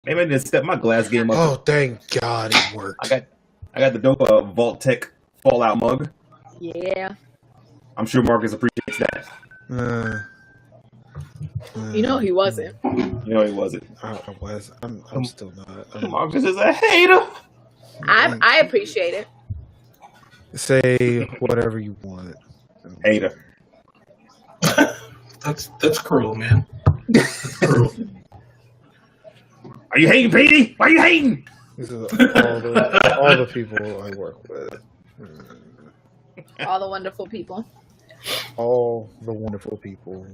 Maybe I didn't step my glass game up. Oh, thank God it worked. I got the dope Vault Tech Fallout mug. Yeah. I'm sure Marcus appreciates that. You know he wasn't. You know he wasn't. I was. I'm still not. Marcus is a hater. I appreciate it. Say whatever you want. Hater. That's cruel, man. That's cruel. Are you hating, Petey? Why are you hating? This is all the people I work with. All the wonderful people. All the wonderful people.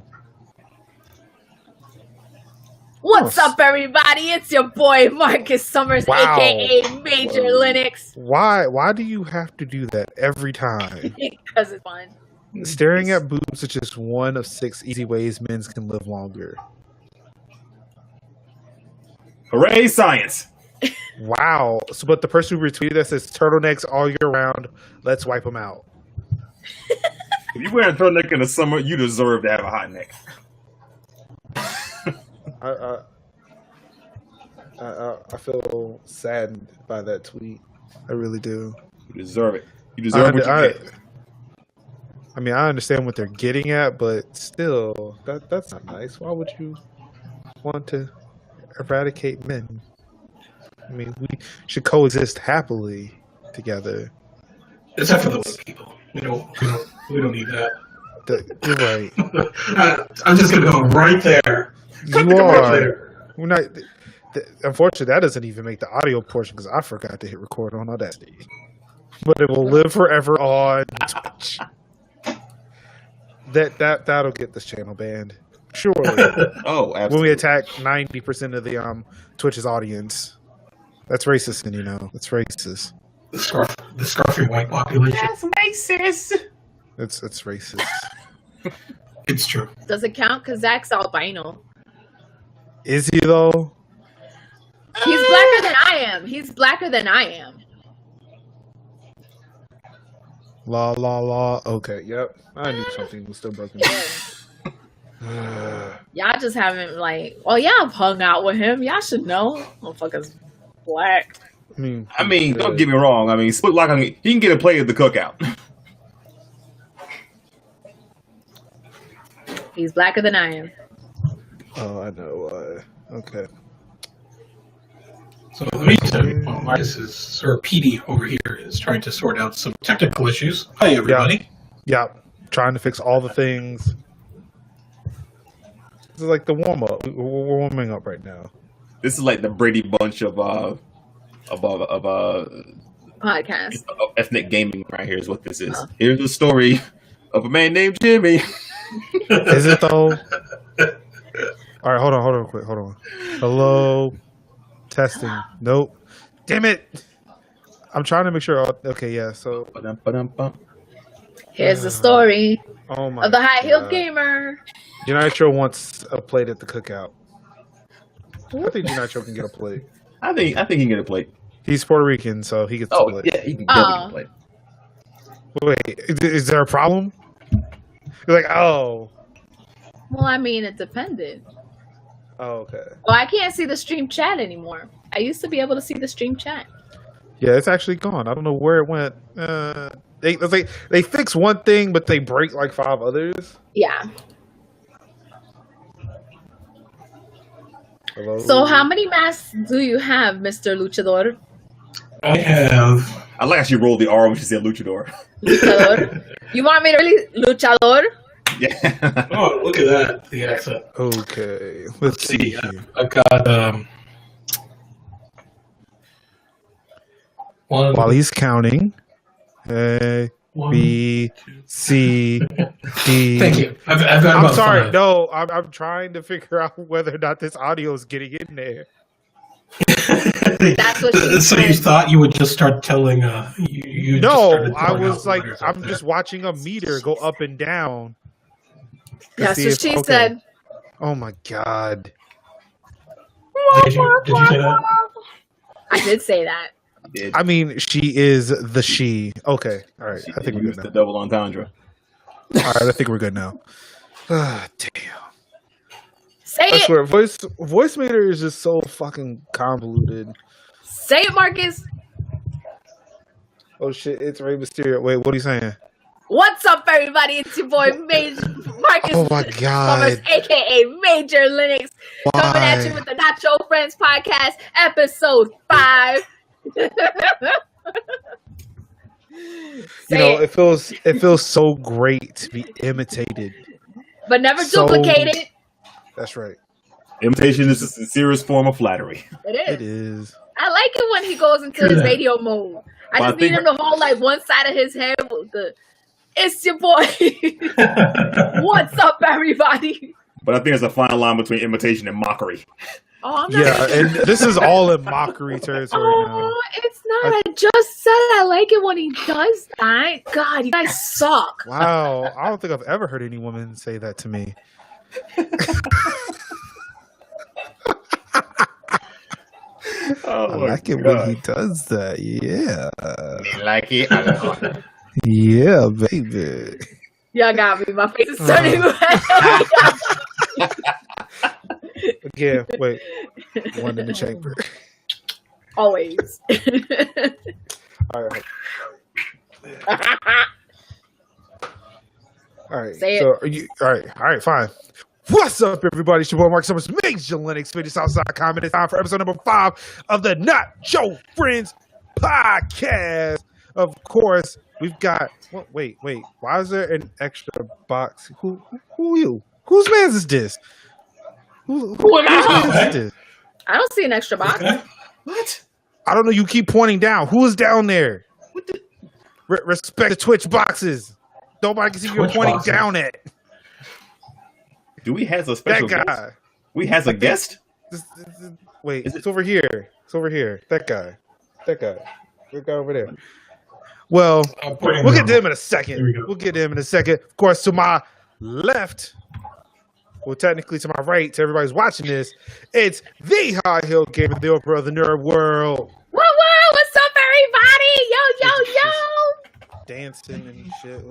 What's up, everybody? It's your boy Marcus Summers, aka MajorLinux. Why do you have to do that every time? Because it's fun. Staring at boobs is just one of 6 easy ways men can live longer. Hooray, science! Wow. So, but the person who retweeted that says turtlenecks all year round. Let's wipe them out. If you wear a turtleneck in the summer, you deserve to have a hot neck. I feel saddened by that tweet. I really do. You deserve it. You deserve what you get. I mean, I understand what they're getting at, but still, that's not nice. Why would you want to eradicate men? I mean, we should coexist happily together. Except for the white people. We don't need that. You're right. I'm just gonna go right there. You are. We're not. Unfortunately, that doesn't even make the audio portion because I forgot to hit record on Audacity. But it will live forever on Twitch. That'll get this channel banned. Surely. Oh, absolutely. When we attack 90% of the Twitch's audience. That's racist, and it's racist. The scarfy white population. That's racist. It's racist. It's true. Does it count? Because Zach's albino. Is he though? He's blacker than I am. He's blacker than I am. La. Okay, yep. I knew something was still broken. Y'all just haven't well, y'all hung out with him. Y'all should know. Motherfucker's black. I mean, don't get me wrong. I mean, Split Lock, he can get a play at the cookout. He's blacker than I am. Oh, I know. Okay. So let me tell you, Marcus is, or PD over here is trying to sort out some technical issues. Hi, everybody. Yeah. Trying to fix all the things. This is like the warm up. We're warming up right now. This is like the Brady Bunch of Podcast. Ethnic gaming right here is what this is. Here's the story of a man named Jimmy. Is it though? All right, hold on, quick, hold on. Hello, testing. Nope. Damn it! I'm trying to make sure. Okay, yeah. So here's the story of the high heel gamer. Notcho wants a plate at the cookout. I think Notcho can get a plate. I think he can get a plate. He's Puerto Rican, so he gets a plate. Yeah, he can definitely get a plate. Wait, is there a problem? You're like, oh. Well, I mean, it depended. Oh, okay. Well, I can't see the stream chat anymore. I used to be able to see the stream chat. Yeah, it's actually gone. I don't know where it went. They fix one thing, but they break like 5 others. Yeah. Hello? So how many masks do you have, Mr. Luchador? I have... I like how she rolled the R when she said luchador. Luchador? You want me to really... Luchador? Yeah. Oh, look at that. The accent. Okay. Let's see. I've got... one... While he's counting. A, B, C, D. Thank you. I've got I'm sorry. 5. No, I'm trying to figure out whether or not this audio is getting in there. That's what she So said. you thought you would just start telling you No, I was like, I'm just watching a meter go up and down. That's what she said. Oh my God. Did you say that? I did say that. I mean, she is the she. Okay. All right. I think we're good now. The double entendre. All right. I think we're good now. Damn. Say I it. swear, voice meter is just so fucking convoluted. Say it, Marcus. Oh shit, it's Rey Mysterio. Wait, what are you saying? What's up, everybody? It's your boy Marcus Oh my Summers, god. aka Major Linux, coming at you with the Notcho Friends podcast, episode 5. You know, it feels so great to be imitated, but never so- duplicated. That's right. Imitation is the sincerest form of flattery. It is. I like it when he goes into his radio mode. I just need him to hold like one side of his head with the "It's your boy." What's up, everybody? But I think there's a fine line between imitation and mockery. Oh, I'm not. Yeah, and this is all in mockery territory now. Oh, it's not. I just said I like it when he does that. God, you guys suck. Wow, I don't think I've ever heard any woman say that to me. Oh, I like it when he does that. Yeah. You like it? I don't know. Yeah, baby. Y'all got me. My face is turning red. Again, wait. One in the chamber. Always. All right. All right. Say it. So, are you, all right, fine. What's up, everybody? It's your boy Mark Summers, MajorLinux, MajorsHouse.com, and it's time for episode number 5 of the Notcho Friends podcast. Of course, we've got. Wait. Why is there an extra box? Who are you? Whose man's is this? Who am I? is this? I don't see an extra box. What? I don't know. You keep pointing down. Who is down there? What the? Respect the Twitch boxes. Nobody can see you're pointing down at. Do we have a special That guy. guest? We has a guest? Wait, Is it's over here. It's over here. That guy. That guy over there. Well, we'll get to him in a second. We'll get to him in a second. Of course, to my left, well, technically to my right, to everybody's watching this, it's the High Hill Gamer, the Oprah of the nerd world. Whoa, what's up, everybody? Yo. Dancing and shit.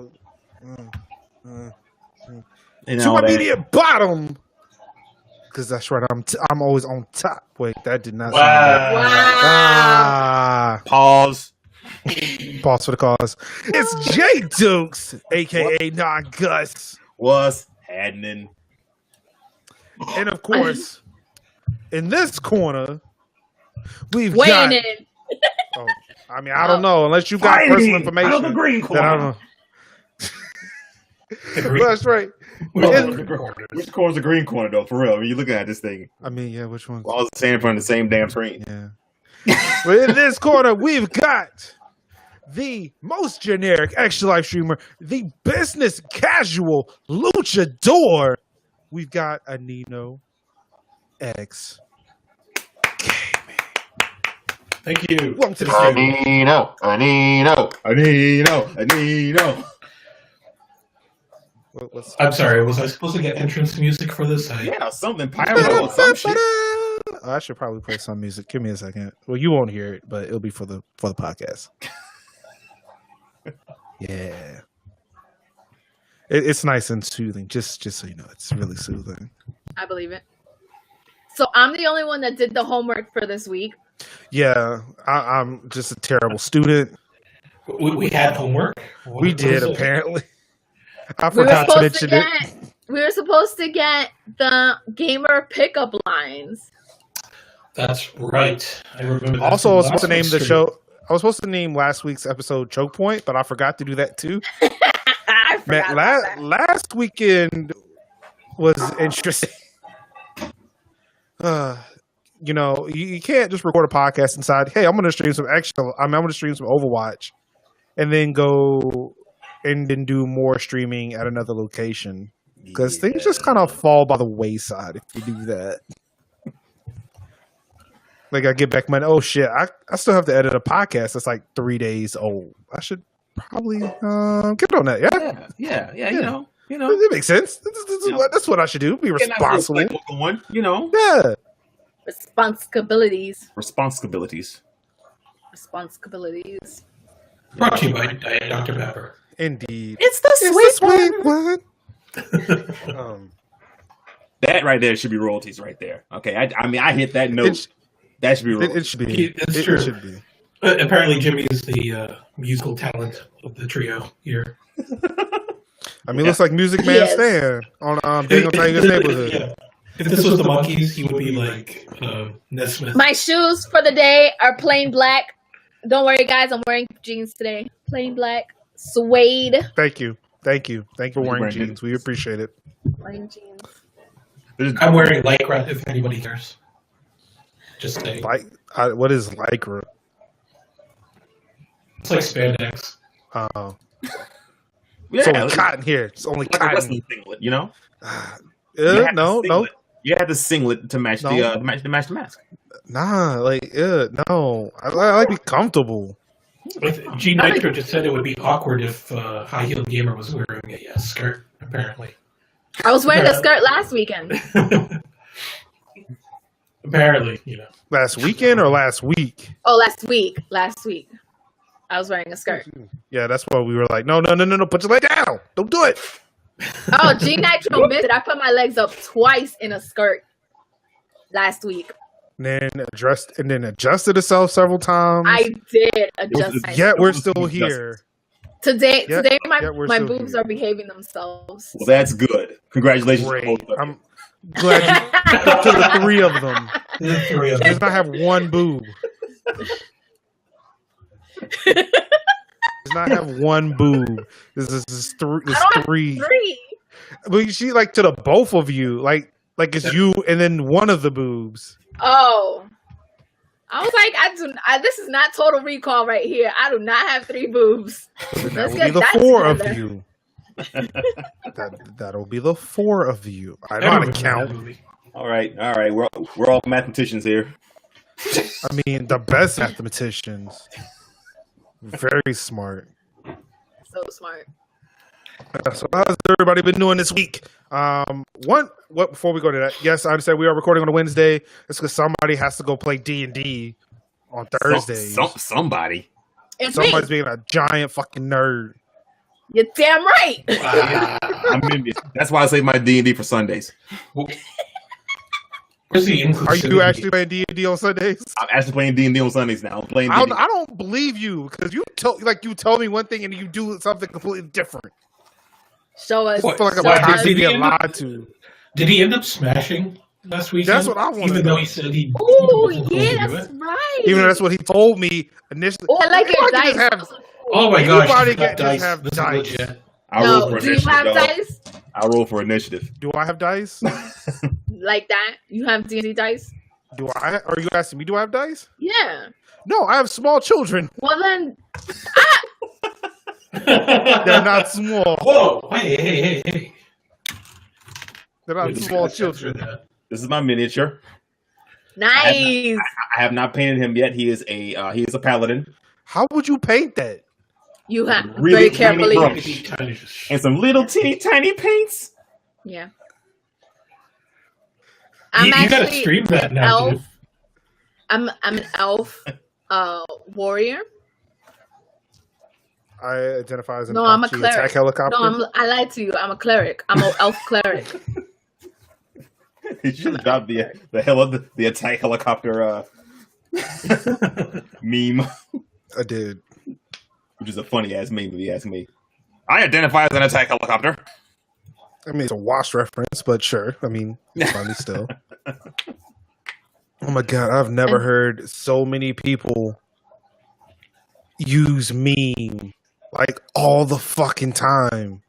And To all my that. immediate bottom, because that's right. I'm always on top. Wait, that did not. Wow. Ah, Pause. pause for the cause. It's Jay Dukes, aka Non Gus, What's happening? and of course, in this corner, we've Weighing got. in. Oh, I mean, I don't know unless you got personal information. Out of the green then I don't corner. know. That's right. Which corner's the green corner, though? For real, I mean, you're looking at this thing. I mean, yeah, which one? All the same in front of the same damn screen. Yeah. But in this corner, we've got the most generic extra life streamer, the business casual luchador. We've got AninoXGaming. Thank you. Welcome to the show. Anino. I'm sorry, was I supposed to get entrance music for this? Yeah, something pyro or some shit. I should probably play some music. Give me a second. Well, you won't hear it, but it'll be for the podcast. Yeah, it's nice and soothing. Just so you know, it's really soothing. I believe it. So I'm the only one that did the homework for this week. Yeah, I'm just a terrible student. We had homework. We did apparently. I We were forgot to supposed mention to it. get. We were supposed to get the gamer pickup lines. That's right. I remember that. Also, I from was supposed to last name week's the stream. show. I was supposed to name last week's episode Choke Point, but I forgot to do that too. I Man, forgot about that. last weekend was interesting. You know, you can't just record a podcast inside. Hey, I'm going to stream some I'm going to stream some Overwatch, and then go and then do more streaming at another location because things just kind of fall by the wayside if you do that. Like I get back my shit. I still have to edit a podcast that's like 3 days old. I should probably get on that. Yeah. You know. That makes sense. That's what I should do. Be responsible. Going, you know. Yeah. Responsibilities. Responsibilities. Brought to you by Diet Dr. Pepper. Indeed. It's the It's sweet the sweet one. That right there should be royalties right there. Okay, I mean, I hit that note. That should be royalties. It should be. It's true. It should be. Apparently, Jimmy is the musical talent of the trio here. I mean, it looks like Music Man Stan on Daniel Tiger's Neighborhood. Yeah. If this was the Monkees, he would be like Nesmith. My shoes for the day are plain black. Don't worry, guys. I'm wearing jeans today. Plain black. Suede. Thank you for wearing jeans. We appreciate it. Wearing jeans. I'm wearing Lycra, if anybody cares. Just saying. What is Lycra? It's like spandex. It's only cotton here. It's only like cotton. A singlet, you know? No. You had the singlet to match the mask. Nah, no. I like to be comfortable. G Nitro just said it would be awkward if High Heel Gamer was wearing a skirt, apparently. I was wearing a skirt last weekend. Apparently, you know. Last weekend or last week? Oh, last week. I was wearing a skirt. Yeah, that's why we were like, no, put your leg down. Don't do it. Oh, G Nitro missed it. I put my legs up twice in a skirt last week. And then adjusted itself several times. I did adjust myself. Yet we're still here. Today my boobs are behaving themselves. Well, that's good. Congratulations. Great. I'm glad you to the three of them. Does not have one boob. Does not have one boob. This is three. But she like to the both of you, like it's you and then one of the boobs. Oh, I was like, this is not Total Recall right here. I do not have three boobs. That will be the four of you. That'll be the four of you. I know how to count. All right. We're all mathematicians here. I mean, the best mathematicians. Very smart. So smart. So how's everybody been doing this week? What before we go to that? Yes, I understand we are recording on a Wednesday. It's because somebody has to go play D&D on Thursdays. Somebody. Somebody's being a giant fucking nerd. You're damn right. That's why I save my D&D for Sundays. Where's the inclusivity? Are you actually playing D&D on Sundays? I'm actually playing D&D on Sundays now. I'm playing D&D. I don't believe you because you tell me one thing and you do something completely different. Show us. I feel like I'm constantly being lied to. Did he end up smashing last weekend? That's what I want to know. Even though he said he. Oh yeah, that's right. Even though that's what he told me initially. Oh, I like your dice. Oh my gosh! Anybody can just have dice. Do you have dice? I'll roll for initiative. Do I have dice? Like that? You have D&D dice? Do I? Are you asking me? Do I have dice? Yeah. No, I have small children. Well then, they're not small. Whoa! Hey! They're not small children. This is my miniature. Nice. I have not painted him yet. He is a paladin. How would you paint that? You have really very carefully. And some little teeny tiny paints. Yeah. You gotta stream that now, dude. I'm an elf warrior. I identify as an I'm a cleric. attack helicopter. No, I lied to you. I'm a cleric. I'm an elf cleric. You should have dropped the attack helicopter meme. I did. Which is a funny ass meme if you ask me. I identify as an attack helicopter. I mean, it's a Wasp reference, but sure. I mean, it's funny still. Oh my god, I've never heard so many people use meme like all the fucking time.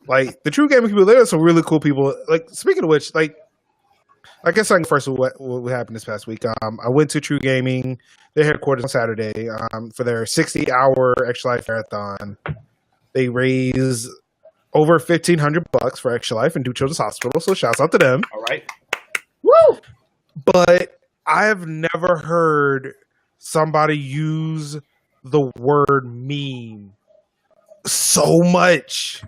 Like the true gaming people, there are some really cool people. Like speaking of which, like I guess I can first what happened this past week. I went to True Gaming, their headquarters on Saturday, for their 60-hour Extra Life marathon. They raised over $1,500 for Extra Life and Duke Children's Hospital. So shouts out to them. All right. Woo! But I've never heard somebody use the word meme so much.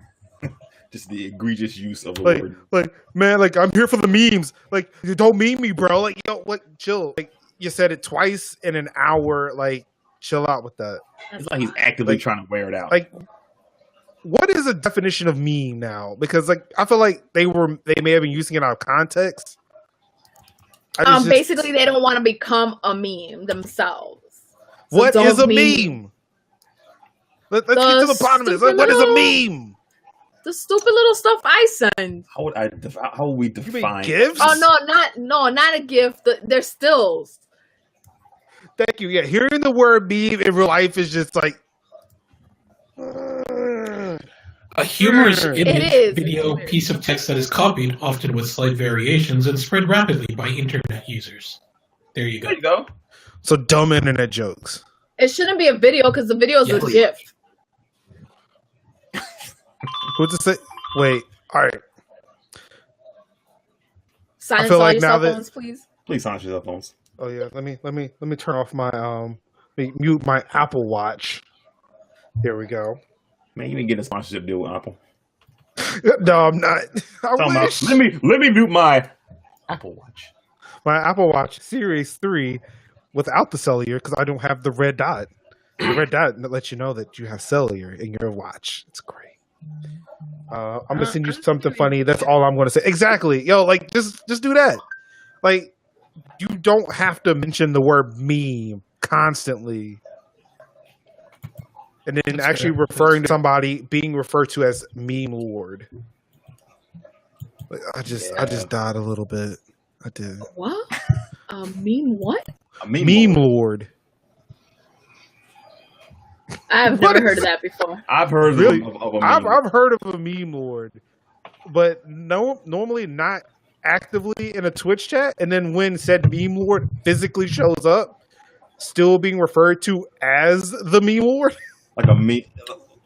Just the egregious use of the word. Like, man, like, I'm here for the memes. Like, you don't meme me, bro. Like, yo, what? Chill. Like, you said it twice in an hour. Like, chill out with that. It's like he's actively trying to wear it out. what is a definition of meme now? Because like I feel like they may have been using it out of context. Basically, they don't want to become a meme themselves. So what is a meme? Let's get to the bottom of this. Like, what is a meme? The stupid little stuff I send. How would we define gifs? Oh not a gift. They're stills. Thank you. Yeah, hearing the word meme in real life is just like a humorous image, video, piece of text that is copied, often with slight variations, and spread rapidly by internet users. There you go. So dumb internet jokes. It shouldn't be a video because the video is a GIF. What's it say? Wait. All right. Silence all your cell phones, please. Please silence your cell phones. Oh yeah. Let me turn off my mute my Apple Watch. There we go. Man, you ain't getting a sponsorship deal with Apple. No, I'm not. I wish. Let me mute my Apple Watch. My Apple Watch Series 3 without the cellular because I don't have the red dot. The red dot lets you know that you have cellular in your watch. It's great. I'm gonna send you something funny. That's all I'm gonna say. Exactly. Yo, like just do that. Like you don't have to mention the word meme constantly. And then that's actually referring to somebody being referred to as meme lord. Like, I just died a little bit. I did. What? Meme what? A meme lord. I've never heard of that before. I've heard of a meme. I've heard of a meme lord, but normally not actively in a Twitch chat. And then when said meme lord physically shows up, still being referred to as the meme lord. Like a meme.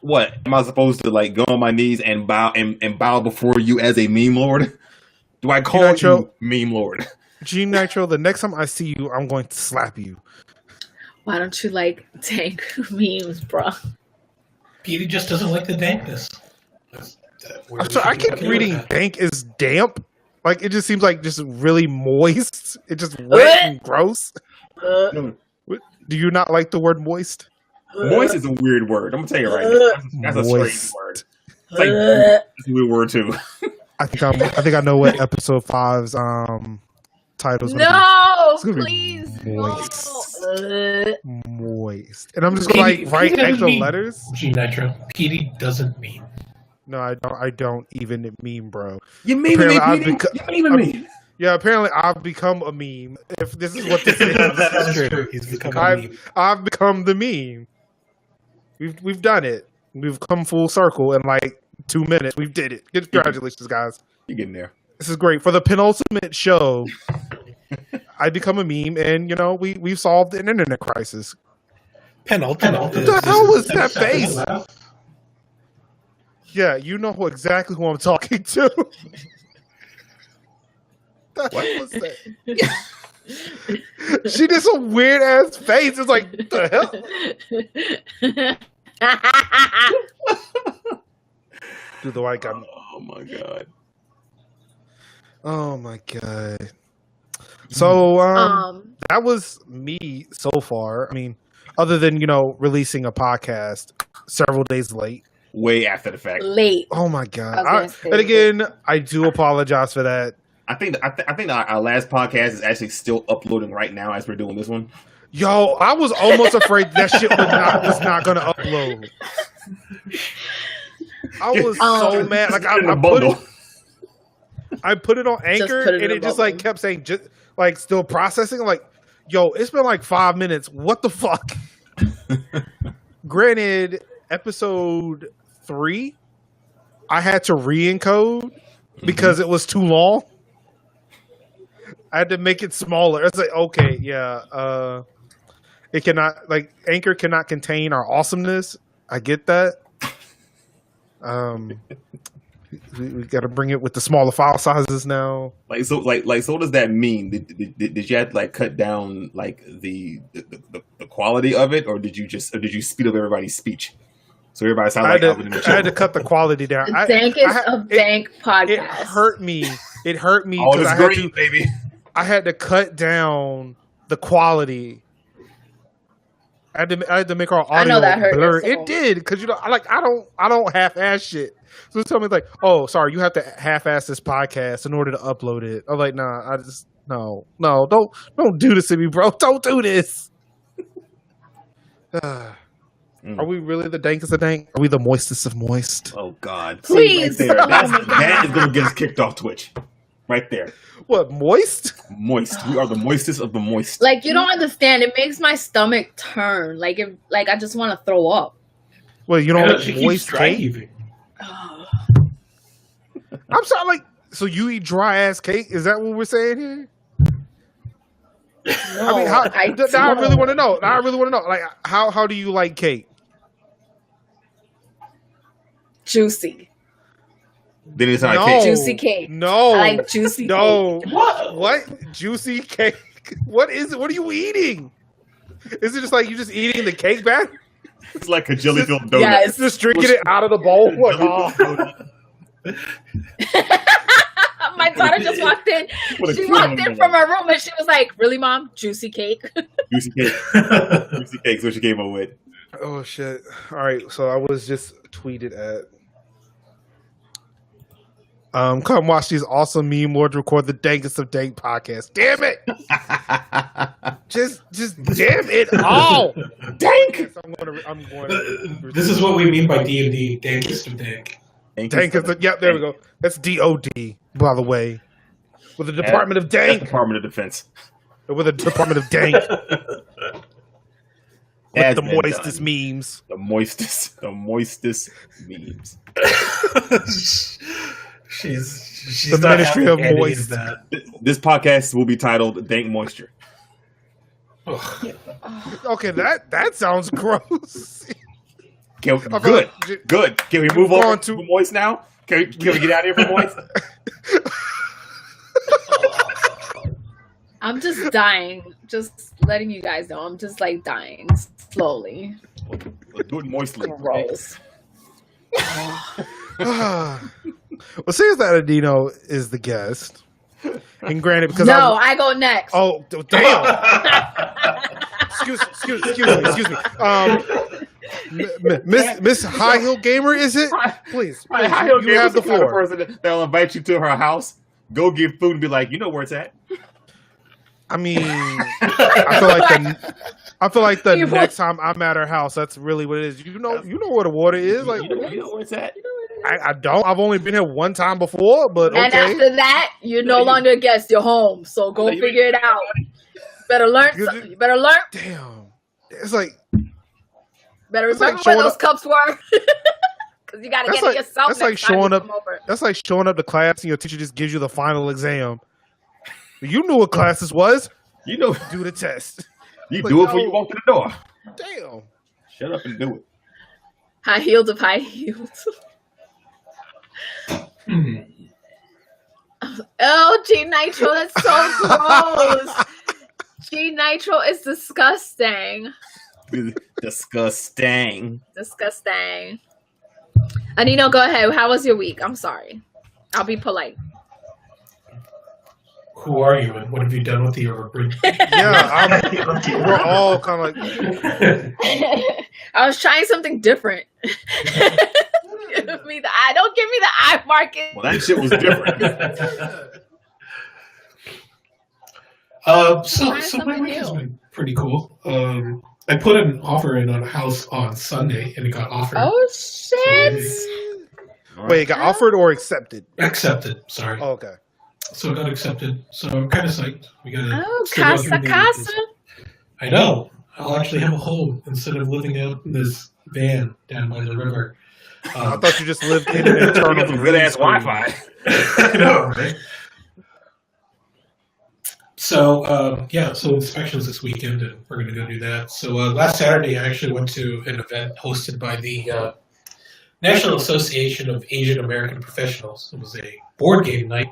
What am I supposed to like? Go on my knees and bow before you as a meme lord? Do I call you meme lord? Gene Nitro, the next time I see you, I'm going to slap you. Why don't you like dank memes, bro? Petey just doesn't like the dankness. I'm sorry, I keep reading dank is damp. Like it just seems like just really moist. It's just wet and gross. Do you not like the word moist? Moist is a weird word. I'm gonna tell you right now. That's a strange word. It's like it's a weird word too. I think I know what episode 5's title's gonna be. No, please. Moist. And I'm just gonna like write extra letters. G Nitro. Petey doesn't mean. No, I don't even meme, bro. You memeing me, Petey? You memeing me? Yeah, apparently I've become a meme. If this is what this is, that's true. He's become a meme. I've become the meme. We've done it. We've come full circle in like 2 minutes. We did it. Congratulations, guys. You're getting there. This is great. For the penultimate show, I become a meme, and we've solved an internet crisis. Penultimate. What the hell was that face? Yeah, you know exactly who I'm talking to. What was that? She did some weird ass face. It's like, what the hell? Dude, the white guy. Oh my god. Oh my god. So that was me so far. I mean, other than releasing a podcast several days late. Way after the fact. Late. Oh my god. And again, I do apologize for that. I think our last podcast is actually still uploading right now as we're doing this one. Yo, I was almost afraid that shit was not going to upload. I was so mad. Like I put it on Anchor, and it just like kept saying just like still processing. I'm like, yo, it's been like 5 minutes. What the fuck? Granted, episode 3, I had to re-encode because it was too long. I had to make it smaller. It's like, okay, yeah. It cannot, like, Anchor cannot contain our awesomeness. I get that. We got to bring it with the smaller file sizes now. So does that mean? Did you have to like cut down like the quality of it, or did you speed up everybody's speech? So everybody sounds like I had to cut the quality down. Dank is a dank podcast. It hurt me. It hurt me because I had to cut down the quality I had to make our I know audio that hurt blur. your soul. It did because I don't half-ass shit. So tell me like, oh, sorry, you have to half-ass this podcast in order to upload it. I'm like, nah, no, don't do this to me, bro. Don't do this. Are we really the dankest of dank? Are we the moistest of moist? Oh God! Please. See, right there. That is gonna get us kicked off Twitch. Right there. What, moist? Moist. We are the moistest of the moist. Like, you don't understand. It makes my stomach turn. Like I just want to throw up. Well, you know what? She keeps Moist dry cake? heaving. I'm sorry, like, so you eat dry ass cake? Is that what we're saying here? No, I mean, now I really want to know. Like, how do you like cake? Juicy. Then it's not No. cake. Juicy cake. No. I like juicy No. cake. What? Juicy cake? What is it? What are you eating? Is it just like you just eating the cake batter? It's like a jelly filled donut. Yes. Just drinking it out of the bowl? What? Oh. My daughter just walked in. What a She cute walked one. in from her room and she was like, "Really, Mom? Juicy cake?" Juicy cake. Juicy cake's what she came up with. Oh shit! All right, so I was just tweeted at. Come watch these awesome meme words. Record the dankest of dank podcast. Damn it! just damn it all. Dank. I'm going to This is what we mean by D&D, dankest of dank. dankest. Yep, there we go. That's DOD, by the way, with the Department of Dank. Department of Defense. With the Department of Dank. With Has the been moistest done. memes. The moistest memes. She's The not Ministry having of any Moist. that. This podcast will be titled Dank Moisture. Ugh. Okay, that sounds gross. Good. Can we move We've on gone to to- moist now? Can we get out of here from moist? I'm just dying. Just letting you guys know. I'm just like dying slowly. Let's do it moistly. Gross. Well, seeing that Adino is the guest, and granted, because No, I go next. oh damn, excuse me, Miss High Heel Gamer, is it? Please, you have the floor. Person that'll invite you to her house, go get food, and be like, you know where it's at. I mean, I feel like the next time I'm at her house, that's really what it is. You know where the water is. Like, You know where it's at. I don't. I've only been here one time before, but okay. And after that, you're no longer a guest. You're home. So go figure it out. Better learn. You better learn. Damn, it's like Better It's remember like where showing those up- cups were. Because you got to That's get like- it yourself. that's like next time showing you up- come over. that's like showing up to class and your teacher just gives you the final exam. You knew what class this was. You know, Do the test. you Like, do it before no. you walk to the door. Damn. Shut up and do it. High heels of high heels. Oh, G Nitro, that's so gross. G Nitro is disgusting. Disgusting. Disgusting. Anino, go ahead. How was your week? I'm sorry. I'll be polite. Who are you and what have you done with the overbridge? Yeah, we're all kind of like, I was trying something different. Give me the eye. Don't give me the eye market. Well, that shit was different. So my week has been pretty cool. I put an offer in on a house on Sunday and it got offered. Oh, shit. wait, it got offered or accepted? Accepted, sorry. Oh, okay. So it got accepted. So I'm kind of psyched. We got Oh, to go through casa, the- casa. I know. I'll actually have a home instead of living out in this van down by the river. I thought you just lived in an You internal got some good ass Wi-Fi. I know, right? So, so inspections this weekend, and we're going to go do that. So last Saturday, I actually went to an event hosted by the National Association of Asian American Professionals. It was a board game night,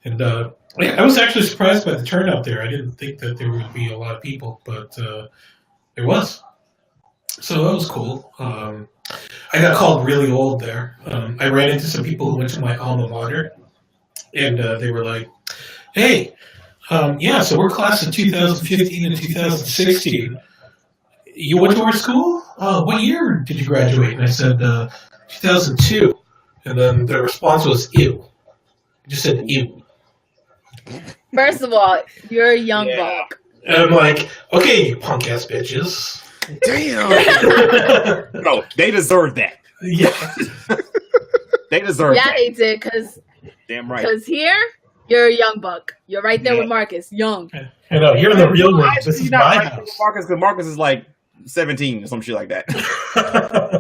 and I was actually surprised by the turnout there. I didn't think that there would be a lot of people, but there was. So that was cool. I got called really old there. I ran into some people who went to my alma mater, and they were like, hey, so we're class of 2015 and 2016. you went to our school? What year did you graduate? And I said, 2002. And then the response was, ew. I just said, ew. First of all, you're a young buck. And I'm like, okay, you punk ass bitches. Damn. No, they deserve that. Yeah. They deserve that. Yeah, they did, because Damn right. here, you're a young buck. You're right there with Marcus, young. I know, you're the real one. This is my house. Marcus is like 17 or some shit like that.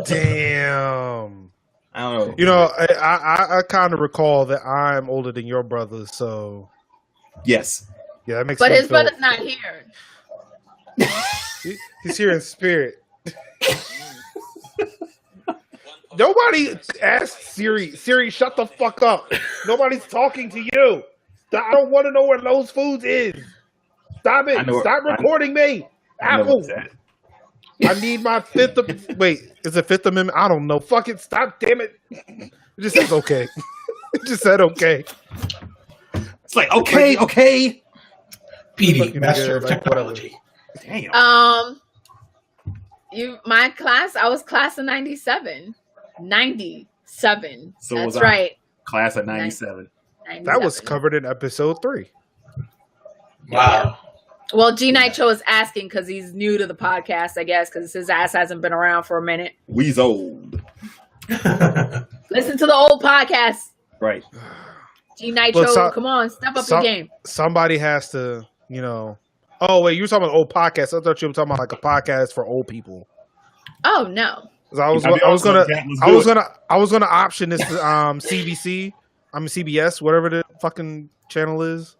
Damn. I don't know. You know, I kind of recall that I'm older than your brother, so Yes. yeah, that makes But sense. his brother's not here. He's here in spirit. Nobody asked Siri. Siri, shut the fuck up. Nobody's talking to you. I don't want to know where Lowe's Foods is. Stop it. Stop recording me. Apple. I need my wait, is it Fifth Amendment? I don't know. Fuck it. Stop, damn it. It just says okay. It just said okay. It's like, okay. PD, master of technology. Damn. My class, I was class of 97. 97. So that's was I. right. Class of 97. 97. That was covered in episode 3. Wow. Well, G Nitro is asking because he's new to the podcast, I guess, because his ass hasn't been around for a minute. We's old. Listen to the old podcast. Right. G Nitro, Well, come on, step up your game. Somebody has to, you know. Oh wait, you were talking about old podcasts. I thought you were talking about like a podcast for old people. Oh no. I was gonna option this CBC. CBS, whatever the fucking channel is.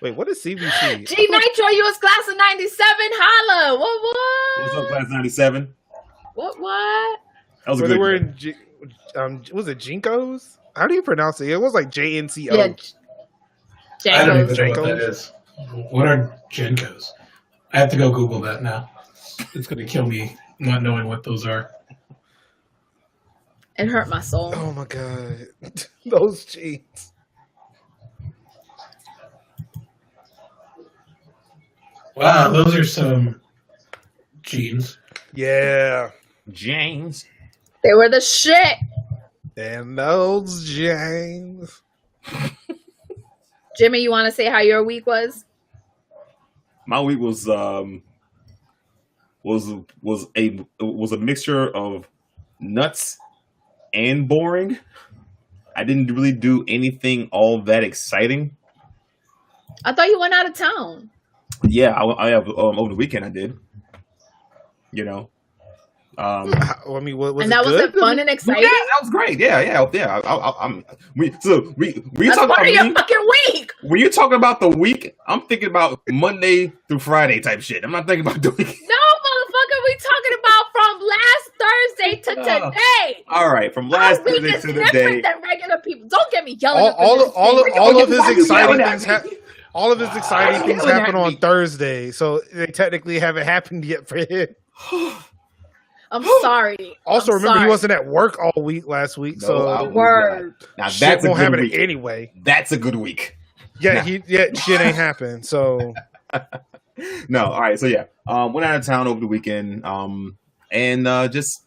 Wait, what is CBC? G Nitro, you was class of 97. Holla. What? What's up, class 97? What? That was a Were good they wearing was it Jinkos? How do you pronounce it? It was like JNCO. Yeah. I don't even know Jenkos. what that is. What are Jenkos? I have to go Google that now. It's going to kill me not knowing what those are. It hurt my soul. Oh my god, those jeans. Wow, those are some jeans. Yeah, James. They were the shit. and those jeans. Jimmy, you want to say how your week was? My week was a mixture of nuts and boring. I didn't really do anything all that exciting. I thought you went out of town. Yeah, I have over the weekend I did. You know. I mean, was And that it was good? it fun and exciting? Yeah, that was great. Yeah. We That's talking part about of your me. fucking week. When you're talking about the week, I'm thinking about Monday through Friday type shit. I'm not thinking about doing. No, motherfucker, we talking about from last Thursday to today. All right, from last Our week Thursday is to the different day. than regular people. Don't get me yelling. All of his Why you exciting yelling at things. me? All of his exciting things yelling at happen on me? Thursday, so they technically haven't happened yet for him. I'm sorry. Also, I'm remember sorry. he wasn't at work all week last week, No, I so was Word. Now shit that's a won't good happen week. anyway. That's a good week. Yeah, Nah. shit ain't happened. So No, all right. So yeah, went out of town over the weekend, and just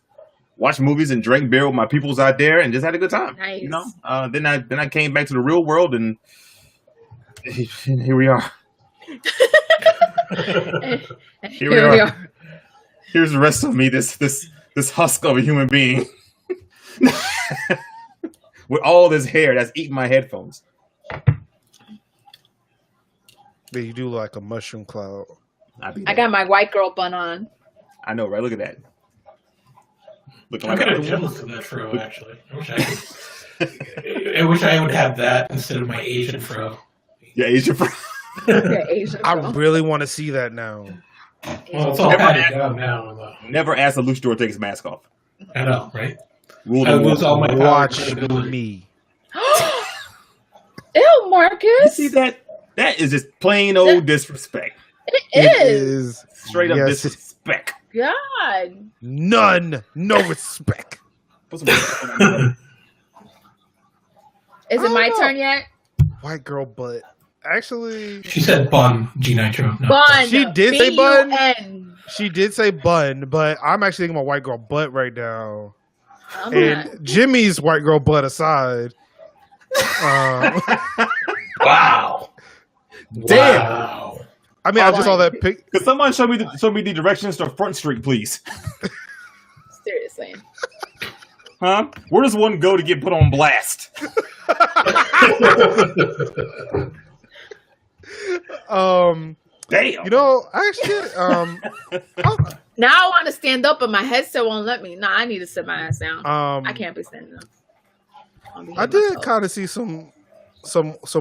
watched movies and drank beer with my peoples out there, and just had a good time. Nice. You know. Then I came back to the real world, and here we are. Here we are. Here's the rest of me. This husk of a human being with all this hair that's eating my headphones. yeah, you do like a mushroom cloud. I got my white girl bun on. I know, right? Look at that. Looking I'm like kind of jealous of that fro, actually. I wish I would have that instead of my Asian fro. yeah, Asian fro. Yeah, Asian I girl. really want to see that now. Well, it's all patted down now. Though. Never ask a luchador to take his mask off. I know, right? Rule I number lose one. all my power Watch and credibility. me. Ew, You Marcus. see that? That is just plain old disrespect. It is. Straight up Yes. disrespect. God. None. No respect. Put some- Is it I my don't turn yet? White girl butt. Actually, She said bun, G Nitro. No. Bun. She did say bun? B-U-N. She did say bun, but I'm actually thinking about white girl butt right now. I'm not. Jimmy's white girl butt aside. Wow. Damn. Wow. I mean, I just saw that pic. Could someone show me the directions to Front Street, please? Seriously. Huh? Where does one go to get put on blast? Damn. You know, actually, Now I want to stand up, but my headset won't let me. Nah, I need to sit my ass down. I can't be standing up. I did kind of see some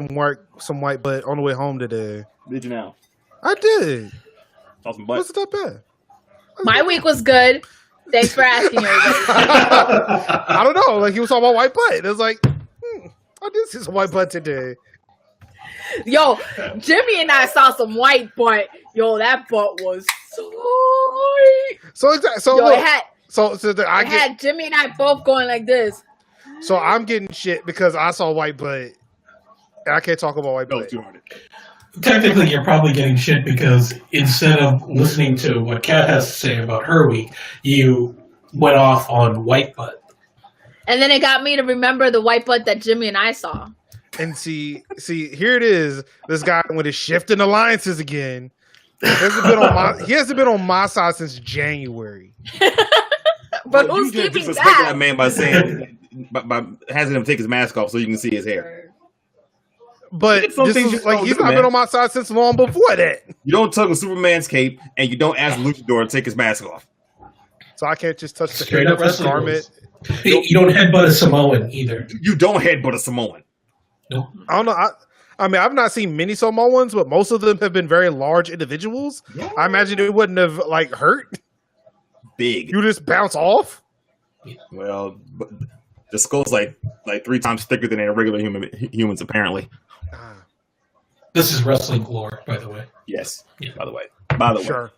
white butt on the way home today. Did you now? I did. Saw some butt. Wasn't that bad? My week was good. Thanks for asking, everybody. I don't know. Like, he was talking about white butt. It was like, I did see some white butt today. Yo, Jimmy and I saw some white butt. Yo, that butt was so white. So Yo, look, I had Jimmy and I both going like this. So I'm getting shit because I saw white butt. And I can't talk about white butt. Technically, you're probably getting shit because instead of listening to what Kat has to say about her week, you went off on white butt. And then it got me to remember the white butt that Jimmy and I saw. And see, here it is. This guy with his shifting alliances again. He hasn't been on my side since January. But well, who's you keeping disrespect that man by saying by having him take his mask off so you can see his hair. But he's not been on my side since long before that. You don't tug a Superman's cape, and you don't ask Luchador to take his mask off. So I can't just touch the straight up wrestling garment. You don't headbutt a Samoan either. You don't headbutt a Samoan. Nope. I don't know. I mean, I've not seen many Samoans, but most of them have been very large individuals. Yeah. I imagine it wouldn't have hurt. Big. You just bounce off. Well, the skull's like 3 times thicker than a regular humans apparently. This is wrestling lore, by the way. Yes. Yeah. By the way. Sure.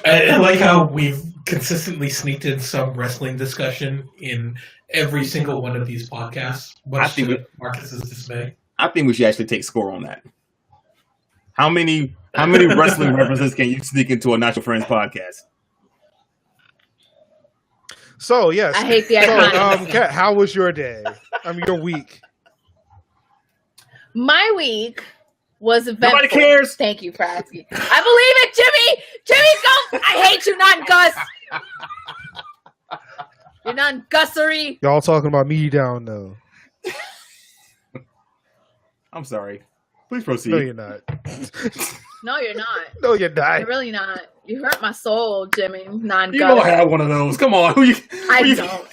I like how we've consistently sneaked in some wrestling discussion in every single one of these podcasts. Much to Marcus's dismay. I think we should actually take score on that. How many wrestling references can you sneak into a Notcho Friends podcast? So yes, I hate the iconic. Kat, how was your day? Your week. My week was eventful. Nobody cares. Thank you for asking. I believe it, Jimmy. Jimmy's going. I hate you, non-Gus. You're non-Gussery. Y'all talking about me down though. I'm sorry. Please proceed. No, you're not. No, you're not. No, you're not. You're really not. You hurt my soul, Jimmy. Non-Gus. You don't have one of those. Come on. I don't.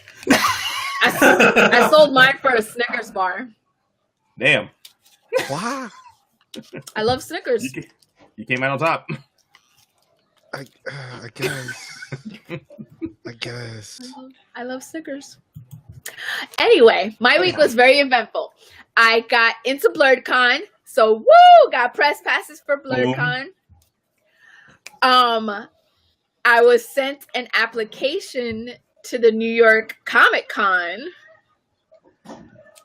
I sold mine for a Snickers bar. Damn. Wow. I love Snickers. You came out on top. I guess. I guess. I love Snickers. Anyway, my week was very eventful. I got into BlurredCon, so woo! Got press passes for BlurredCon. I was sent an application to the New York Comic Con.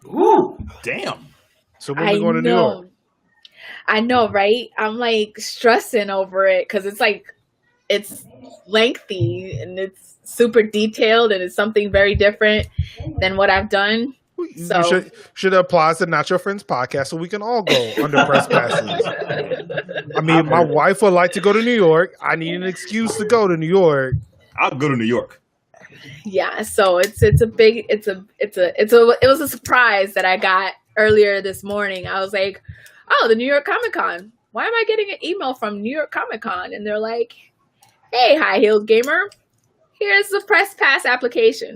Ooh, damn. So when are we going to New York? I know, right? I'm stressing over it because it's lengthy and it's super detailed and it's something very different than what I've done. So you should apply to Notcho Friends podcast so we can all go under press passes. I mean, my wife would like to go to New York. I need an excuse to go to New York. I'll go to New York. Yeah, so it was a surprise that I got earlier this morning. I was like, oh, the New York Comic Con. Why am I getting an email from New York Comic Con? And they're like, hey, High Heels Gamer, here's the press pass application.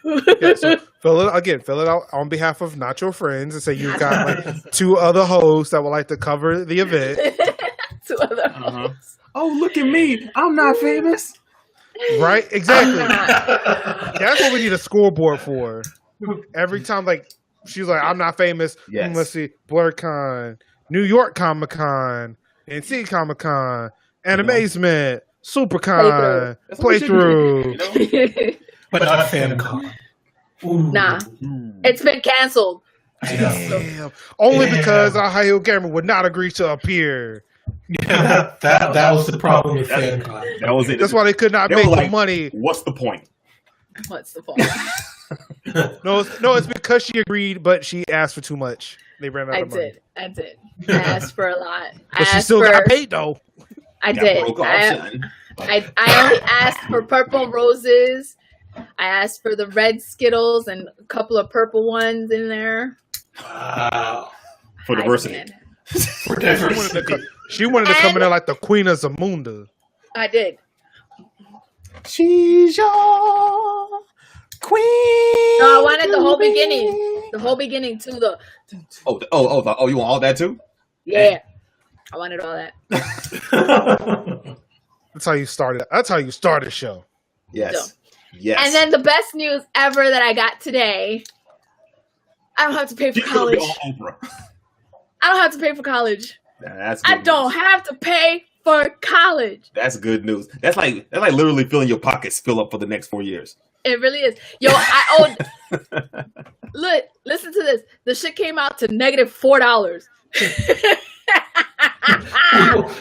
Yeah, so fill it out on behalf of Notcho Friends and say you've got 2 other hosts that would like to cover the event. 2 other hosts. Oh, look at me. I'm not famous. Right? Exactly. That's what we need a scoreboard for. Every time, she's like, I'm not famous. Yes. Let's see, BlurredCon, New York Comic Con, NC Comic Con, Animazement, SuperCon, Playthrough. But not FanCon. Nah. It's been canceled. Damn. Only because our High Heel Gamer would not agree to appear. Yeah, that was the problem with FanCon. That was it. That's why they could not They make were the like, money. What's the point? What's the point? No, it's because she agreed, but she asked for too much. They ran out of money. I did. I asked for a lot. But she still got paid though. I Got did. broke off, son. I only asked for purple roses. I asked for the red Skittles and a couple of purple ones in there. Wow. For diversity. I did. For diversity. She wanted to come in there like the Queen of Zamunda. I did. She's your queen. No, I wanted the whole beginning. The whole beginning to the. Oh! You want all that too? Yeah. I wanted all that. That's how you started. That's how you start a show. Yes. Yes. And then the best news ever that I got today. I don't have to pay for college. I don't have to pay for college. That's good I don't have to pay for college. That's good news. That's like literally filling your pockets fill up for the next 4 years. It really is. Yo, I owed. Look, listen to this. The shit came out to -$4.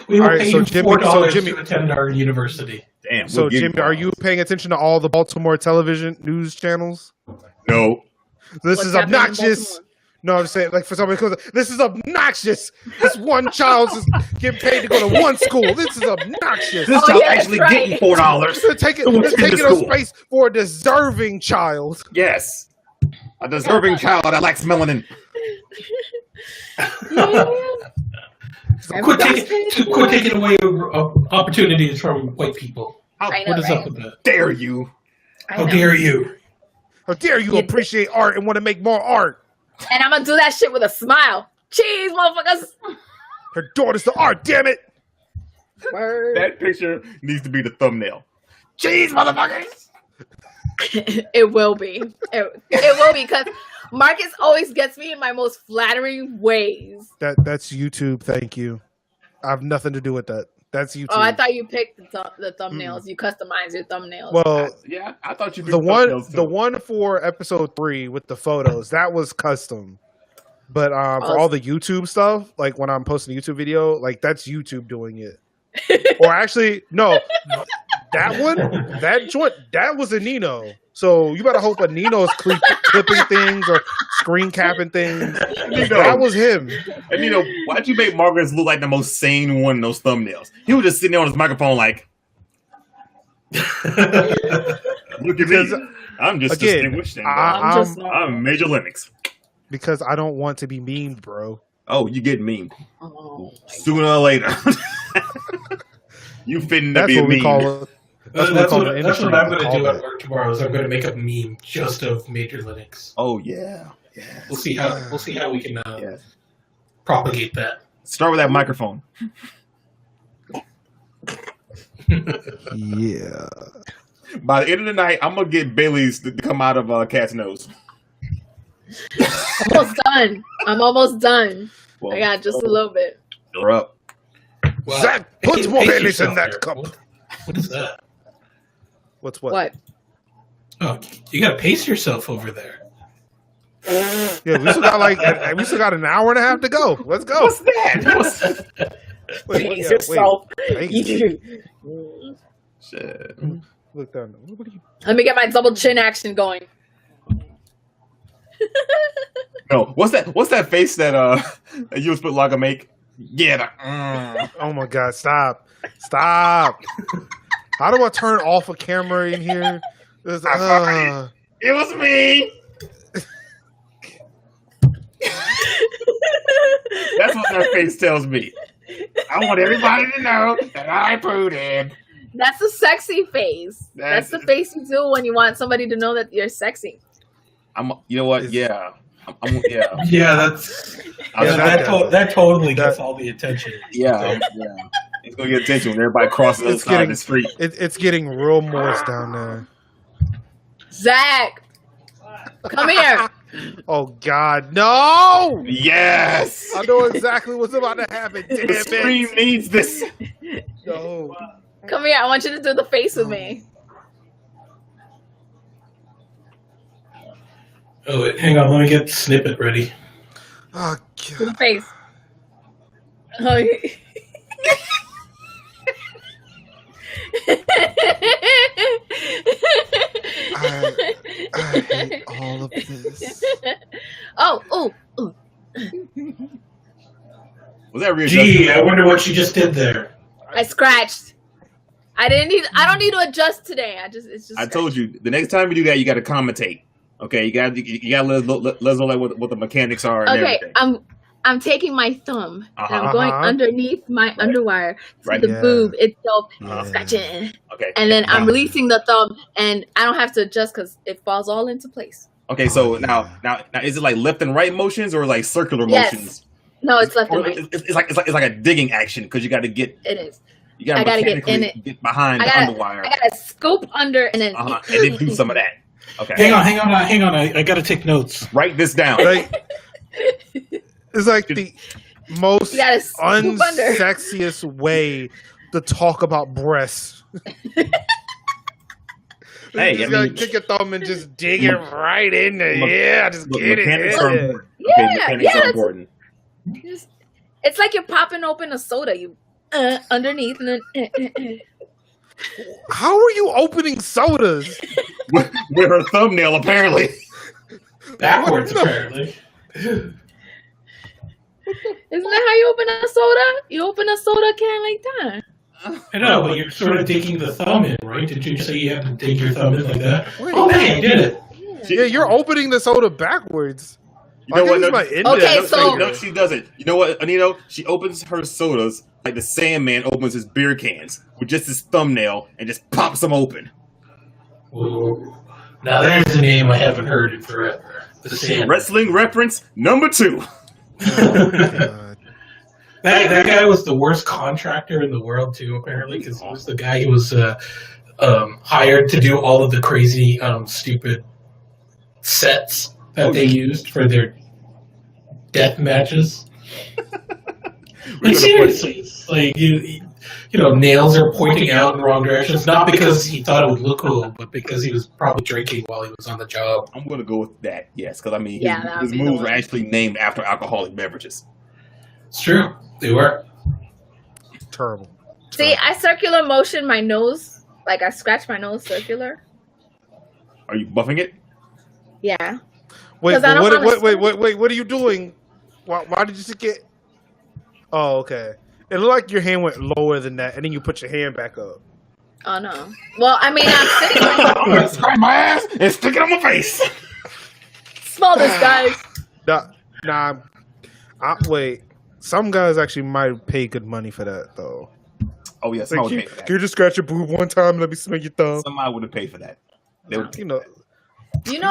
We will All right, pay so you Jimmy- $4 so Jimmy- to attend our university. Damn. So, we'll give Jimmy, are you paying attention to all the Baltimore television news channels? No. This What's is happening in obnoxious. Baltimore? No, I'm saying, like, for somebody, this is obnoxious. This one child is getting paid to go to one school. This is obnoxious. This Oh, child yeah, that's actually right. getting $4. They're taking Who attended a school? space for a deserving child. Yes. A deserving child that lacks melanin. Quit taking away opportunities from white people. I know, What is right? up with that? Dare you? How dare you? How dare you appreciate art and want to make more art? And I'm gonna do that shit with a smile. Cheese, motherfuckers. Her daughter's the art, damn it. Word. That picture needs to be the thumbnail. Jeez, motherfuckers! It will be. It will be because Marcus always gets me in my most flattering ways. That's YouTube, thank you. I have nothing to do with that. That's YouTube. Oh, I thought you picked the thumbnails. You customize your thumbnails. Well, Yeah, I thought you the one for episode 3 with the photos, that was custom. But for all the YouTube stuff, like when I'm posting a YouTube video, like that's YouTube doing it. Or actually, no, that joint, that was a Nino. So you better hope a Nino's clipping things or screen capping things. That was him. And why'd you make Marcus look like the most sane one in those thumbnails? He was just sitting there on his microphone like, look at me. I'm just distinguished. And, I'm MajorLinux. Because I don't want to be memed, bro. Oh, you get memed. Oh. Sooner or later. You fitting to That's be a what we meme. call it. That's what what I'm going to do it. at work tomorrow. Is I'm going to make a meme just of MajorLinux. Oh, yeah. Yeah. We'll see how we can Yes. propagate that. Start with that microphone. Yeah. By the end of the night, I'm gonna get Bailey's to come out of Cat's nose. I'm almost done. Well, I got just a little bit. You're up. Well, Zach, put more pace Baileys in yourself that there. cup. What is that? What's what? What? Oh, you got to pace yourself over there. Yeah, we still got an hour and a half to go. Let's go. What's that? Wait. Shit. Look down. What are you? Let me get my double chin action going. No, what's that face that you was put like a make? Yeah. Oh my God! Stop! How do I turn off a camera in here? It was me. That's what that face tells me. I want everybody to know that I pooted. That's a sexy face. That's the face you do when you want somebody to know that you're sexy. You know what? Yeah. Yeah. Yeah, that totally that- gets all the attention. Yeah. It's gonna get attention when everybody crosses the other side of the street. It's getting real moist down there. Zach, come here. Oh God, no! Yes. I know exactly what's about to happen. Damn The stream it! needs this. No. Come here. I want you to do the face with me. Oh, wait, hang on. Let me get the snippet ready. Oh Do the God. face. Oh, I hate all of this. Oh. Was that real? Gee, I wonder what you just did there. I scratched. I don't need to adjust today. It's just. I told you the next time you do that, you got to commentate. Okay, you got to let us know like what the mechanics are. And okay, everything. I'm taking my thumb and I'm going underneath my underwire to the Yeah. boob itself, scratching. Okay, And then I'm releasing the thumb, and I don't have to adjust because it falls all into place. Okay, so now is it like left and right motions or like circular motions? No, it's left and right. It's like a digging action because you got to get. It is. You got to get in it. Get behind the underwire. I gotta scoop under and then do some of that. Okay. Hang on. I gotta take notes. Write this down. Like, it's like the most unsexiest way to talk about breasts. Hey, you just gotta kick your thumb and just dig it right in there. Just get mechanics it. are important. Okay, mechanics are important. It's like you're popping open a soda. You underneath and then. How are you opening sodas? with her thumbnail, apparently. Backwards, apparently. Isn't that how you open a soda? You open a soda can like that. I know, but you're sort of digging the thumb in, right? Did you say you have to dig your thumb in like that? Hey, I did it. Yeah, you're opening the soda backwards. You know what? No, she doesn't. You know what, Anino? She opens her sodas like the Sandman opens his beer cans with just his thumbnail and just pops them open. Ooh. Now there's a name I haven't heard in forever. The Sandman. Wrestling reference number 2. That guy was the worst contractor in the world too, apparently, because he was the guy who was hired to do all of the crazy, stupid sets that they used for their death matches. Like, seriously, like you know, nails are pointing out in the wrong directions, not because he thought it would look cool, but because he was probably drinking while he was on the job. I'm going to go with that, yes, because I mean, his his moves are actually named after alcoholic beverages. It's true, they were. Terrible. See, I circular motion my nose, like I scratch my nose circular. Are you buffing it? Yeah. Wait, what are you doing? Why did you just get? Oh, okay. It looked like your hand went lower than that, and then you put your hand back up. Oh no. Well, I mean, I'm sitting. I'm gonna scratch my ass and stick it on my face. Smell this, guys. Wait. Some guys actually might pay good money for that, though. Oh yes, like, can you just scratch your boob one time and let me smell your thumb? Somebody would have paid for that. They would, You know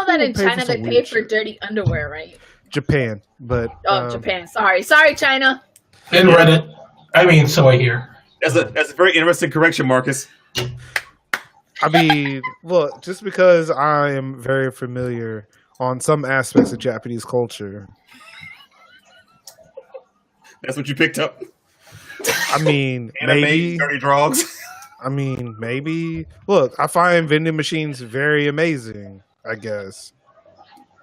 that in China they pay for dirty underwear, right? Japan, but Japan. Sorry, China. And Reddit. I mean, so I hear. That's a very interesting correction, Marcus. I mean, look, just because I am very familiar on some aspects of Japanese culture. That's what you picked up? I mean, anime, maybe dirty drugs. I mean, maybe. Look, I find vending machines very amazing, I guess.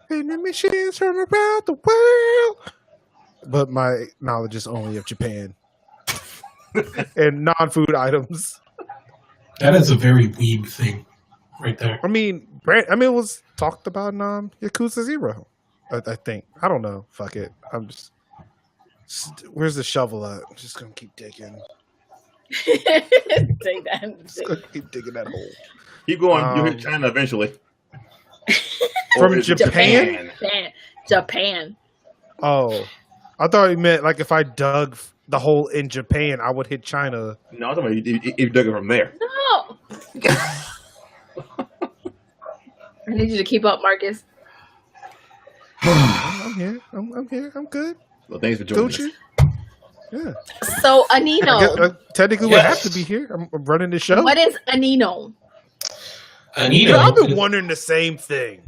Vending machines from around the world. But my knowledge is only of Japan. And non-food items. That is a very weeb thing right there. I mean, it was talked about in Yakuza 0, I think. I don't know. Fuck it. I'm just where's the shovel at? I'm just gonna keep digging. Take that. Just gonna keep digging that hole. Keep going. You'll hit China eventually. From Japan? Japan. Oh, I thought you meant like if I dug the hole in Japan, I would hit China. No, I'm talking about if you dug it from there. No. I need you to keep up, Marcus. I'm here. I'm here. I'm good. Well, thanks for joining us. You? Yeah. So, Anino. Technically, we have to be here. I'm running the show. What is Anino? Anino. I've been wondering the same thing.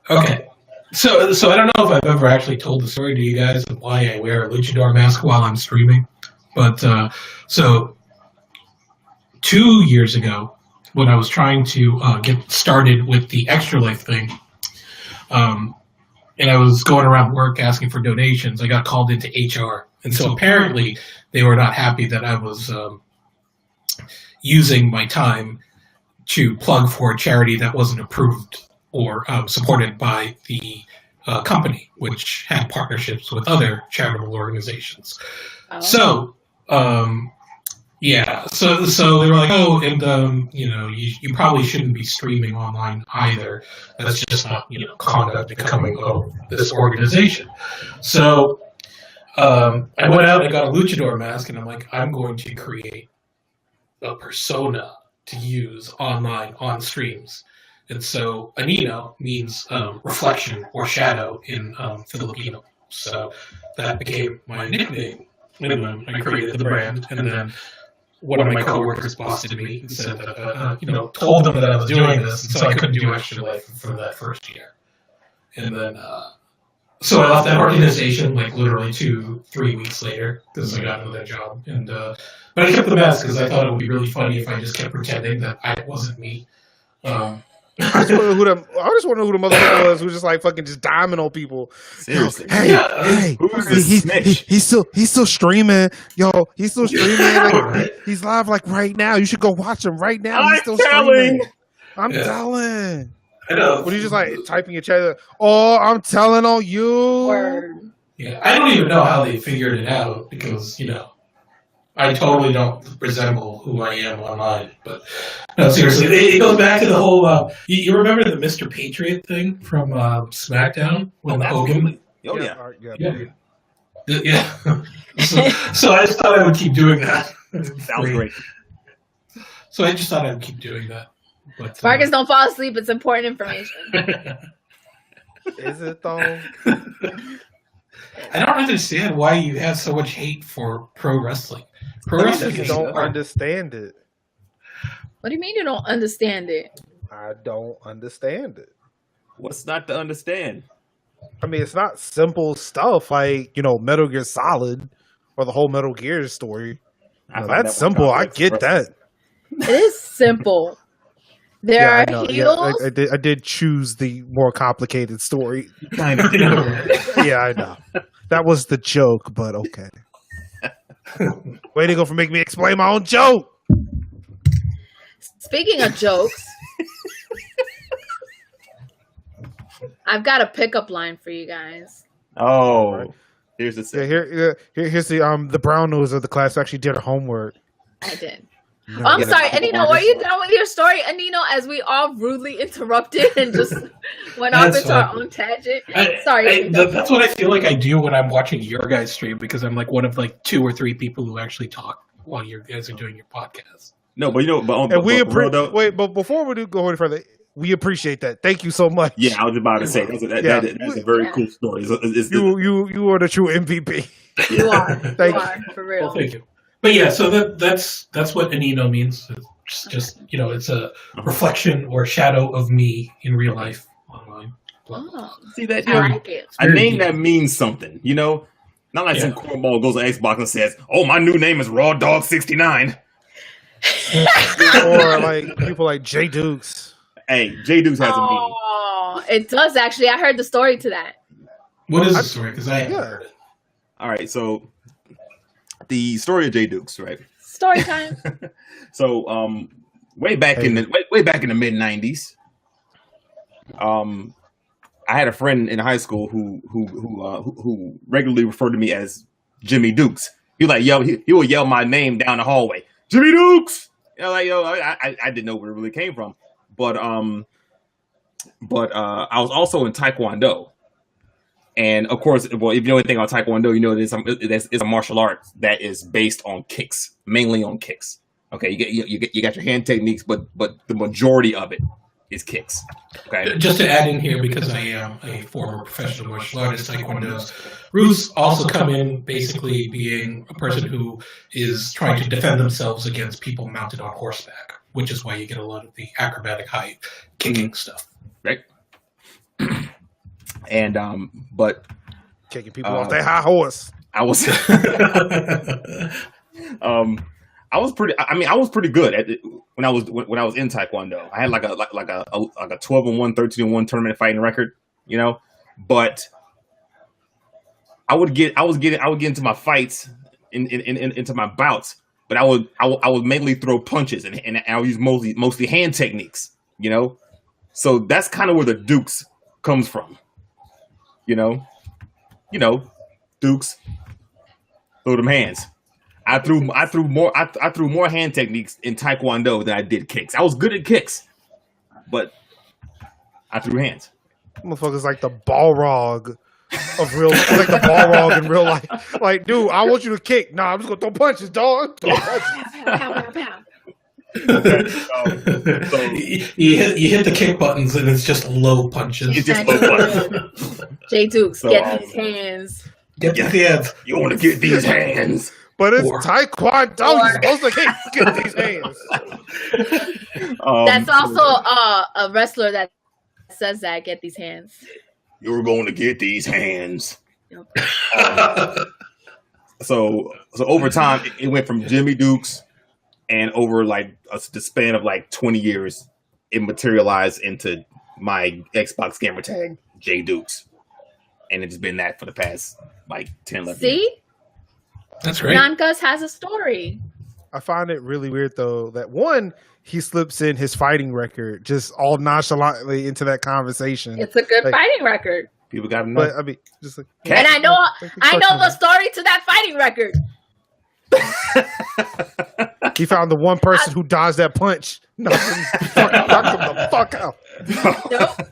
Okay. So I don't know if I've ever actually told the story to you guys of why I wear a luchador mask while I'm streaming. But, so 2 years ago, when I was trying to get started with the Extra Life thing, and I was going around work asking for donations. I got called into HR, and so apparently they were not happy that I was using my time to plug for a charity that wasn't approved or supported by the company, which had partnerships with other charitable organizations. Oh. So, so they were like, oh, and you probably shouldn't be streaming online either. That's just not conduct becoming this organization. So I went out and I got a luchador mask, and I'm like, I'm going to create a persona to use online on streams. And so Anino means reflection or shadow in Filipino. So that became my nickname. And then I created the brand, and then one of my coworkers busted me and said that, told them that I was doing this, and so I couldn't do Extra Life for that first year. And then, so I left that organization like literally 2-3 weeks later because I got another job. And but I kept the mask because I thought it would be really funny if I just kept pretending that I wasn't me. I just wonder who the motherfucker was who just like fucking just diming on people. Seriously. Hey, Who's this snitch? he's still streaming. Yo, he's still streaming. Like, he's live like right now. You should go watch him right now. He's still streaming. I'm telling. I know. What are you just like typing your chat? Oh, I'm telling on you. Word. Yeah, I don't even know how they figured it out because, I totally don't resemble who I am online. But no, seriously, it goes back to the whole. You remember the Mr. Patriot thing from SmackDown when Hogan? Oh yeah. Yeah. So I just thought I would keep doing that. Sounds great. So I just thought I would keep doing that. But Marcus, don't fall asleep. It's important information. Is it though? I don't understand why you have so much hate for pro wrestling. Pro wrestling I don't understand it. What do you mean you don't understand it? I don't understand it. What's not to understand? I mean, it's not simple stuff like, Metal Gear Solid or the whole Metal Gear story. That's simple. I get that. It is simple. There I are know. heels. Yeah, I did choose the more complicated story. Kind of. Yeah, I know. That was the joke, but okay. Way to go for making me explain my own joke. Speaking of jokes, I've got a pickup line for you guys. Oh, here's the Here's the brown nose of the class actually did her homework. I did. No, I'm sorry, Anino, are you done with your story, Anino, as we all rudely interrupted and just went off into our own tangent? Sorry. That's what I feel like I do when I'm watching your guys' stream, because I'm like one of like 2 or 3 people who actually talk while you guys are doing your podcast. No, but but before we do go any further, we appreciate that. Thank you so much. Yeah, I was about to say that's a very cool story. You are the true MVP. You are. Thank you. For real. Well, thank you. But yeah, so that's what Anino means. It's just it's a reflection or shadow of me in real life online. Oh, see that? I like it. A name that means something, Not like some cornball goes on Xbox and says, "Oh, my new name is Raw Dog 69." Or like people like J Dukes. Hey, J Dukes has a meaning. Oh, it does actually. I heard the story to that. What is the story? Because I haven't heard it. All right, so the story of J Dukes, right? Story time. So, way back in the mid '90s, I had a friend in high school who regularly referred to me as Jimmy Dukes. He was like, he would yell my name down the hallway, Jimmy Dukes. I didn't know where it really came from, but I was also in Taekwondo. And of course, well, if you know anything about Taekwondo, you know it's a martial art that is based on kicks, mainly on kicks. Okay, you got your hand techniques, but the majority of it is kicks. Okay. Just to add in here, because I am a former professional martial artist, Taekwondo's roots also come in basically being a person who is trying to defend themselves against people mounted on horseback, which is why you get a lot of the acrobatic high kicking stuff. Right. And but kicking people off their high horse. I was I was pretty good at it when I was in Taekwondo. I had like a 12-1, 13-1 tournament fighting record, but I would get into my fights, into my bouts, but I would mainly throw punches, and I would use mostly hand techniques, you know. So that's kind of where the Dukes comes from, you know, Dukes, throw them hands. I threw more hand techniques in Taekwondo than I did kicks. I was good at kicks, but I threw hands. Motherfuckers like the Balrog of real, like the Balrog in real life. Like, dude, I want you to kick. Nah, I'm just gonna throw punches, dog. Throw punches. Okay, you hit the kick buttons and it's just low punches. It's just low punches. J Dukes, get these hands. Get these hands. You want to get these hands? But it's Taekwondo. You're supposed to get these hands. That's also a wrestler that says that. Get these hands. You're going to get these hands. Yep. So over time, it went from Jimmy Dukes, and over like the span of like 20 years, it materialized into my Xbox gamer tag, J Dukes, and it's been that for the past like 10, 11 years. See? That's great. Non-Gus has a story. I find it really weird though that one, he slips in his fighting record just all nonchalantly into that conversation. It's a good fighting record. People got to know. But I mean, just like, And I know the story to that fighting record. he found the one person who dodged that punch. Knocked him the fuck out. Nope.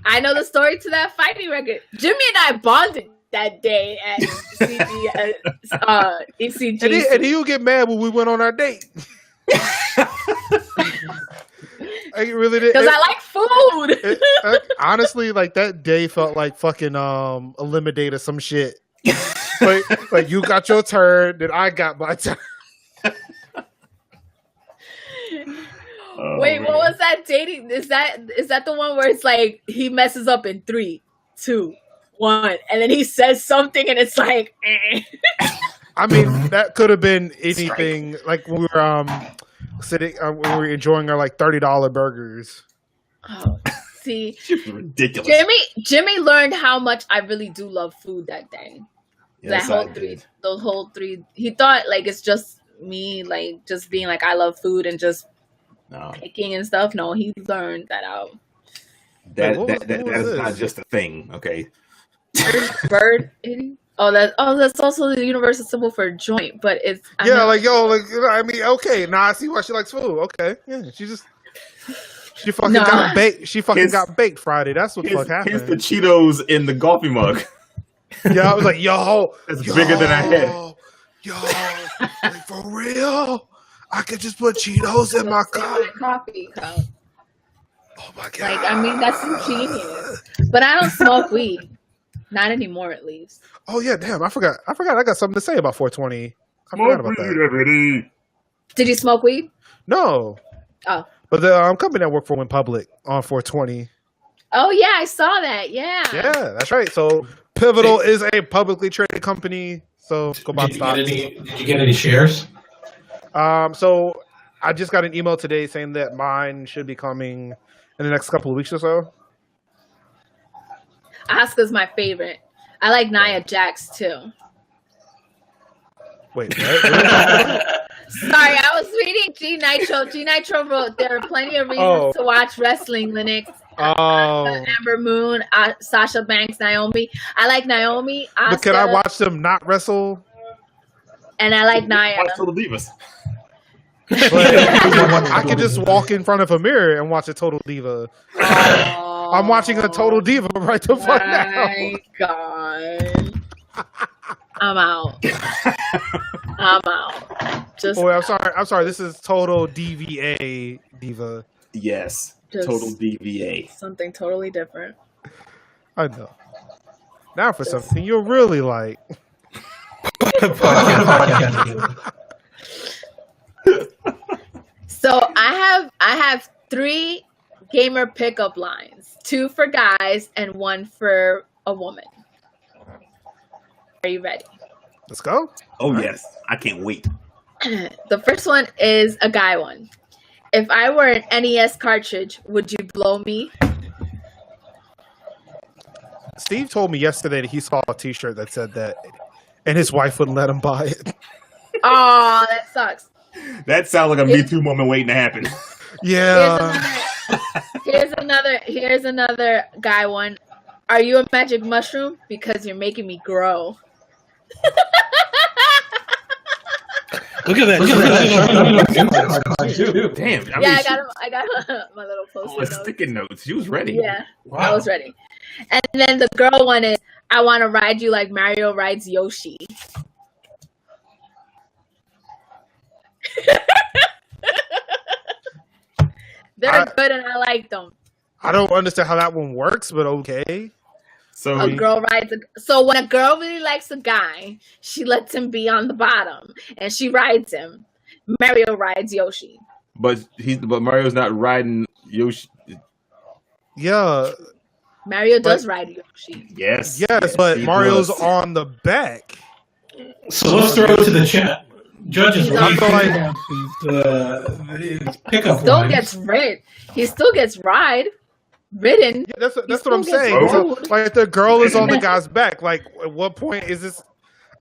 I know the story to that fighting record. Jimmy and I bonded that day at ECG. And he would get mad when we went on our date. I really did. Because I like food. Honestly, like that day felt like fucking Eliminate or some shit. like you got your turn, then I got my turn. Wait, what was that dating? Is that the one where it's like he messes up in 3, 2, 1, and then he says something and it's like I mean, that could have been anything. Like when we were sitting, we were enjoying our like $30 burgers. Oh, see, ridiculous. Jimmy learned how much I really do love food that day. Yes, Those whole 3. He thought like it's just me, like just being like I love food and just picking and stuff. No, he learned that out. That is not just a thing, okay? Bird eating. That's also the universal symbol for joint, but it's I mean, okay, now I see why she likes food. Okay, yeah, she fucking got baked. She fucking got baked Friday. That's what the fuck happened. Here's the Cheetos in the coffee mug. Yeah, I was like, yo, it's bigger than I had. Like, for real, I could just put Cheetos in my coffee cup. Oh my god! Like, I mean, that's ingenious. But I don't smoke weed. Not anymore, at least. Oh yeah, damn! I forgot. I got something to say about 420. I forgot about that. Did you smoke weed? No. Oh. But the company I work for went public on 420. Oh yeah, I saw that. Yeah. Yeah, that's right. So Pivotal is a publicly traded company. So go buy stocks. Did you get any shares? So I just got an email today saying that mine should be coming in the next couple of weeks or so. Asuka's my favorite. I like Nia Jax too. Wait, what? Sorry, I was reading G Nitro. G Nitro wrote, there are plenty of reasons to watch wrestling, Linux. Amber Moon, Sasha Banks, Naomi. I like Naomi. Asuka, but can I watch them not wrestle? And I like Nia. Watch Total Divas. I can just walk in front of a mirror and watch a Total Diva. I'm watching a Total Diva right the fuck now. My God. I'm out. Just I'm sorry. This is Total DVA Diva. Yes. Just Total DVA. Something totally different. I know. Now for something you'll really like. So I have 3 gamer pickup lines. 2 for guys and 1 for a woman. Are you ready? Let's go. Oh yes. I can't wait. The first one is a guy one. If I were an NES cartridge, would you blow me? Steve told me yesterday that he saw a T-shirt that said that, and his wife wouldn't let him buy it. Oh, that sucks. That sounds like a Me Too moment waiting to happen. Yeah. Here's another guy one. Are you a magic mushroom? Because you're making me grow. Look at that! Damn. I got my little post-it notes. Sticky notes. She was ready. Yeah, Wow. I was ready. And then the girl one is, I want to ride you like Mario rides Yoshi. They're good and I like them. I don't understand how that one works, but okay. So A girl rides so when a girl really likes a guy, she lets him be on the bottom and she rides him. Mario rides Yoshi. but Mario's not riding Yoshi. Yeah. Mario does ride Yoshi. Yes. Yes, but he Mario's does. on the back. So let's throw it to the chat. Judges, He's what do you on think about these pickup Still lines? gets rid. He still gets ridden. Yeah, that's what still I'm gets saying. So, rode. like the girl is on the guy's back. Like, at what point is this?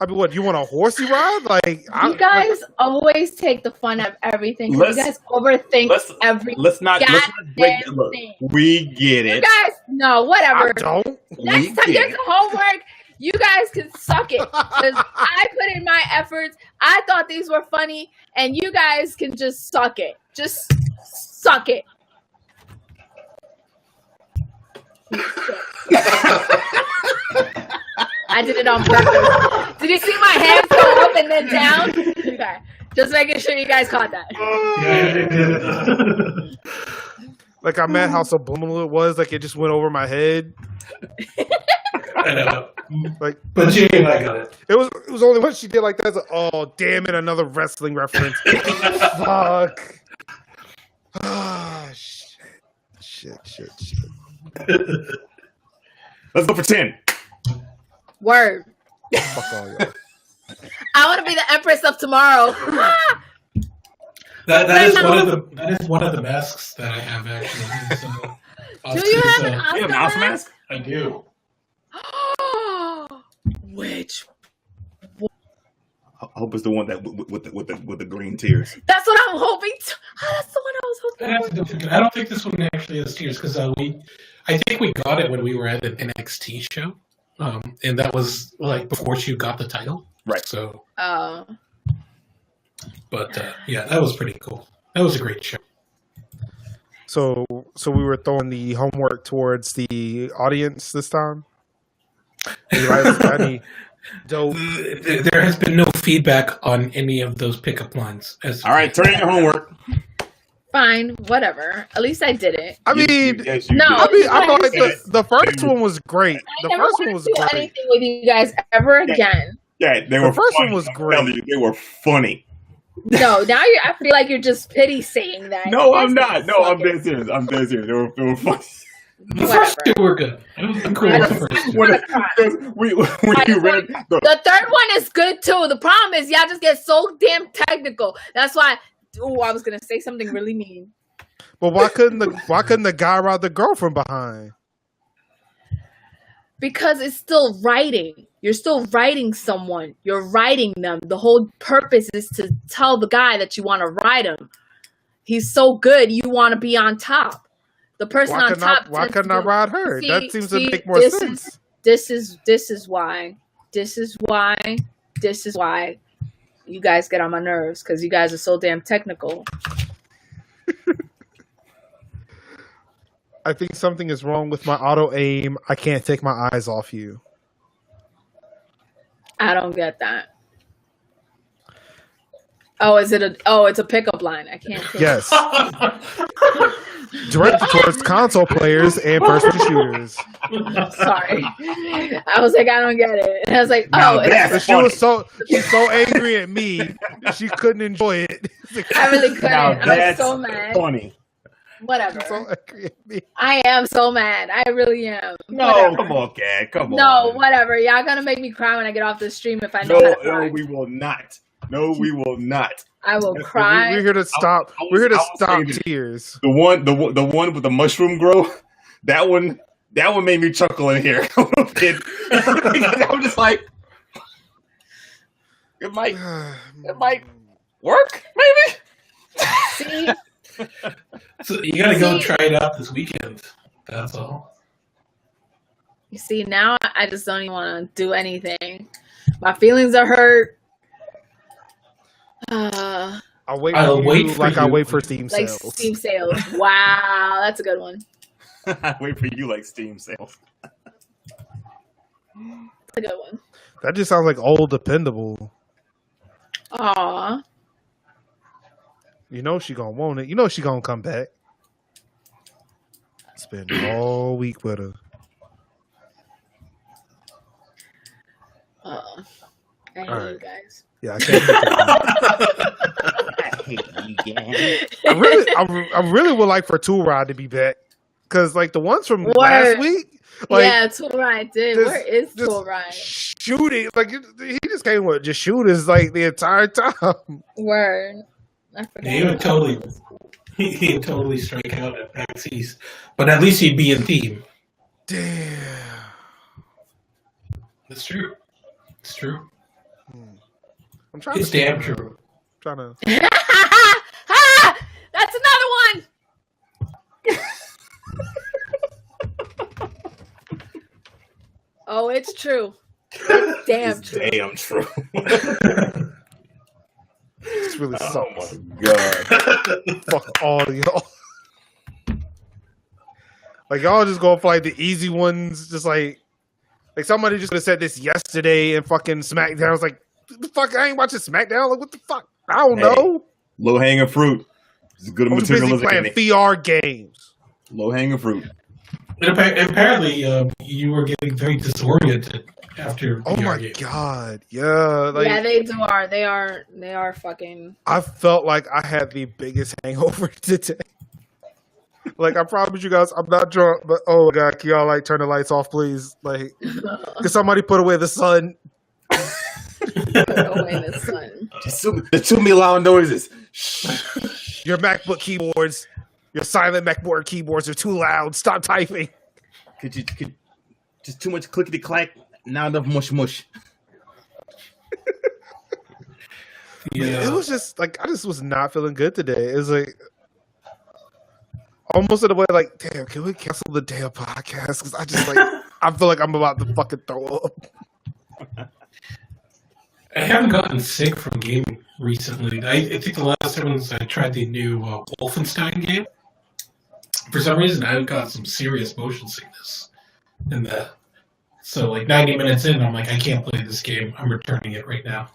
I mean, what you want a horsey ride? Like, You guys always take the fun out of everything. You guys overthink every Let's not break goddamn look, thing. we get You it. guys, no, I whatever. don't. Next time there's homework, you guys can suck it. Because I put in my efforts. I thought these were funny, and you guys can just suck it. Just suck it. I did it on purpose. Did you see my hands go up and then down? Okay. Just making sure you guys caught that. Like I'm mad how subliminal it was. Like it just went over my head. I know. Like, But she ain't like it. It was only when she did like that. Like, oh damn it! Another wrestling reference. Fuck. Ah, shit. Let's go for 10. Word. Fuck all y'all. I want to be the Empress of Tomorrow. That is one of the masks that I have actually. So, Do you have an You have an Oscar mask? I do. Which? I hope it's the one that with the green tears. That's what I'm hoping. That's the one I was hoping for. I don't think this one actually has tears because I think we got it when we were at an NXT show, and that was like before she got the title. Right. So. Oh. But yeah, that was pretty cool. That was a great show. So we were throwing the homework towards the audience this time. Any dope. There has been no feedback on any of those pickup lines. All right, turn in your homework. Fine, whatever. At least I did it. I mean, No, I thought like the first one was great. I The never first want one was to do great. anything with you guys ever again. Yeah, they The were first funny. one was I'm telling great. you, they were funny. No, now I feel like you're just pity saying that. No, You I'm guys not. can No, suck I'm it. dead serious. I'm dead serious. They were funny. The first two were good. It was cool. I The just- first two. When I you just read The third one is good too. The problem is y'all just get so damn technical. That's why. Oh, I was gonna say something really mean. But why couldn't the guy ride the girl from behind? Because it's still writing. You're still writing someone. You're writing them. The whole purpose is to tell the guy that you want to ride him. He's so good, you want to be on top. The person Why on couldn't I, top. why couldn't I ride her? See- That seems to see, make more this sense. This is why you guys get on my nerves, because you guys are so damn technical. I think something is wrong with my auto aim. I can't take my eyes off you. I don't get that. It's a pickup line. I can't take Yes. Directed towards console players and first-person shooters. Sorry. I was like, I don't get it. And I was like, Now it's that's But she's so angry at me, she couldn't enjoy it. I really couldn't. Now I was that's so mad. funny. Whatever. So angry at me. I am so mad. I really am. No, Whatever. come on, Cat. Come No, on. whatever. Y'all gonna make me cry when I get off the stream if I know No, how to cry. we will not. No, we will not. I will We're cry. We're here to stop. I was- We're here to I was stop saying- tears. The one with the mushroom grow, that one That one made me chuckle in here a little bit. I'm just like, it might work, maybe. See, So you gotta go try it out this weekend. That's all. you see, now I just don't even want to do anything. My feelings are hurt. I'll wait for Steam Like sales. Steam sales. Wow, that's a good one. I wait for you like Steam sales. That's a good one. That just sounds like old dependable. Aw. You know she gonna want it. You know she gonna come back. Spend all week with her. I hate All right. you guys. Yeah, I can't. I hate you guys. I really would like for Tool Rod to be back because like the ones from last week, like yeah, Tool Ride did. just- Where is just Tool Ride? shooting, like he just came with just shooters like the entire time. Word. I forgot. He would totally strike out at PAX East, but at least he'd be in theme. Damn. That's true. It's true. I'm trying It's to damn true. trying to. Ha! That's another one. Oh, it's true. It's damn It's true. damn true. This really Oh sucks. my god. Fuck all of y'all. Like y'all just go for like the easy ones, just like somebody just could have said this yesterday and fucking SmackDown. I was like, what the fuck? I ain't watching SmackDown. Like, what the fuck? I don't know. Low hanging fruit. It's good I was busy material. playing VR games. Low hanging fruit. And apparently, you were getting very disoriented after. Oh VR my game. god, yeah. Like, Yeah, they are. They are fucking. I felt like I had the biggest hangover today. Like, I promise you guys, I'm not drunk, but oh my god, can y'all like turn the lights off, please? Like, can somebody put away the sun? Put away the sun. There's too many loud noises. Your MacBook keyboards, your silent MacBook keyboards are too loud. Stop typing. Could just too much clickety clack, not enough mush mush. It was just like I just was not feeling good today. It was like almost in a way like, damn, can we cancel the damn podcast? Because I just like I feel like I'm about to fucking throw up. I haven't gotten sick from gaming recently. I think the last time was I tried the new Wolfenstein game. For some reason, I got some serious motion sickness in that. So, like 90 minutes in, I'm like, I can't play this game. I'm returning it right now.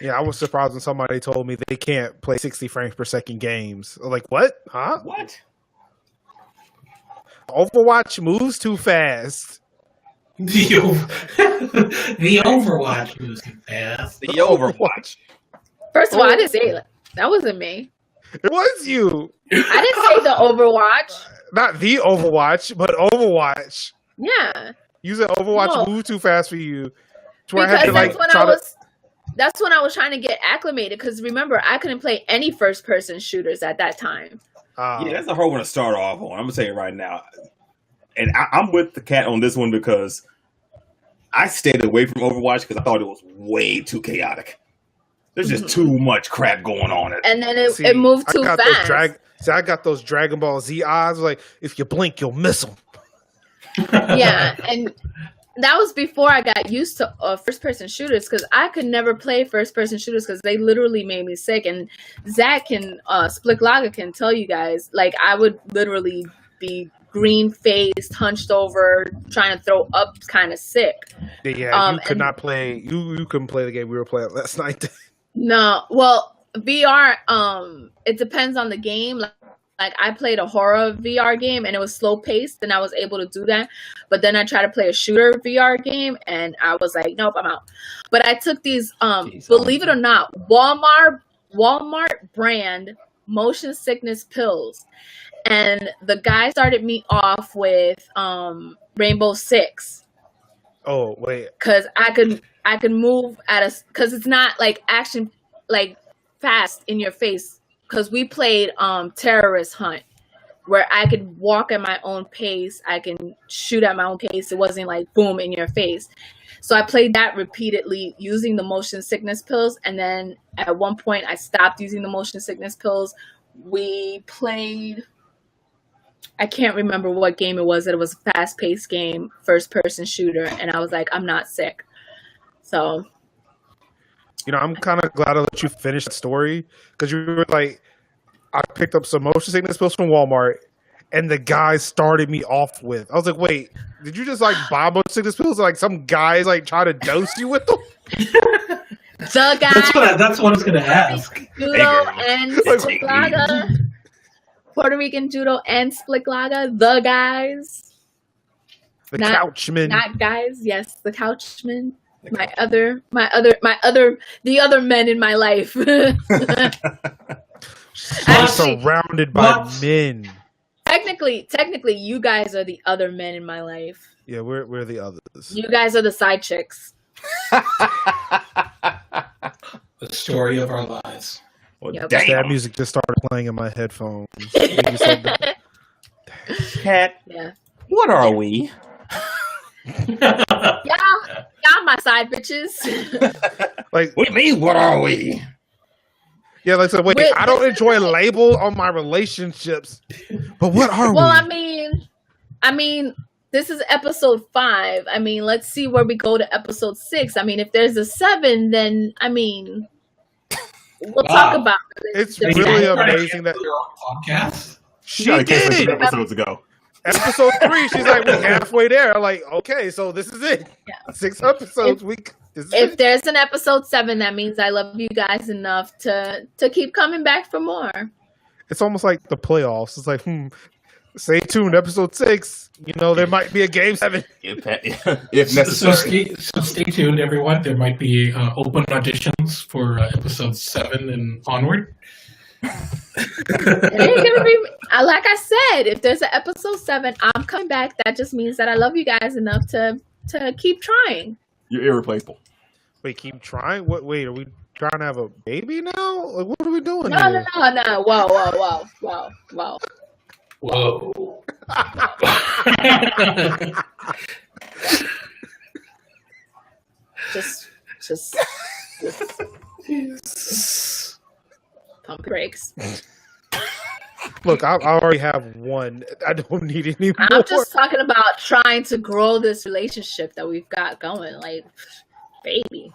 Yeah, I was surprised when somebody told me they can't play 60 frames per second games. I'm like, what? Huh? What? Overwatch moves too fast. The Overwatch moves too fast. The Overwatch. First of all, I didn't say that. That wasn't me. It was you. I didn't say the Overwatch. Not the Overwatch, but Overwatch. Yeah. You said Overwatch No. moved too fast for you. To where I Because had to like try to. that's when I was trying to get acclimated. Because remember, I couldn't play any first person shooters at that time. Yeah, that's a hard one to start off on. I'm gonna tell you right now, and I'm with the cat on this one because I stayed away from Overwatch because I thought it was way too chaotic. There's just too much crap going on. And then it moved too fast. I got those Dragon Ball Z eyes. Like, if you blink, you'll miss them. Yeah, and that was before I got used to first-person shooters because I could never play first-person shooters because they literally made me sick. And Zach and Spliklaga can tell you guys, like, I would literally be green-faced, hunched over, trying to throw up, kind of sick. Yeah, you could not play. You couldn't play the game we were playing last night. No, well, VR, it depends on the game. Like I played a horror VR game and it was slow paced and I was able to do that. But then I tried to play a shooter VR game and I was like, nope, I'm out. But I took these, believe it or not, Walmart brand motion sickness pills. And the guy started me off with Rainbow Six. Oh, wait. Cause I could move cause it's not like action, like fast in your face. Cause we played Terrorist Hunt where I could walk at my own pace. I can shoot at my own pace. It wasn't like boom in your face. So I played that repeatedly using the motion sickness pills. And then at one point I stopped using the motion sickness pills. We played, I can't remember what game it was. It was a fast paced game, first person shooter. And I was like, I'm not sick. So, you know, I'm kind of glad I let you finish the story because you were like, I picked up some motion sickness pills from Walmart, and the guy started me off with. I was like, wait, did you just like buy motion sickness pills? Like some guys like try to dose you with them? The guy. That's what I was gonna ask. Judo and Spliklaga. Puerto Rican judo and Spliklaga. The guys. The couchman. Not guys. Yes, the couchman. The other men in my life. Surrounded by men. Technically, you guys are the other men in my life. Yeah, we're the others. You guys are the side chicks. The story of our lives. Well, Yep. damn. That music just started playing in my headphones. Cat, Yeah. what are we? Y'all my side bitches. Like, What do you mean, what are we? yeah, like, so wait, I don't enjoy a label on my relationships, but what are Well, we? I mean, this is episode 5. I mean, let's see where we go to episode 6. I mean, if there's a 7, then I mean, we'll talk about it. It's really amazing that Podcast. she Gotta catch this did. episodes ago. Episode 3, she's like, we're halfway there. I'm like, okay, so this is it. Yeah. 6 episodes. This is If it. there's an episode 7, that means I love you guys enough to keep coming back for more. It's almost like the playoffs. It's like, stay tuned. Episode 6. You know, there might be a game 7. If So necessary. stay tuned, everyone. There might be open auditions for episode 7 and onward. It ain't gonna be, like I said, if there's an episode 7, I'm coming back. That just means that I love you guys enough to keep trying. You're irreplaceable. Wait, keep trying? Wait, are we trying to have a baby now? Like, what are we doing No. here? Whoa. Whoa. Just pump brakes. Look, I already have one. I don't need any more. I'm just talking about trying to grow this relationship that we've got going. Like, baby.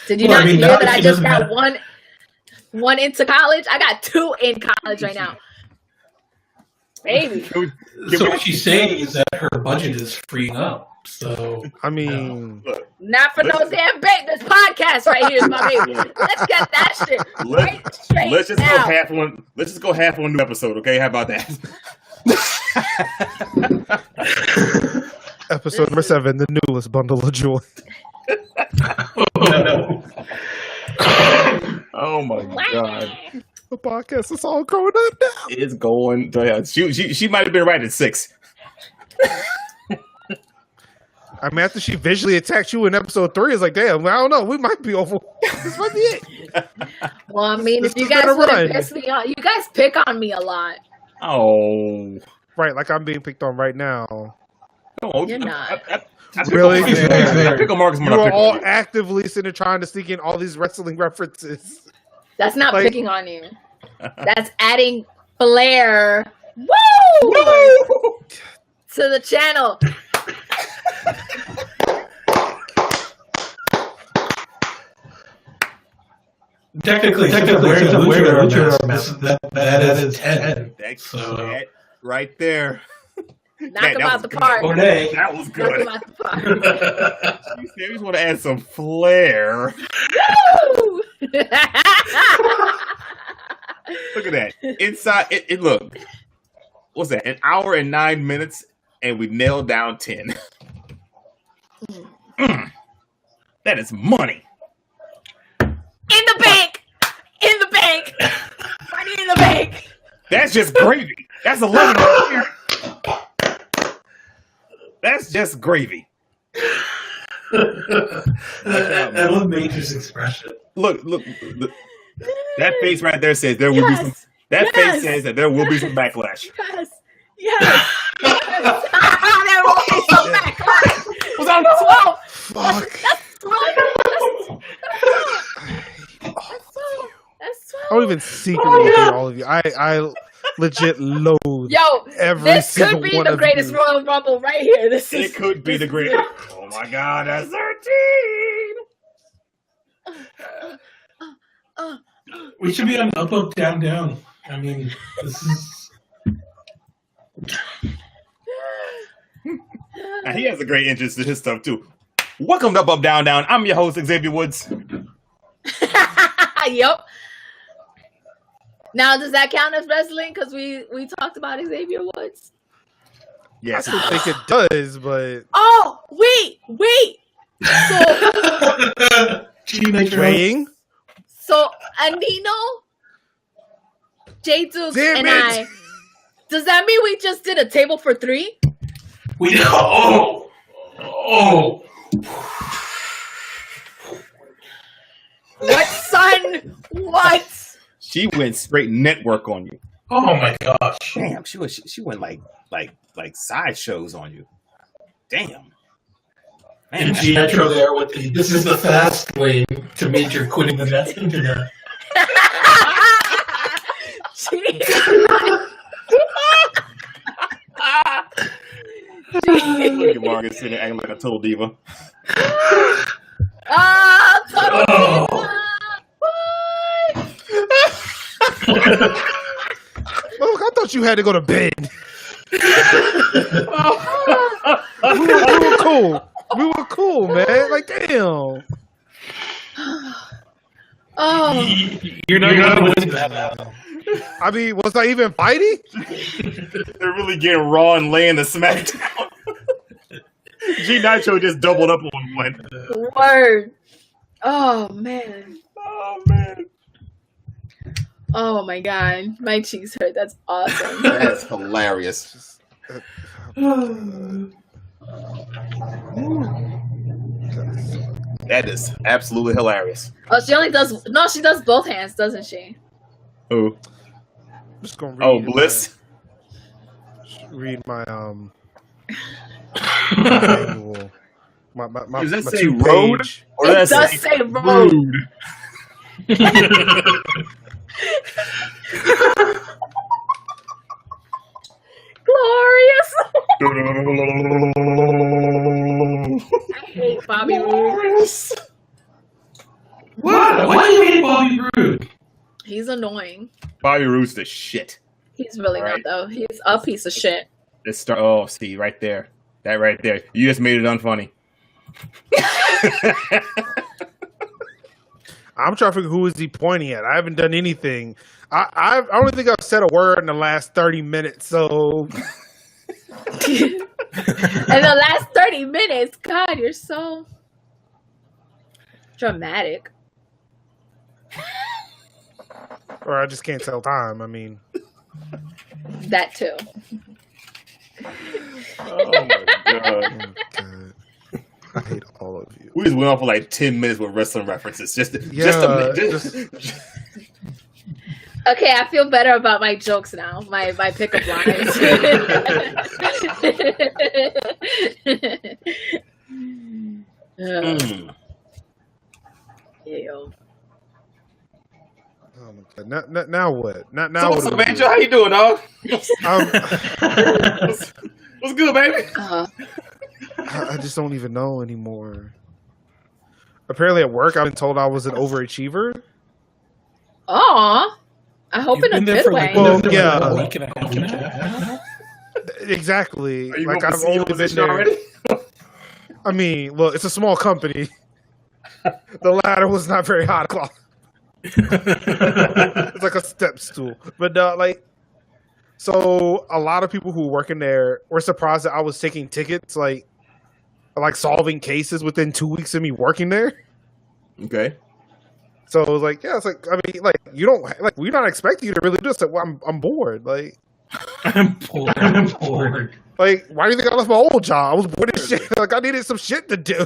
Did you not hear that I just got one into college? I got 2 in college right now. Baby. So what she's saying is that her budget is freeing up. So I mean, Not for no damn bait. This podcast right here is my baby. Let's get that shit right straight Let's just now. go half one. Let's just go half one new episode, okay? How about that? episode number 7, the newest bundle of joy. Oh my god, The podcast is all growing up now. it's going. She might have been right at 6. I mean, after she visually attacked you in episode 3, it's like, damn, I don't know. We might be over. This might be it. Well, I mean, This if you is guys gonna would have run. pissed me off, you guys pick on me a lot. Oh, Right, like I'm being picked on right now. no, You're not. I pick Really? on Marcus. I pick on Marcus more You than I are pick on all you. actively sitting there trying to sneak in all these wrestling references. That's not Like- picking on you. That's adding flair. Woo! To the channel. technically, there's a luchador mess. That is 10. That's So- that right there. Knock Man, him that out was the good. park. Ornay. That was Knock him good. out the park. You just want to add some flair. Woo! Look at that. Inside, it look. What's that? 1 hour and 9 minutes, and we nailed down 10. That is money. In the bank. In the bank. Money in the bank. That's just gravy. That's 11 right here. That's just gravy. I love Major's expression. Look. That face right there says there will be some. Yes. That Yes. face says that there will be some backlash. Yes. Yes. There will be some backlash. Was that That's 12. Fuck. That's 12. That's 12. I don't even secretly hate all of you. I legit loathe Yo, every this single could be one the of greatest you. Royal Rumble right here. This is. It could be the great. Oh my God, that's 13. We should be on up, up, down, down. I mean, this is. Now, he has a great interest in his stuff too. Welcome to Up Up Down Down. I'm your host Xavier Woods. Yep. Now, does that count as wrestling? Because we talked about Xavier Woods. Yes, I think it does, but Oh, wait. So, weighing. so Anino, J Dukes, Damn and it. I. Does that mean we just did a table for 3? We oh. What, son? What? she went straight network on you. Oh my gosh. Damn, she went like sideshows on you. Damn. Man, And Giantro there with the this is the fast lane to Major quitting the net internet. look at Margaret sitting there acting like a total diva. Total Oh. Look, I thought you had to go to bed. we were cool. We were cool, man. Like, damn. Oh, You're not gonna win that. I mean, was I even fighting? They're really getting raw and laying the smackdown. G Nitro just doubled up on one. word. Oh, man. Oh man, Oh, my God. My cheeks hurt. That's awesome. that's hilarious. That is absolutely hilarious. Oh, she only does... No, she does both hands, doesn't she? Who? I'm just gonna read Oh, Bliss. read my manual. My Does that my say 2-page. road? Or It does does that say road. Glorious. I hate Bobby Roode. What? Why do you hate Bobby Roode? He's annoying. Bobby Roode's the shit. He's really Right. not, though. He's a piece of shit. Let's start. Oh, see right there. That right there. You just made it unfunny. I'm trying to figure who is he pointing at. I haven't done anything. I don't think I've said a word in the last 30 minutes. So In the last 30 minutes, God, you're so dramatic. or I just can't tell time. I mean, That too. Oh my god. oh God. I hate all of you. We just went on for like 10 minutes with wrestling references. Just Okay, I feel better about my jokes now. My pickup lines. Ew. Oh my God. Now what? Now So what? what's do up, we man? do? How you doing, dog? Um, What's good, baby? I just don't even know anymore. Apparently at work, I've been told I was an overachiever. Aw. I hope in a good way. Well, yeah. A week and a half. Exactly. Are you Like going to I've see your only been position there. already? I mean, well, it's a small company. The ladder was not very high class. It's like a step stool, but so a lot of people who work in there were surprised that I was taking tickets, like solving cases within 2 weeks of me working there. Okay. So it was like, yeah, it's like, I mean, like you don't like we're not expecting you to really do this. Like, well, I'm bored. Like, I'm bored. Like, why do you think I left my old job? I was bored as shit. Like, I needed some shit to do.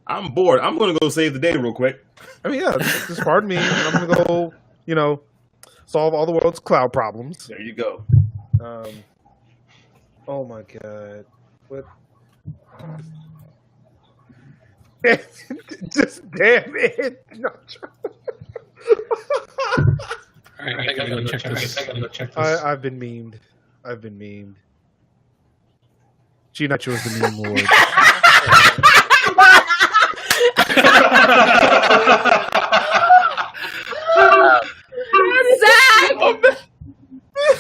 I'm bored. I'm gonna go save the day real quick. I mean, yeah, just pardon me. I'm gonna go, solve all the world's cloud problems. There you go. Oh my god. What? Just damn it. Alright, I gotta go check this. I've been memed. Notcho was the meme lord.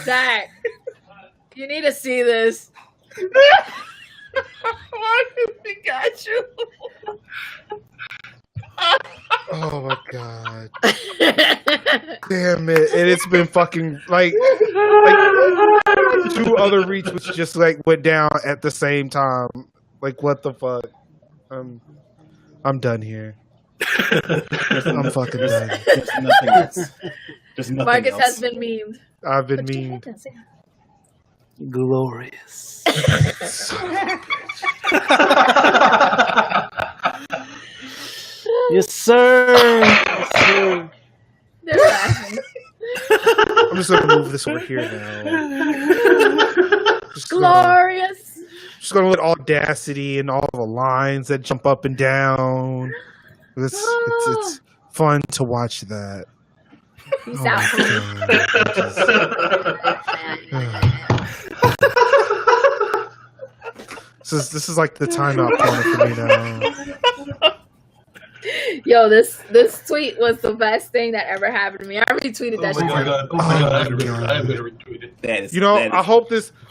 Zach, you need to see this. Why we got you? Oh my god. Damn it. And it's been fucking like 2 other retweets just like went down at the same time. Like what the fuck? I'm done here. I'm fucking done. There's nothing else. There's nothing Marcus else. has been memed. I've been memed. Glorious. Yes, sir. Yes, sir. They're laughing. I'm just gonna move this over here now. Glorious. Just gonna let Audacity and all the lines that jump up and down. It's fun to watch that. Peace Oh out. my God. This is like the timeout corner for me now. Yo, this tweet was the best thing that ever happened to me. I retweeted that shit. Oh my god, I'm gonna retweet it. That is, You know, that is-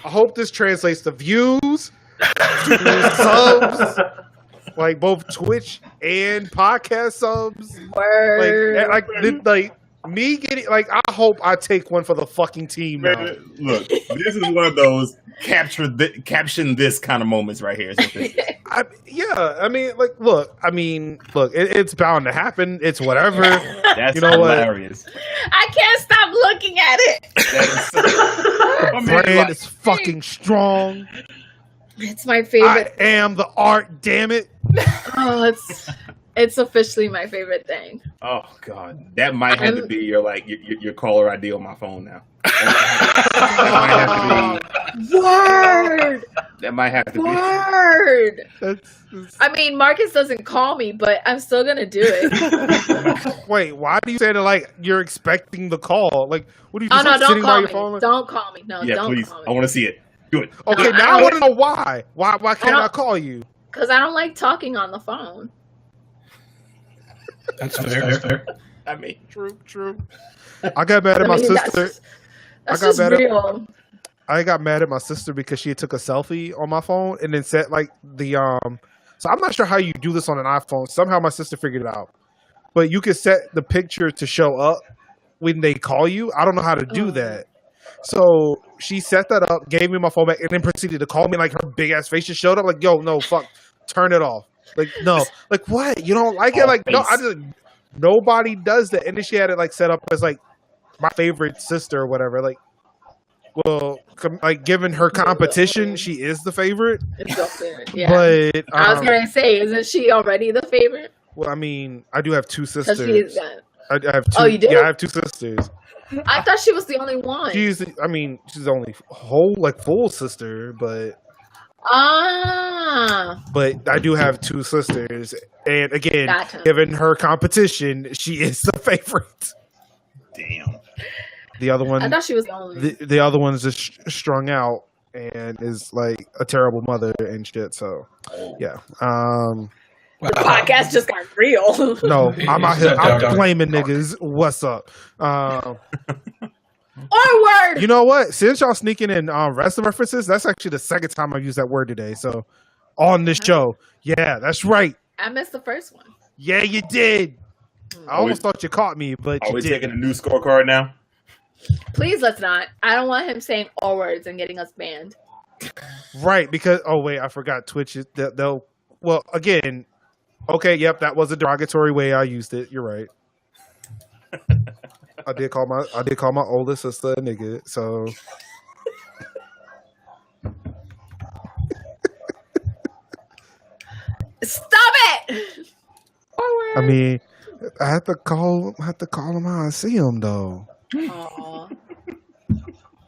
I hope this translates to views, to subs, like both Twitch and podcast subs. Word. Like me getting like I hope I take one for the fucking team now. Man, look, this is one of those caption this kind of moments right here. Is what this is. It's bound to happen. It's whatever. That's You know what? hilarious. I can't stop looking at it. Brand is fucking strong. It's my I favorite. am the art. Damn it. Oh, it's officially my favorite thing. Oh god, that might have to be your caller ID on my phone now. Word. That might have to be. Word. That's I mean, Marcus doesn't call me, but I'm still gonna do it. Wait, why do you say that like you're expecting the call? Like, what are you Oh just no, like, don't sitting by call your me. phone? Like, Don't call me. No, Yeah, don't please. call I me. want to see it. Do it. okay, I now I don't- want to know why. Why can't I don't- call you? Because I don't like talking on the phone. That's fair. I mean, True. I got mad at my sister. That's got just mad at- real. I got mad at my sister because she took a selfie on my phone and then set like the So I'm not sure how you do this on an iPhone. Somehow my sister figured it out, but you can set the picture to show up when they call you. I don't know how to do that. So she set that up, gave me my phone back, and then proceeded to call me. Like her big ass face just showed up. Like, yo, no, fuck, turn it off. Like, no, like what? You don't like it? Like, no, nobody does that. And then she had it like set up as like my favorite sister or whatever. Like, well, like given her competition, she is the favorite. It's your favorite. Yeah. But I was gonna say, isn't she already the favorite? well, I mean, I do have 2 Because sisters. she's. I have 2. Oh, you do? Yeah, I have 2 sisters. I thought she was the only one. She's the only full sister, but I do have 2 sisters, and again, Gotcha. given her competition, she is the favorite. damn. The other I one, thought she was the only. the other one's just strung out and is like a terrible mother and shit. So, yeah. The podcast just got real. No, I'm out here. I'm blaming niggas. What's up? Or word. You know what? Since y'all sneaking in wrestling references, that's actually the second time I've used that word today. So, on this show, yeah, that's right. I missed the first one. Yeah, you did. I almost thought you caught me, but Are you we did. taking a new scorecard now? Please let's not. I don't want him saying all words and getting us banned. Right, because I forgot Twitch is they'll well again. Okay, yep, that was a derogatory way I used it. You're right. I did call my oldest sister a nigga, so Stop it. I mean I have to call him how I see him though. Aw.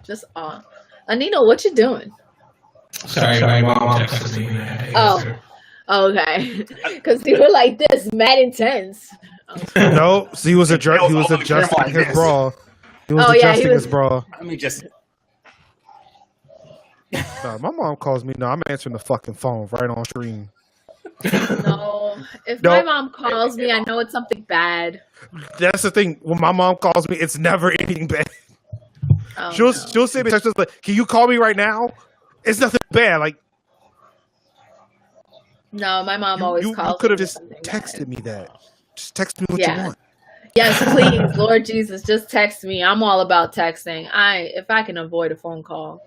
Just Anino, what you doing? Sorry, my mom texted me. And I had to Oh. answer. Okay, because you were like this, mad intense. No, so he was No, adjusting like his this. bra. He was Oh, yeah, adjusting he was- his bra. I mean, just No, my mom calls me. No, I'm answering the fucking phone right on stream. No, if No. my mom calls me, I know it's something bad. That's the thing. When my mom calls me, it's never anything bad. Oh, She'll say me text us like, "Can you call me right now?" It's nothing bad. Like no, my mom always you calls. could have me just something texted bad. me that. Just text me what Yeah. you want. Yes, please, Lord Jesus, just text me. I'm all about texting. If I can avoid a phone call.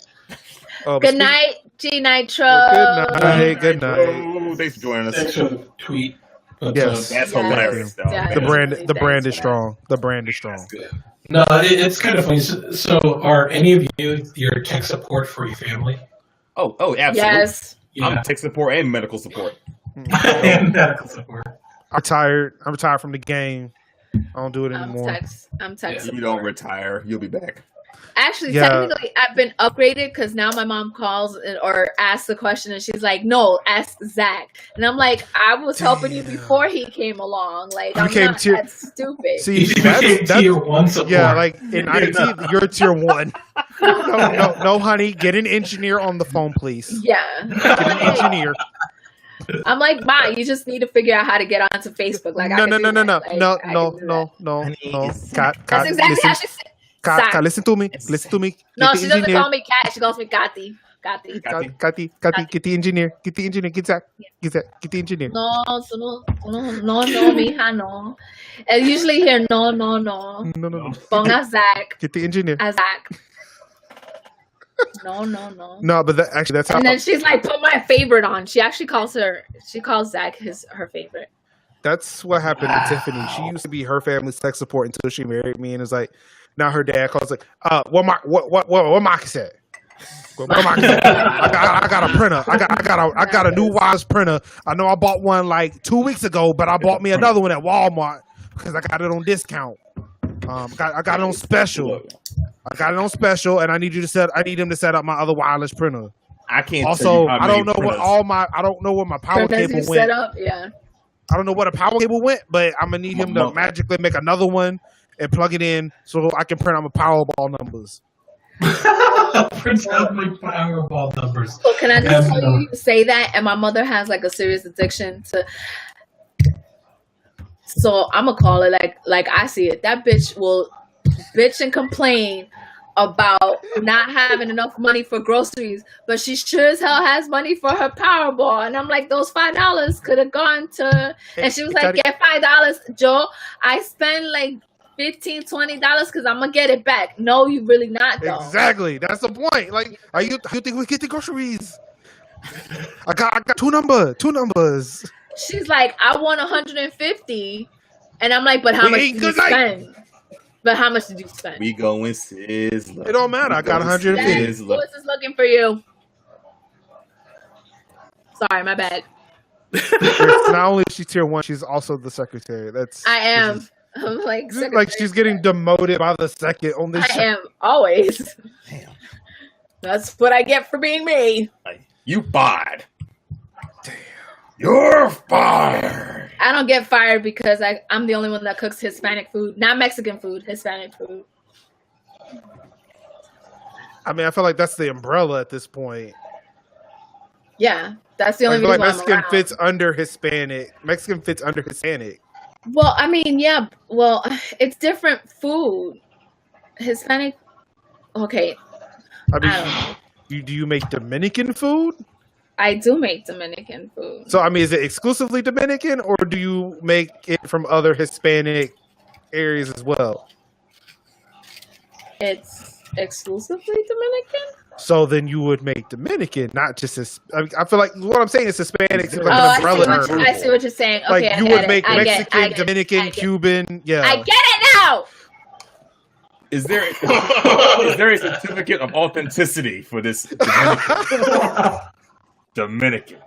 But Good speaking- night, G Nitro. Good night. Good night. Oh, thanks for joining Thanks us. for the tweet. But, Yes. That's Yes. hilarious. Though. Yeah. The brand Thanks is for strong. The brand is strong. no, it's kind of funny. So, are any of you your tech support for your family? Oh, absolutely. Yes. I'm tech support and medical support. and medical support. I'm retired from the game. I don't do it I'm anymore. I'm text. You don't retire, you'll be back. Actually, Yeah. technically, I've been upgraded because now my mom calls or asks the question, and she's like, "No, ask Zach." And I'm like, "I was helping you before he came along. Like, You I'm came not to- that stupid." See, You that's tier 1 support. yeah, like in IT, you're tier 1. No, honey, get an engineer on the phone, please. Yeah, Get an engineer. I'm like, "Ma, you just need to figure out how to get onto Facebook." Like, No. I can do that. Like, I can do that. No. Honey, Kat, That's exactly listen, how she said. Kat, Zach. listen to me. Listen to me. No, Get the she doesn't engineer. call me Kat. She calls me Kati. Kati. Kati, get the engineer. Get the engineer. Get Zach. Get the engineer. No, mija, no. And usually here, no. No. Ponga Zach. Get the engineer. A Zach. No. No, but that's how. And then she's like, put my favorite on. She calls Zach her favorite. That's what happened to Tiffany. She used to be her family's tech support until she married me, and it's like now her dad calls like, what Marcus said. What Marcus said? I got a printer. I got a new wireless printer. I know I bought one like 2 weeks ago, but I bought me another one at Walmart because I got it on discount. I got it on special. And I need him to set up my other wireless printer. I can't. Also, tell you how I don't know many I don't know where my power Printers cable you went. set up, yeah. I don't know where the power cable went, but I'm gonna need him to magically make another one and plug it in so I can print out my Powerball numbers. Print out my Powerball numbers. So can I just tell you say that? And my mother has like a serious addiction to. So I'm gonna call it like I see it. That bitch will bitch and complain about not having enough money for groceries, but she sure as hell has money for her Powerball. And I'm like, those $5 could have gone to. And she was like, get $5, Joe. I spend like $15, $20 because I'm gonna get it back. No, you really not though. Exactly. That's the point. Like, you think we get the groceries? I got two numbers. She's like, I want 150, and I'm like, but how much did you spend? But how much did you spend? We going Sizzler. It don't matter. I got 150. Yes, Louis is looking for you. Sorry, my bad. Not only is she tier 1, she's also the secretary. I am. I'm like she's getting demoted by the second on this show. I am always. Damn. That's what I get for being me. You fired. Damn. You're fired. I don't get fired because I'm the only one that cooks Hispanic food, not Mexican food, Hispanic food. I mean, I feel like that's the umbrella at this point. Yeah, that's the only I feel reason like why Mexican I'm around. fits under Hispanic. Mexican fits under Hispanic. Well, I mean, yeah. Well, it's different food. Hispanic. Okay. I I don't know. mean, do you make Dominican food? I do make Dominican food. So, I mean, is it exclusively Dominican, or do you make it from other Hispanic areas as well? It's exclusively Dominican? So then you would make Dominican, not just I feel like what I'm saying is Hispanic. Like an I umbrella see, term. I see what you're saying. Okay, Like I you get would it. make I get it. Mexican, I get it. Dominican, I get it. Cuban. Yeah. I get it now. Is there a certificate of authenticity for this Dominican?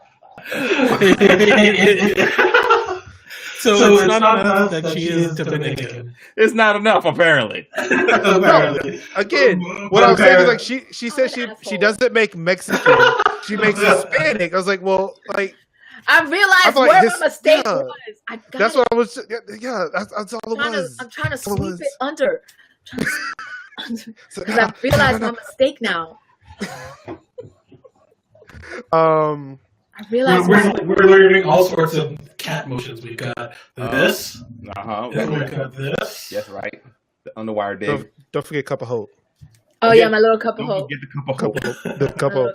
So it's not enough that she is Dominican. It's not enough, apparently. Apparently. Again, what I'm saying is like she says she doesn't make Mexican. She makes Hispanic. I was like, well, like I realized like where my mistake was. That's what I was. Yeah, that's all it was. I'm trying to sweep it under. So, Because I realized my mistake now. I realized we're learning all sorts of cat motions. We've got this. And we've got this. That's right. The underwire dig. Don't forget cup of hope. Oh yeah, my little cup of hope. Get the cup of hope. The cup of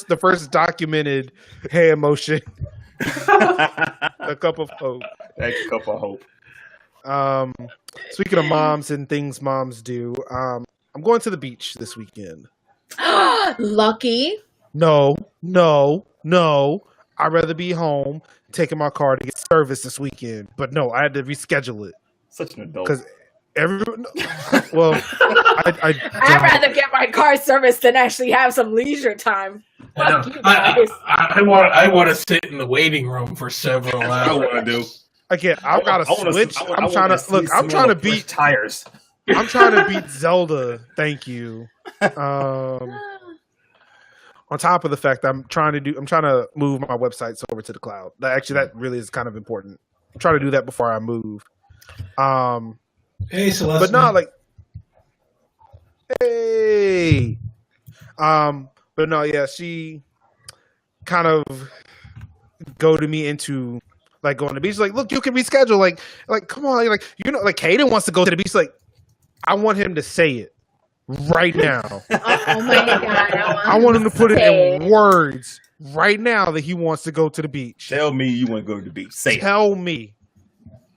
the first documented hand motion. The cup of hope. That cup of hope. Speaking of moms and things moms do, I'm going to the beach this weekend. Lucky. No. I'd rather be home taking my car to get service this weekend. But no, I had to reschedule it. Such an adult. Because everyone. Well, I'd rather get my car serviced than actually have some leisure time. Fuck you guys. I want to sit in the waiting room for several hours. I want to do. Again, I've got to switch. I'm trying to beat tires. I'm trying to beat Zelda. Thank you. On top of the fact that I'm trying to move my websites over to the cloud. That really is kind of important. I'm trying to do that before I move. Hey, Celeste. But not like, hey. But no, yeah, she kind of goaded me into like going to the beach. Like, look, you can reschedule. Like, come on, like like Caden wants to go to the beach. Like, I want him to say it right now. Oh my god! I want him to put it in words right now that he wants to go to the beach. Tell me you want to go to the beach. Say Tell me.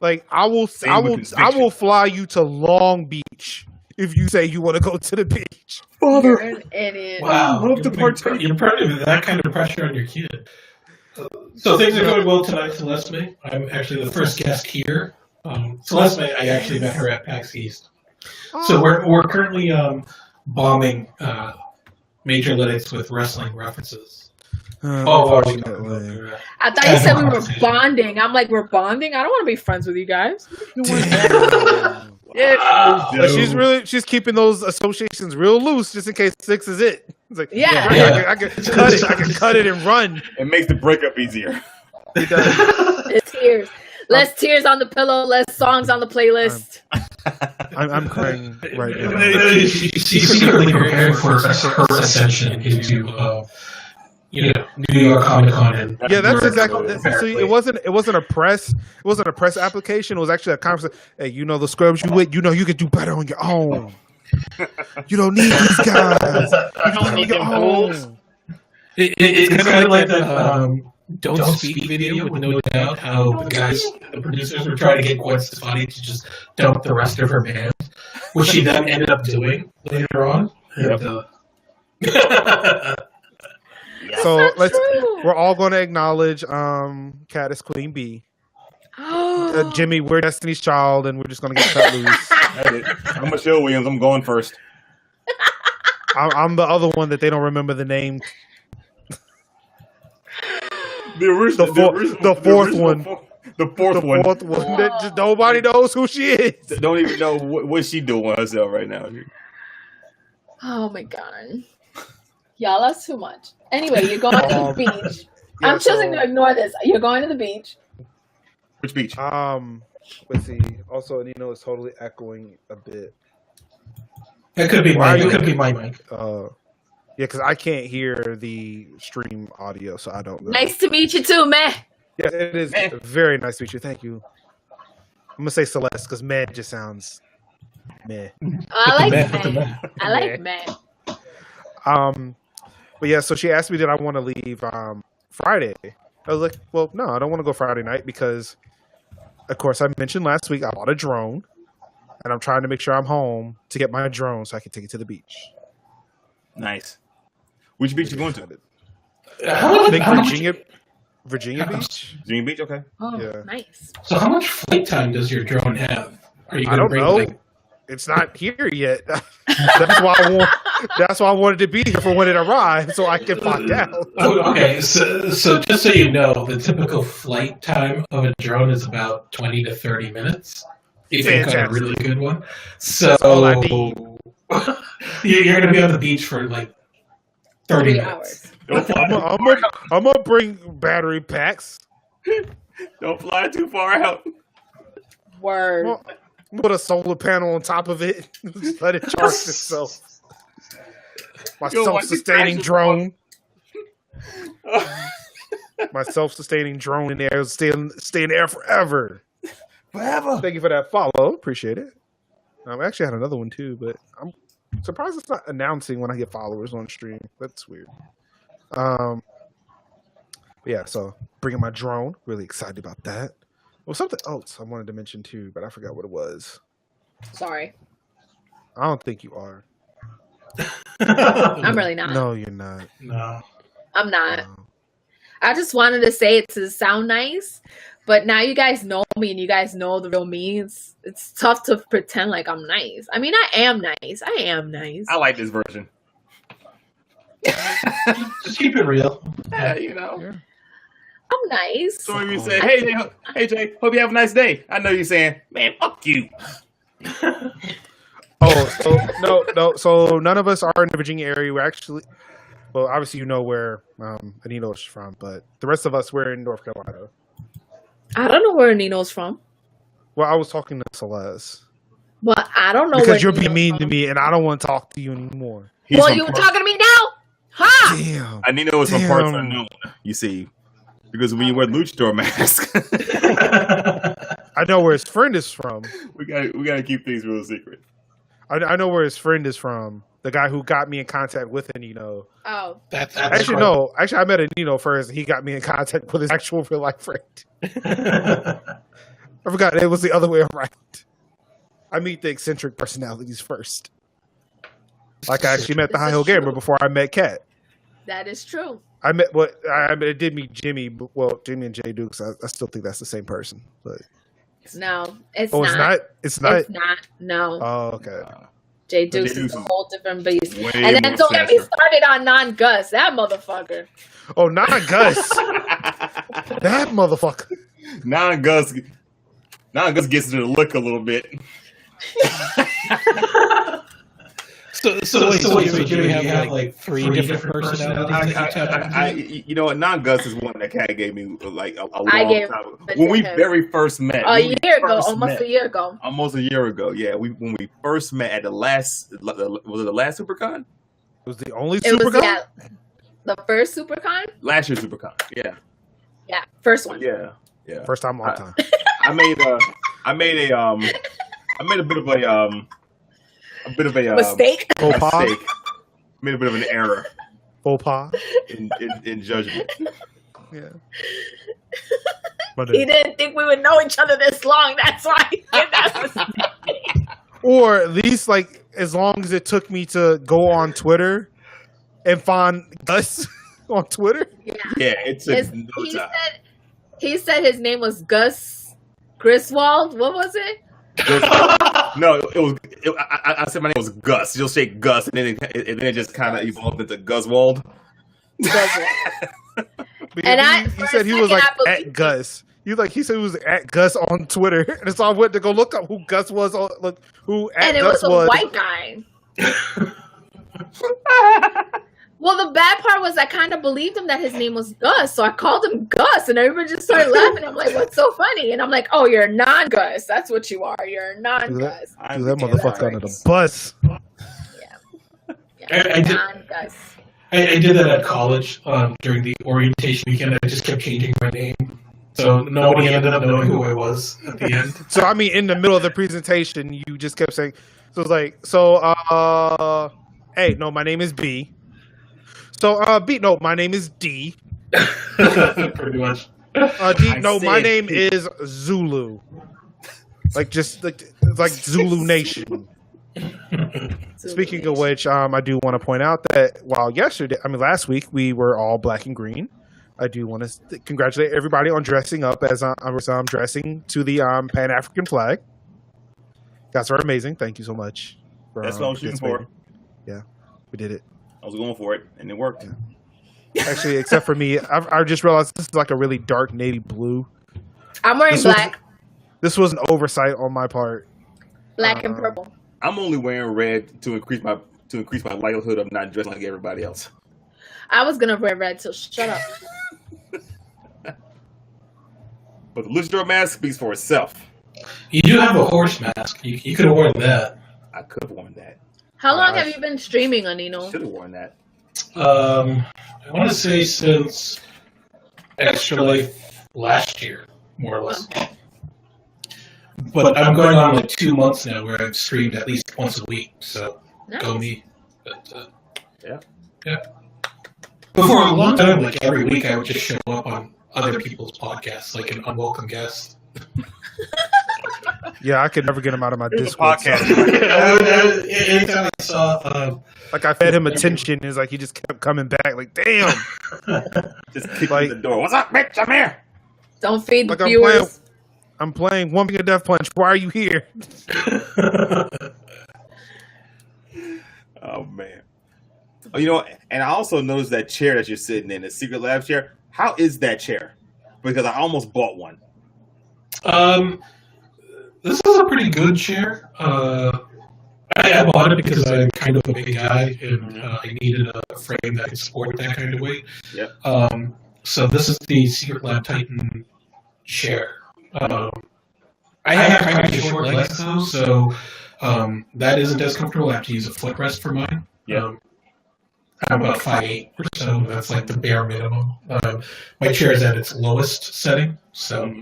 Like, I will fly you to Long Beach if you say you want to go to the beach. You're an idiot. Wow, you're putting that kind of pressure on your kid. So things are going well tonight, Celeste. I'm actually the first guest here. Celeste, I actually met her at PAX East. So we're currently bombing MajorLinux with wrestling references. I thought you said we were bonding. I'm like, we're bonding? I don't want to be friends with you guys. Yeah, she's keeping those associations real loose just in case 6 is it. It's like, I can cut it. I can cut it and run. it makes the breakup easier. It does. It's tears. Less tears on the pillow, less songs on the playlist. I'm crying right now. She's secretly prepared for her ascension into New York Comic Con. Yeah, that's exactly. See, it wasn't a press. It wasn't a press application. It was actually a conference. Hey, the scrubs you with. You could do better on your own. You don't need these guys. You don't need your own. It's kind of like that Don't Speak video with No Doubt. How the producers were trying to get Gwen Stefani to just dump the rest of her band, which she then ended up doing later on. Yep. So we're all going to acknowledge Cat as Queen Bee. Jimmy, we're Destiny's Child, and we're just going to get cut loose. I'm Michelle Williams. I'm going first. I'm the other one that they don't remember the name. The fourth one. The fourth one that just nobody knows who she is. Don't even know what she doing herself right now. Oh my god. Y'all, that's too much. Anyway, you're going to the beach. I'm choosing to ignore this. You're going to the beach. Which beach? Let's see. Also, it's totally echoing a bit. It could be my mic. Yeah, because I can't hear the stream audio, so I don't know. Nice to meet you too, man. Yeah, it is very nice to meet you. Thank you. I'm gonna say Celeste because man just sounds meh. I like man. I like man. But yeah, so she asked me did I want to leave Friday. I was like, well, no, I don't want to go Friday night because, of course, I mentioned last week I bought a drone, and I'm trying to make sure I'm home to get my drone so I can take it to the beach. Nice. Which beach you going to? Virginia Beach. Virginia Beach, okay. Oh, yeah. Nice. So how much flight time does your drone have? Are you I don't know. It's not here yet. That's why That's why I wanted to be here for when it arrived, so I can find out. Oh, okay, so just so you know, the typical flight time of a drone is about 20 to 30 minutes. If you've got a really good one. So all I need. You're going to be on the beach for like 30 minutes. I'm gonna bring battery packs. Don't fly too far out. Word. Well, put a solar panel on top of it. Just let it charge itself. My self-sustaining drone. My self-sustaining drone in there will stay in there forever. Forever. Thank you for that follow. Appreciate it. I actually had another one too, but I'm surprised it's not announcing when I get followers on stream. That's weird. But yeah, so bringing my drone. Really excited about that. Well, something else I wanted to mention too, but I forgot what it was. Sorry. I don't think you are. I'm really not. No, you're not. No. I'm not. No. I just wanted to say it to sound nice, but now you guys know me and you guys know the real me. It's tough to pretend like I'm nice. I mean, I am nice. I like this version. Just keep it real. Yeah, you know. Yeah. I'm nice. So when you say, hey Jay, hope you have a nice day. I know you're saying, man, fuck you. No. So none of us are in the Virginia area. We're actually, well, obviously you know where Anino's from, but the rest of us we're in North Carolina. I don't know where Nino's from. Well, I was talking to Celeste. Well, I don't know Because where you're being Nino's mean from. to me, and I don't want to talk to you anymore. Well, you were talking to me now? Ha! Damn. Anino is from parts unknown, you see. Because when you wear luchador mask, I know where his friend is from. we gotta keep things real secret. I know where his friend is from. The guy who got me in contact with Anino. Oh. That's Actually, no. Actually, I met Anino first, and he got me in contact with his actual real life friend. I forgot it was the other way around. I meet the eccentric personalities first. Like I actually met the High Hill Gamer before I met Kat. That is true. I did meet Jimmy. Well, Jimmy and Jay Dukes. I still think that's the same person. But No, it's oh, not. it's not. It's not. No. Oh, okay. Jay Dukes Jay is Dukes a whole different beast. Way And then more don't get me stature. started on non-Gus. That motherfucker. Oh, not Gus. That motherfucker. Non-Gus gets into the look a little bit. So Jimmy, you have like three different personalities that you tap into? You know what? Non-Gus is one that Kat gave me like a long gave time ago. it When to we him. very first met. A year ago. Almost a year ago. Almost a year ago, yeah. When we first met at the last, was it the last SuperCon? It was the only It was Supercon? the first SuperCon? Last year's SuperCon, yeah. Yeah, first one. Yeah. First time, all time. I made a bit of a Mistake. Faux pas. mistake. Made a bit of an error Faux pas. in judgment. Yeah. But, He didn't think we would know each other this long. That's why he did that mistake. or at least like as long as it took me to go on Twitter and find Gus on Twitter. Yeah. Yeah, it took His- no he time. He said his name was Gus Griswold. What was it? No, it was. I said my name was Gus. You'll say Gus, and then it just kind of evolved into Guswald. Griswold. But And he for said a he was second, like I believed at him. Gus. He said he was at Gus on Twitter, and so I went to go look up who Gus was. Who at And it Gus was a white guy. Well, the bad part was I kind of believed him that his name was Gus, so I called him Gus, and everybody just started laughing. I'm like, "What's so funny?" And I'm like, "Oh, you're a non-Gus. That's what you are. You're a non-Gus." Threw that motherfucker under the bus. Yeah, I did- non-Gus. I did that at college during the orientation weekend. I just kept changing my name. So nobody ended up knowing who I was at the end. So I mean, in the middle of the presentation, you just kept saying, "So it's like, hey, no, my name is B. So B, no, my name is D. Pretty much. D, no, my said name B. is Zulu. Like Zulu Nation." Speaking of which, I do want to point out that while last week we were all black and green, I do want to congratulate everybody on dressing up as I was dressing to the Pan African flag. Guys are amazing. Thank you so much. That's what I was shooting for. Yeah. We did it. I was going for it, and it worked. Actually, except for me, I just realized this is like a really dark navy blue. I'm wearing black. This was an oversight on my part. Black and purple. I'm only wearing red to increase my likelihood of not dressing like everybody else. I was gonna wear red, so shut up. But the Luchador mask speaks for itself. You do have a horse mask. You could have worn that. I could have worn that. How long have you been streaming, Anino? Should have worn that. I want to say since Extra Life last year, more or less. But I'm going on like 2 months now where I've streamed at least once a week, so Nice. go me. But, Yeah. Before a long time, like every week, I would just show up on other people's podcasts, like an unwelcome guest. Yeah, I could never get him out of my Discord. Anytime I saw, Like I fed him attention, and it's like he just kept coming back. Like, damn. Just kick in the door. What's up, bitch? I'm here. Don't feed the Like viewers. I'm playing One Finger Death Punch. Why are you here? Oh man. Oh, you know, and I also noticed that chair that you're sitting in, the Secret Lab chair. How is that chair? Because I almost bought one. This is a pretty good chair. I bought it because I'm kind of a big guy and I needed a frame that could support that kind of weight. Yep. So this is the Secret Lab Titan chair. I have kind of short legs though, so that isn't as comfortable. I have to use a footrest for mine. Yeah. I'm about 5'8" or so. That's like the bare minimum. My chair is at its lowest setting, so.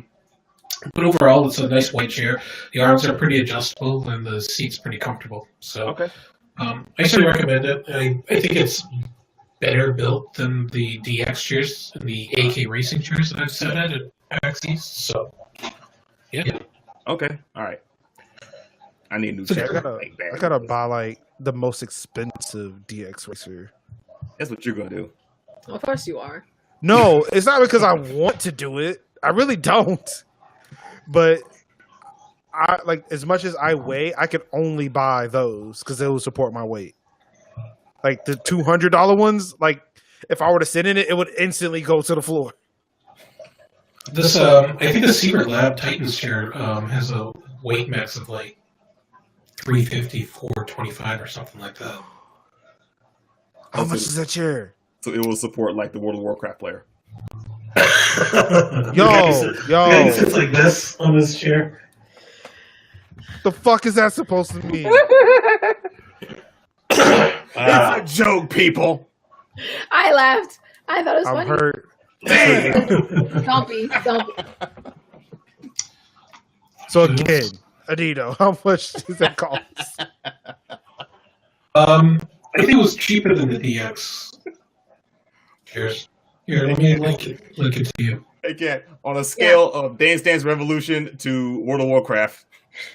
But overall, it's a nice white chair. The arms are pretty adjustable, and the seat's pretty comfortable. So, Okay. I actually recommend it. I think it's better built than the DX chairs and the AK racing chairs that I've sat at Axis. So, yeah. Okay. All right. I need a new I chair. gotta buy like the most expensive DX racer. That's what you're gonna do. Of course you are. No, it's not because I want to do it. I really don't. But I like as much as I weigh, I can only buy those because they will support my weight. Like the $200 ones, like if I were to sit in it, it would instantly go to the floor. This, I think the Secret Lab Titans chair has a weight max of like 350, 425 or something like that. How much is that chair? So it will support like the World of Warcraft player. Yo, It sits like this on this chair. the fuck is that supposed to mean? It's a joke, people. I laughed. I thought it was I'm funny. hurt. Don't be. So again, Anino, how much does that cost? I think it was cheaper than the DX. Cheers. Here, let me link it to you. Again, on a scale of Dance Dance Revolution to World of Warcraft,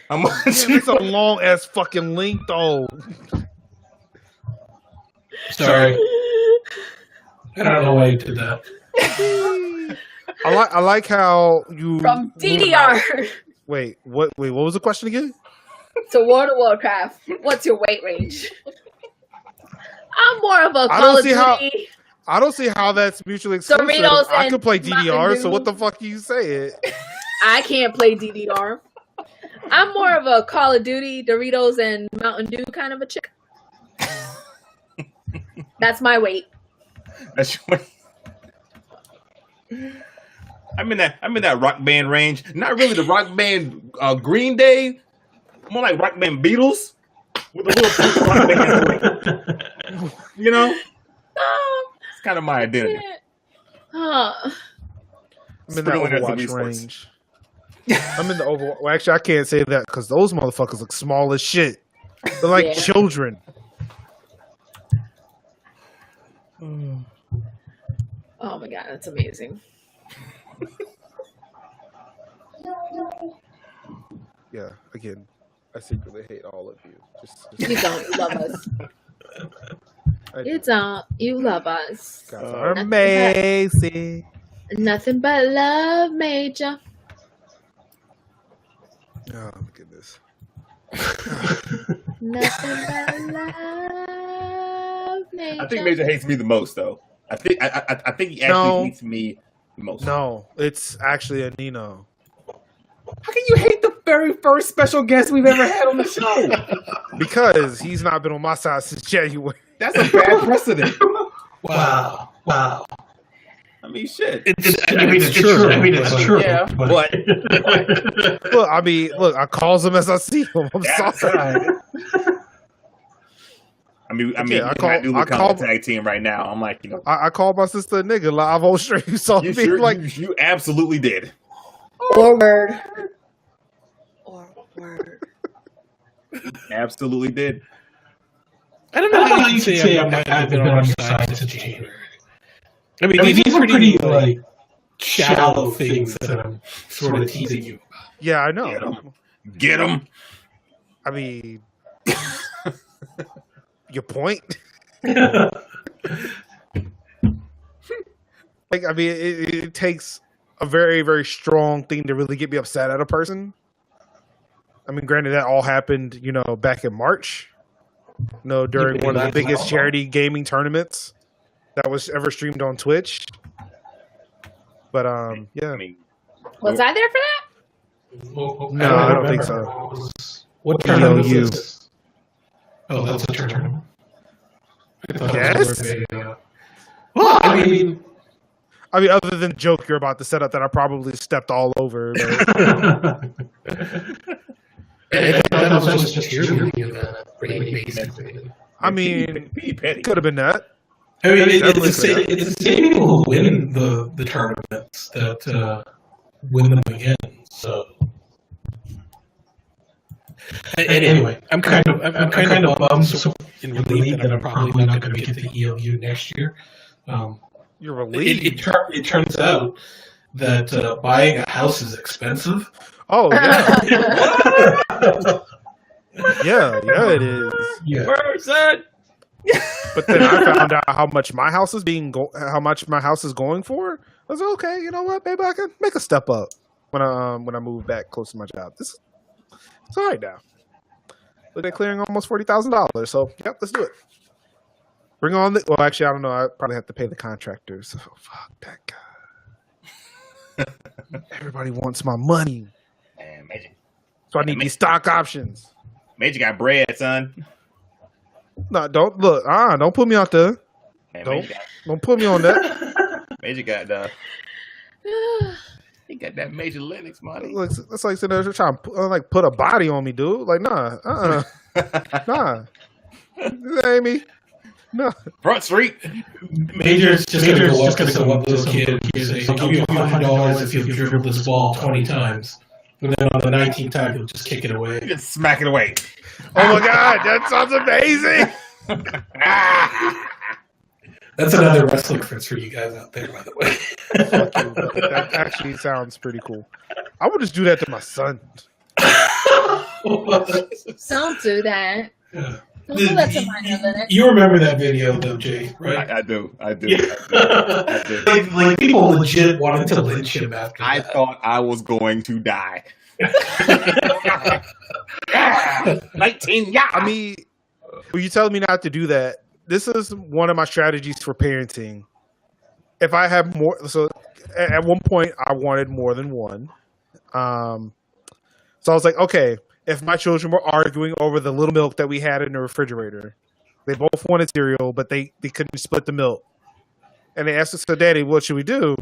how much? Damn, it's a long ass fucking link though. Sorry. I don't know why you did that. I like how you From DDR Wait, what was the question again? to World of Warcraft, what's your weight range? I'm more of a Call of Duty. I don't see how that's mutually exclusive. Doritos I and could play Mountain DDR, so Dew. what the fuck you say it? I can't play DDR. I'm more of a Call of Duty, Doritos, and Mountain Dew kind of a chick. That's my weight. That's your- I'm in that rock band range. Not really the rock band Green Day. More like rock band Beatles with a little rock band. You know, it's kind of my identity. Huh. I'm in that Sprinkling in some Overwatch esports. range. I'm in the Overwatch. Well, actually, I can't say that because those motherfuckers look small as shit. They're like Yeah. children. Oh my god, that's amazing. Yeah, again, I secretly hate all of you. You don't. You love us. I You don't. You love us. guys are amazing. Nothing but love, Major. Oh my goodness. Nothing but love. I think Major hates me the most, though. I think he actually hates me the most. No, it's actually Anino. How can you hate the very first special guest we've ever had on the show? Because he's not been on my side since January. That's a bad precedent. Wow. I mean, shit. It's true. Yeah. But Look, I calls him as I see him. I'm sorry. I mean, I call tag team right now. I'm like, I called my sister a nigga live on stream. You saw me like you absolutely did. Or word. Absolutely did. I don't know how you say I might have been on your side since January. I mean, these are pretty like shallow things that I'm sort of teasing you about. Yeah, I know. Get him. I mean, your point. Like, I mean, it takes a very, very strong thing to really get me upset at a person. I mean, granted, that all happened, back in March. During one of the biggest charity gaming tournaments that was ever streamed on Twitch. But yeah. I mean, Was I there for that? No, I don't think so. What tournament ELU. was this? Oh, that's a tournament. Yes? Well, I mean, other than the joke you're about to set up that I probably stepped all over. that was just cheerleading basically. I mean, petty. could have been that. I mean, it's the same people who win the tournaments that win them again. So, anyway, I'm kind of bummed and relieved that I'm probably not going to get the ELU next year. You're relieved. It turns out that buying a house is expensive. Oh yeah, yeah, it is. Yeah. Where's that? But then I found out how much my house is going for. I was like, okay, you know what? Maybe I can make a step up when I move back close to my job. It's all right now. Look at clearing almost $40,000. So yep, let's do it. Bring on the. Well, actually, I don't know. I probably have to pay the contractors. So fuck that guy. Everybody wants my money. Man, Major. So I need these stock options. Major got bread, son. No, don't look. Don't put me out there. Man, Don't put me on that. Major got he got that MajorLinux money. Looks it's like sitting there trying to put a body on me, dude. Like nah, nah. That ain't me. No. Front Street. Major's just going to go up to some little kid and say, I'll give you $100 if you dribble this ball 20 times. And then on the 19th time, he'll just kick it away. Just smack it away. Oh my god, that sounds amazing. That's another wrestling reference for you guys out there, by the way. Fuck you, that actually sounds pretty cool. I would just do that to my son. Don't do that. Yeah. Don't do that to MajorLinux. You remember that video, though, Jay, right? I do. Yeah. Like people legit wanted to lynch him after I that. thought I was going to die. 19, yeah. I mean, were you telling me not to do that? This is one of my strategies for parenting. If I have more, so at one point I wanted more than one. So I was like, okay, if my children were arguing over the little milk that we had in the refrigerator, they both wanted cereal, but they couldn't split the milk. And they asked us, so Daddy, what should we do?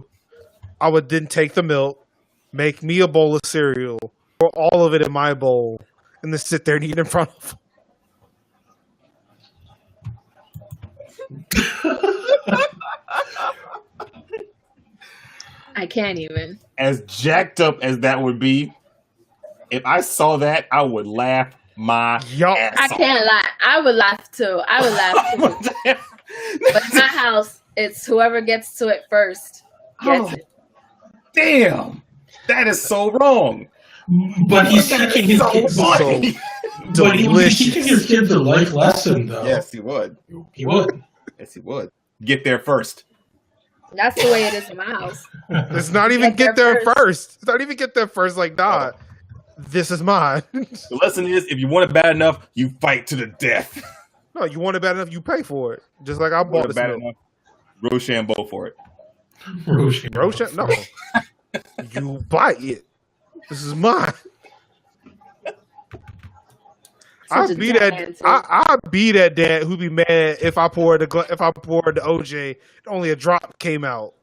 I would then take the milk, make me a bowl of cereal, pour all of it in my bowl, and then sit there and eat in front of them. I can't even. As jacked up as that would be, if I saw that, I would laugh my ass I off. can't lie. I would laugh too. But in my house, it's whoever gets to it first gets it. Damn, that is so wrong. But he's teaching his kids funny. But he was teaching his kids a life lesson, though. Yes, he would. He would. Yes, he would. Get there first. That's the way it is in my house. It's not even get there first. It's not even get there first. Like, nah, this is mine. The lesson is, if you want it bad enough, you fight to the death. No, you want it bad enough, you pay for it. Just like I bought this bad milk. enough. Rochambeau for it. Roshan? No. You buy it. This is mine. Such a I'd be dumb that. answer. I'd be that dad who'd be mad if I poured the OJ, only a drop came out.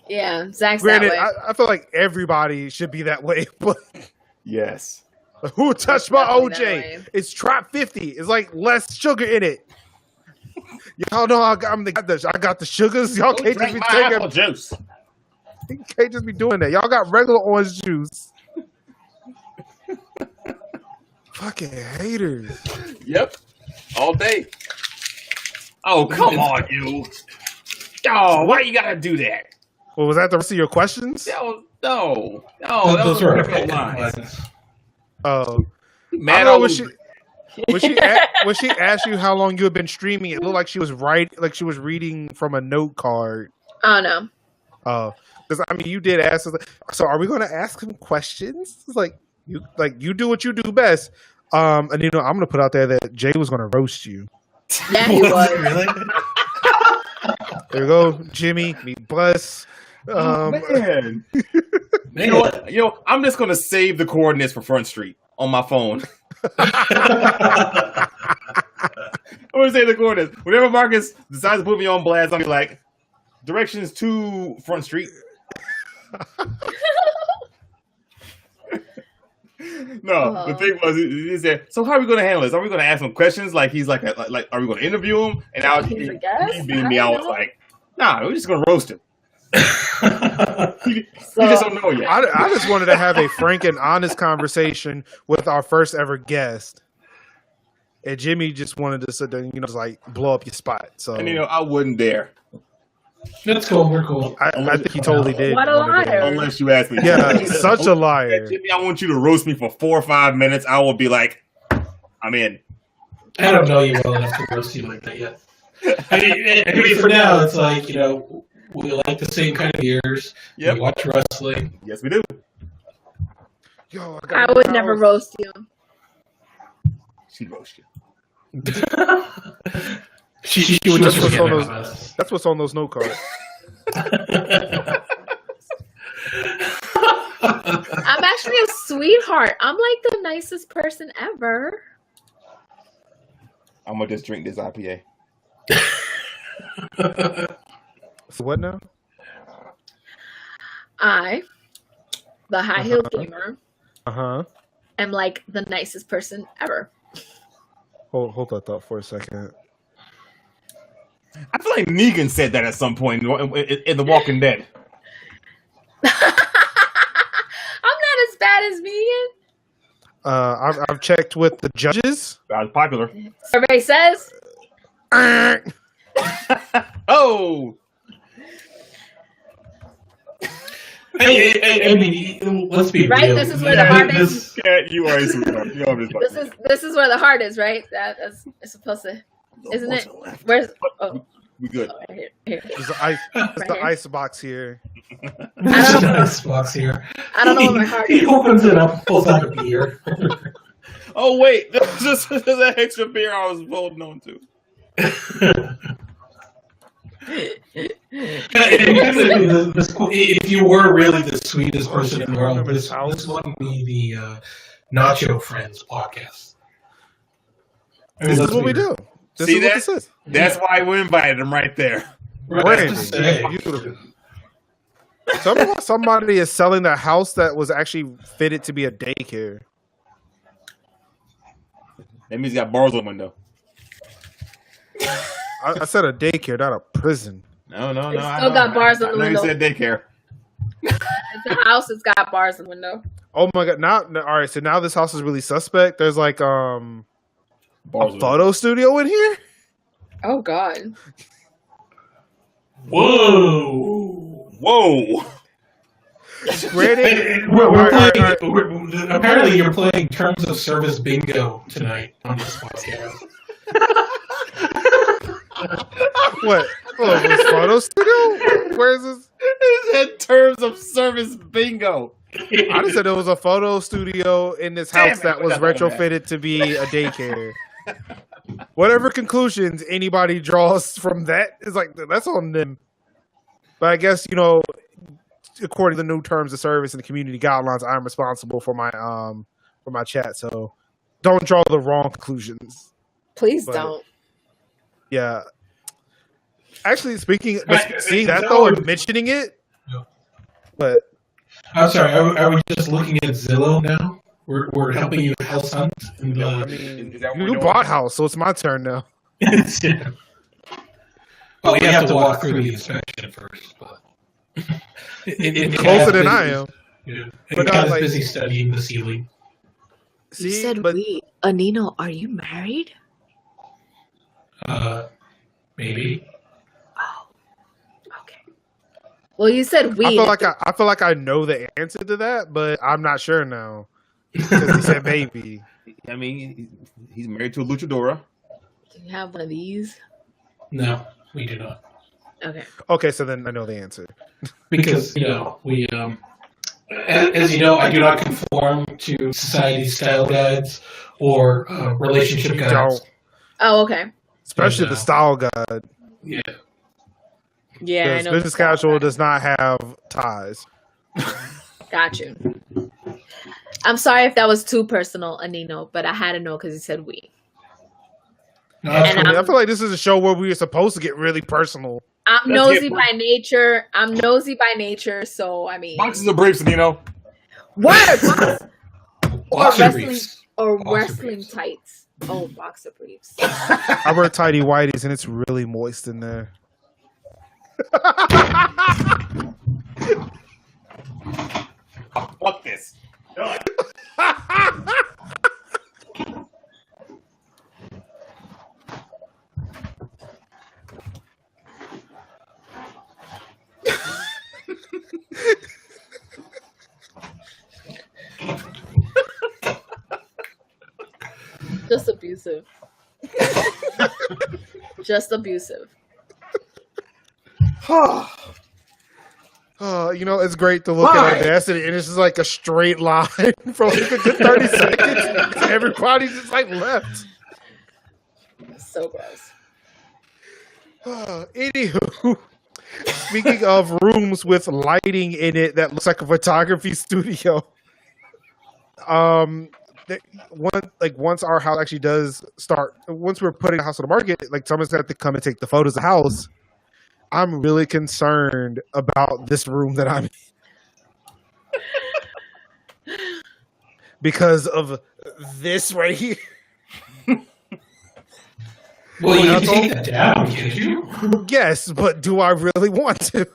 Yeah, Zach's Granted, that way. I feel like everybody should be that way, but Yes. who touched my Definitely that OJ? way. It's drop 50. It's like less sugar in it. Y'all know I got the sugars. Y'all can't just be taking. juice. You can't just be doing that. Y'all got regular orange juice. Fucking haters. Yep. All day. Oh, come on, you. Oh, why you gotta do that? Well, was that the rest of your questions? No. Those were perfect lines. Oh, Man, I know when she asked you how long you had been streaming, it looked like she was reading from a note card. Oh no. Oh, because I mean, you did ask us. So, are we going to ask him questions? It's like you do what you do best. And I'm going to put out there that Jay was going to roast you. Yeah, he was. Really? There you go, Jimmy. Me bless. Man. You know what? I'm just gonna save the coordinates for Front Street on my phone. I'm gonna save the coordinates. Whenever Marcus decides to put me on blast, I'll be like, directions to Front Street. No, the thing was, he said, "So how are we going to handle this? Are we going to ask him questions? Like he's like, are we going to interview him?" And I was, He's a guest? he beat me. I was like, "Nah, we're just going to roast him." He So, just don't know yet. I just wanted to have a frank and honest conversation with our first ever guest, and Jimmy just wanted to sit there and just like blow up your spot. So And I wouldn't dare, That's cool. We're cool. I think he totally did. What a liar. unless you ask me. Yeah, such a liar. Jimmy, I want you to roast me for 4 or 5 minutes. I will be like, I'm in. I don't know you well enough to roast you like that yet. I mean, for now, it's like, we like the same kind of beers. Yep. We watch wrestling. Yes, we do. Yo, I would never roast you. She'd roast you. She would just That's what's forget on about those. us. That's what's on those note cards. I'm actually a sweetheart. I'm like the nicest person ever. I'm gonna just drink this IPA. So what now? I, the high-heeled gamer, am like the nicest person ever. Hold that thought for a second. I feel like Negan said that at some point in The Walking Dead. I'm not as bad as Megan. I've checked with the judges. That was popular. Survey says. Oh! I mean, let's be Right, real. this is where the heart is. Yeah, you are a sweetheart. You always This is where the heart is, right? That's it's supposed to, isn't it? Where's? Oh, We good. right here. There's the ice box here. There's an icebox here. I don't know what my heart He is. opens it up, pulls out a beer. Oh wait, there's just that extra beer I was holding on to. If you were really the sweetest person in the world, this wouldn't be the Notcho Friends podcast. This is what we do. This See is that? what this is. That's why we invited him right there. Brandy, Just say. beautiful. Somebody is selling a house that was actually fitted to be a daycare. That means he got bars on the window. I said a daycare, not a prison. No. It's still got bars on the window. You said daycare. It's a house. It's got bars in the window. Oh my god! Now, all right. So now this house is really suspect. There's like Bars a photo studio in here. Oh God. Whoa! Granted, Apparently, you're playing terms of service bingo tonight on this podcast. what? Oh, this photo studio? Where is this? It said terms of service bingo. I just said there was a photo studio in this Damn house it, that was that's what I meant. retrofitted to be a daycare. whatever conclusions anybody draws from that is like that's on them. But I guess according to the new terms of service and the community guidelines, I'm responsible for my chat. So don't draw the wrong conclusions. Please don't. Yeah. Actually, seeing that no, though and mentioning it, but I'm sorry. Are we just looking at Zillow now? We're helping you house hunt. And, I mean, you bought house, so it's my turn now. yeah. Well, we have to walk through the inspection first, but Closer than I am. Yeah, But Kat is like, busy studying the ceiling. You said we. Anino, are you married? Maybe. Oh, okay. Well, you said we. I feel like I know the answer to that, but I'm not sure now because he said maybe. I mean, he's married to a luchadora. Do you have one of these? No, we do not. Okay. Okay, so then I know the answer. Because we as you know, I do not conform to society's style guides or relationship You guides. don't, Oh, okay. especially And, the style guide. Yeah. Yeah, I Because know. business casual does not have ties. Got you. I'm sorry if that was too personal, Anino, but I had to know because he said we. No, that's And cool. I feel like this is a show where we are supposed to get really personal. I'm Let's nosy get- by nature. I'm nosy by nature, so I mean, Boxes of briefs, what? Boxer wrestling- briefs. Or Boxer wrestling briefs. tights. Oh, boxer briefs. I wear tidy whities and it's really moist in there. Fuck this. Just abusive. Just abusive. It's great to look at Audacity and it's just like a straight line for like a good 30 seconds. Everybody just like left. So gross. Anywho, speaking of rooms with lighting in it that looks like a photography studio, once our house actually does start, once we're putting the house on the market, like someone's gonna have to come and take the photos of the house. I'm really concerned about this room that I'm in because of this right here. Well, you can take that down, can't you? Yes, but do I really want to?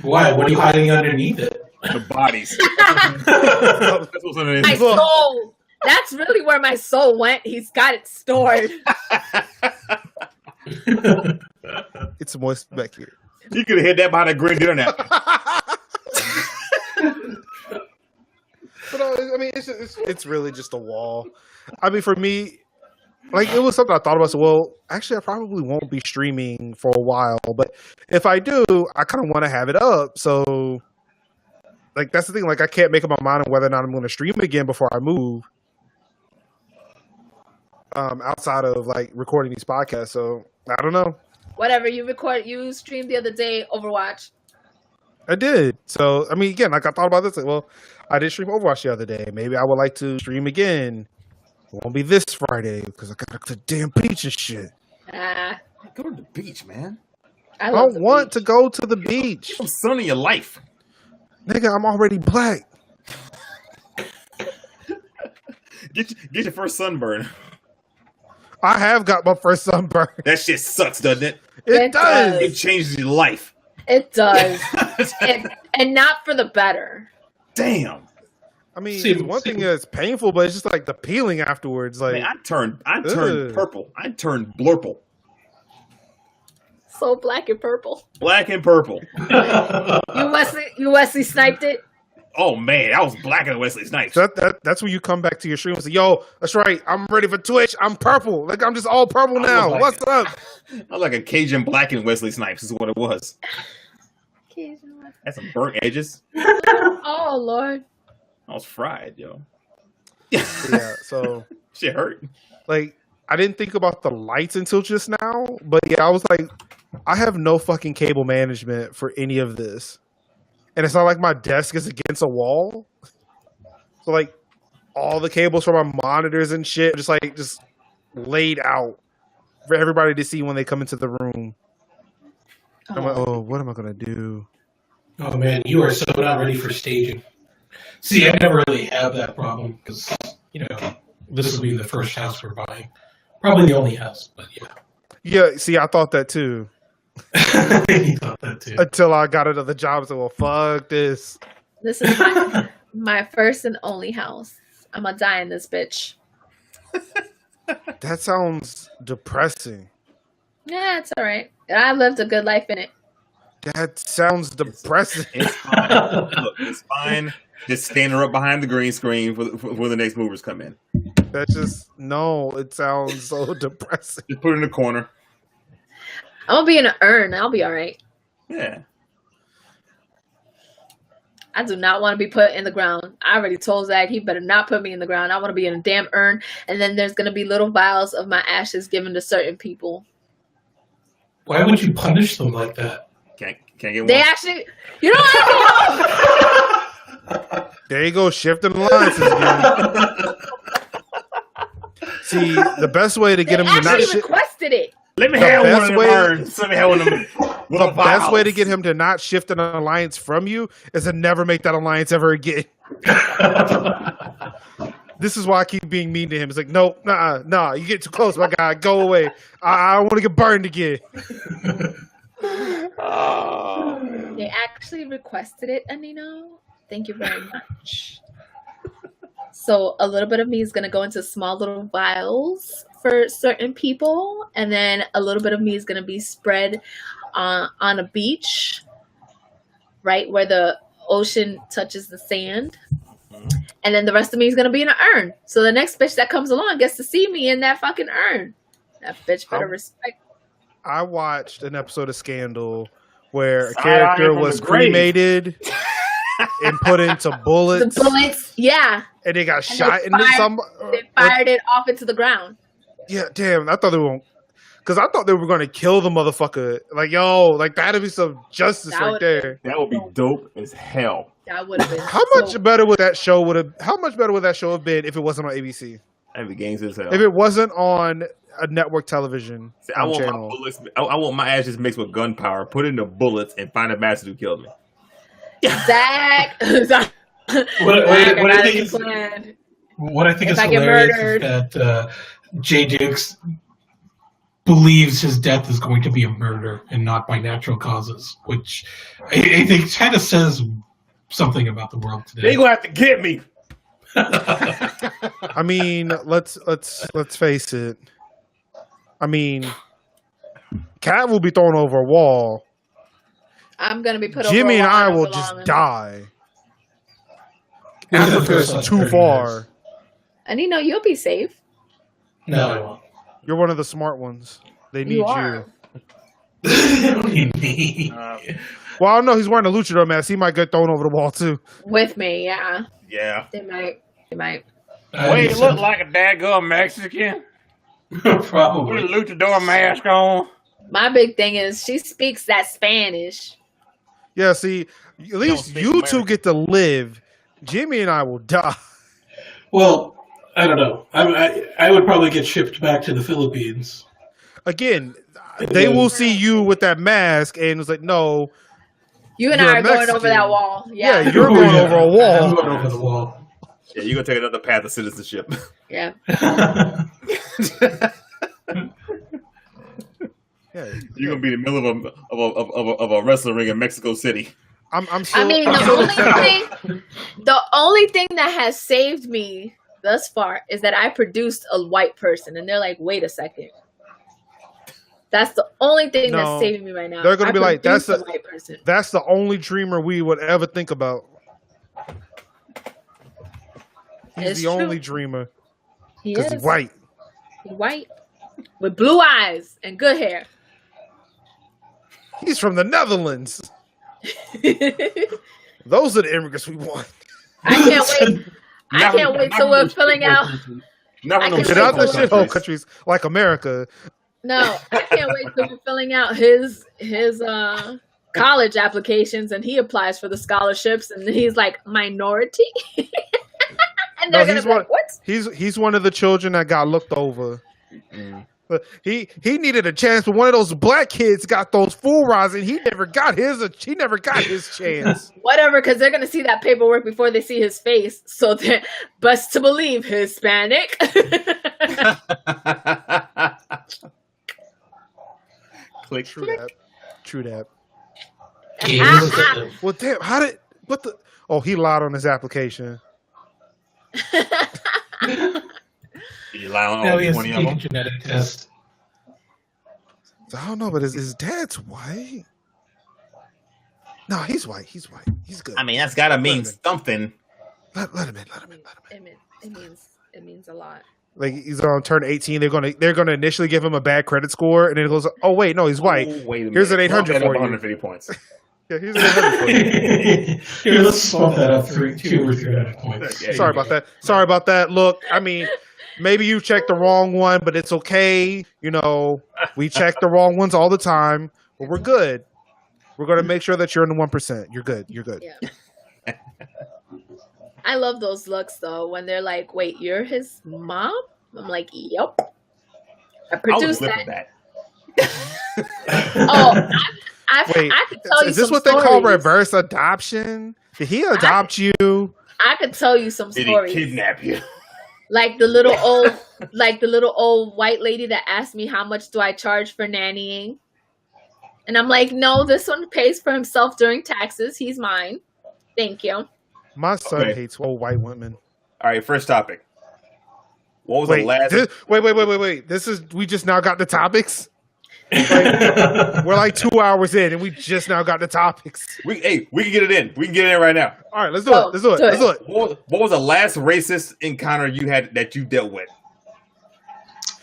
Why? What are you hiding underneath it? The bodies. That's what's underneath. My soul. That's really where my soul went. He's got it stored. It's moist back here. You could have hit that behind a green dinner now. But I mean, it's really just a wall. I mean, for me, like it was something I thought about. So, well, actually, I probably won't be streaming for a while. But if I do, I kind of want to have it up. So, like that's the thing. Like I can't make up my mind on whether or not I'm going to stream again before I move. Outside of like recording these podcasts, so I don't know. Whatever you streamed the other day, Overwatch. I did. So I mean, again, like I thought about this. Like, well, I did stream Overwatch the other day. Maybe I would like to stream again. It won't be this Friday because I got to go to the damn beach and shit. Go to the beach, man. I I love don't want to go to the beach. Some sun in your life. Nigga, I'm already black. Get your first sunburn. I have got my first sunburn. That shit sucks, doesn't it? It does. It changes your life. It does. and not for the better. Damn. I mean, one thing is painful, but it's just like the peeling afterwards. Like, Man, I turned Ugh. purple. I turned blurple. So black and purple. Black and purple. You Wesley sniped it? Oh man, I was black and Wesley Snipes. so that's when you come back to your stream and say, "Yo, that's right. I'm ready for Twitch. I'm purple. Like I'm just all purple now. like What's it. up?" I was like a Cajun black and Wesley Snipes is what it was. Had some burnt edges. Oh Lord. I was fried, yo. Yeah. So Shit hurt. like I didn't think about the lights until just now, but yeah, I was like, I have no fucking cable management for any of this. And it's not like my desk is against a wall. So like all the cables for my monitors and shit just laid out for everybody to see when they come into the room. I'm like, oh, what am I gonna do? Oh man, you are so not ready for staging. See, I never really have that problem because, this will be the first house we're buying. Probably the only house, but yeah. Yeah, see, I thought that too. You thought that too. Until I got another job, I said, well, fuck this. This is my first and only house. I'm gonna die in this bitch. That sounds depressing. Yeah, it's all right. I lived a good life in it. That sounds depressing. It's fine. Look, it's fine. Just stand her up behind the green screen for the next movers come in. That's just no. It sounds so depressing. Just put it in the corner. I'm gonna be in an urn. I'll be all right. Yeah. I do not want to be put in the ground. I already told Zach he better not put me in the ground. I want to be in a damn urn, and then there's gonna be little vials of my ashes given to certain people. Why would you punish them like that? Can't get one. They actually, you know what? There you go, shifting alliances again. See, the best way to get him to not actually requested it. Let me The have best one of them way- urns. Let me have one of them. the best way to get him to not shift an alliance from you is to never make that alliance ever again. This is why I keep being mean to him. It's like, no, nah, you get too close, my guy. Go away. I want to get burned again. They actually requested it, Anino. Thank you very much. So a little bit of me is going to go into small little vials for certain people. And then a little bit of me is going to be spread on a beach, right where the ocean touches the sand. And then the rest of me is going to be in an urn. So the next bitch that comes along gets to see me in that fucking urn. That bitch better respect. I watched an episode of Scandal where a Side-eye character from was the grave. cremated and put into bullets. The bullets, yeah. And they got And shot they into some. fired it off into the ground. Yeah, damn. I thought they were. Because I thought they were going to kill the motherfucker. Like, yo, like that'd be some justice That right would- there. That would be dope as hell. That would have been How much better would that show have been if it wasn't on ABC? That'd be games as hell. If it wasn't on a network television See, I want channel. my bullets. I want my ashes mixed with gunpowder. Put it in the bullets and find a bastard who killed me. Zach. Zach, What I I got think it is planned. What I think If is I get hilarious murdered. is that Jay Dukes believes his death is going to be a murder and not by natural causes, which I think kind of says something about the world They today. gonna have to get me. I mean, let's face it. I mean, Cat will be thrown over a wall. I'm gonna be put Jimmy over and a wall I and will belong just in. die. Within the Africa first, is like, too 30 far. And you'll be safe. No, I won't. You're one of the smart ones. They need You are. What do you mean? Well, I don't know. He's wearing a luchador mask. He might get thrown over the wall too. With me, yeah. Yeah. They might. Wait, you look like a daggum Mexican with a Probably. luchador mask on. My big thing is she speaks that Spanish. Yeah. See, at least speak you two American. get to live. Jimmy and I will die. Well, I don't know. I would probably get shipped back to the Philippines. Again, they will see you with that mask, and it's like, no. You and You're I a are going Mexican. over that wall. Yeah, Yeah. you're going Yeah. over a I'm wall. going over the wall. Yeah, you're gonna take another path of citizenship. Yeah. Yeah. You're gonna be in the middle of a wrestling ring in Mexico City. I'm still, I mean, the only thing that has saved me thus far is that I produced a white person, and they're like, "Wait a second." That's the only thing No. that's saving me right now. They're gonna be like, produced "That's a white person." that's the only dreamer we would ever think about. He's It's the true. only dreamer He because is he's white. He's white with blue eyes and good hair. He's from the Netherlands. Those are the immigrants we want. I can't wait. I can't wait till we're filling out. Not I from can't them Get out the wait till- shithole countries like America. No, I can't wait till we're filling out his college applications and he applies for the scholarships and he's like minority. And No, they're gonna he's be like, one. what? He's one of the children that got looked over. Mm. But he needed a chance, but one of those black kids got those full rides, and he never got his. He never got his chance. Whatever, because they're gonna see that paperwork before they see his face. So they're best to believe Hispanic. Click. True that. True that. Well, damn. How did what the? Oh, he lied on his application. You lie on Now all he has 20 to of take a them. genetic test. I don't know, but his dad's white. No, he's white. He's white. He's good. I mean, that's gotta mean something. Let him in. Let him in. Let him in. It means a lot. Like he's gonna turn 18. They're gonna initially give him a bad credit score, and then it goes, oh wait, no, he's white. Oh, wait a Here's an minute. 800 Bump that up for you. 150 points. Yeah, here's an 800 for you. Here, let's swap that up 2 or 300 points. Yeah, Sorry about that. Sorry about that. Look, I mean, maybe you checked the wrong one, but it's okay. You know, we check the wrong ones all the time, but we're good. We're gonna make sure that you're in the 1%. You're good. You're good. Yeah. I love those looks though when they're like, "Wait, you're his mom?" I'm like, "Yep." I I was produced living that. that. Oh, Wait, I could tell you is this some what they call stories. reverse adoption? Did he adopt you? I could tell you some Did he stories. kidnap you? Like the little old white lady that asked me how much do I charge for nannying. And I'm like, no, this one pays for himself during taxes. He's mine. Thank you. My son Okay. hates old white women. All right, first topic. What was the last? Wait. We just now got the topics. We're like 2 hours in, and we just now got the topics. We can get it in. We can get it in right now. All right, let's do it. Let's do it. What was the last racist encounter you had that you dealt with?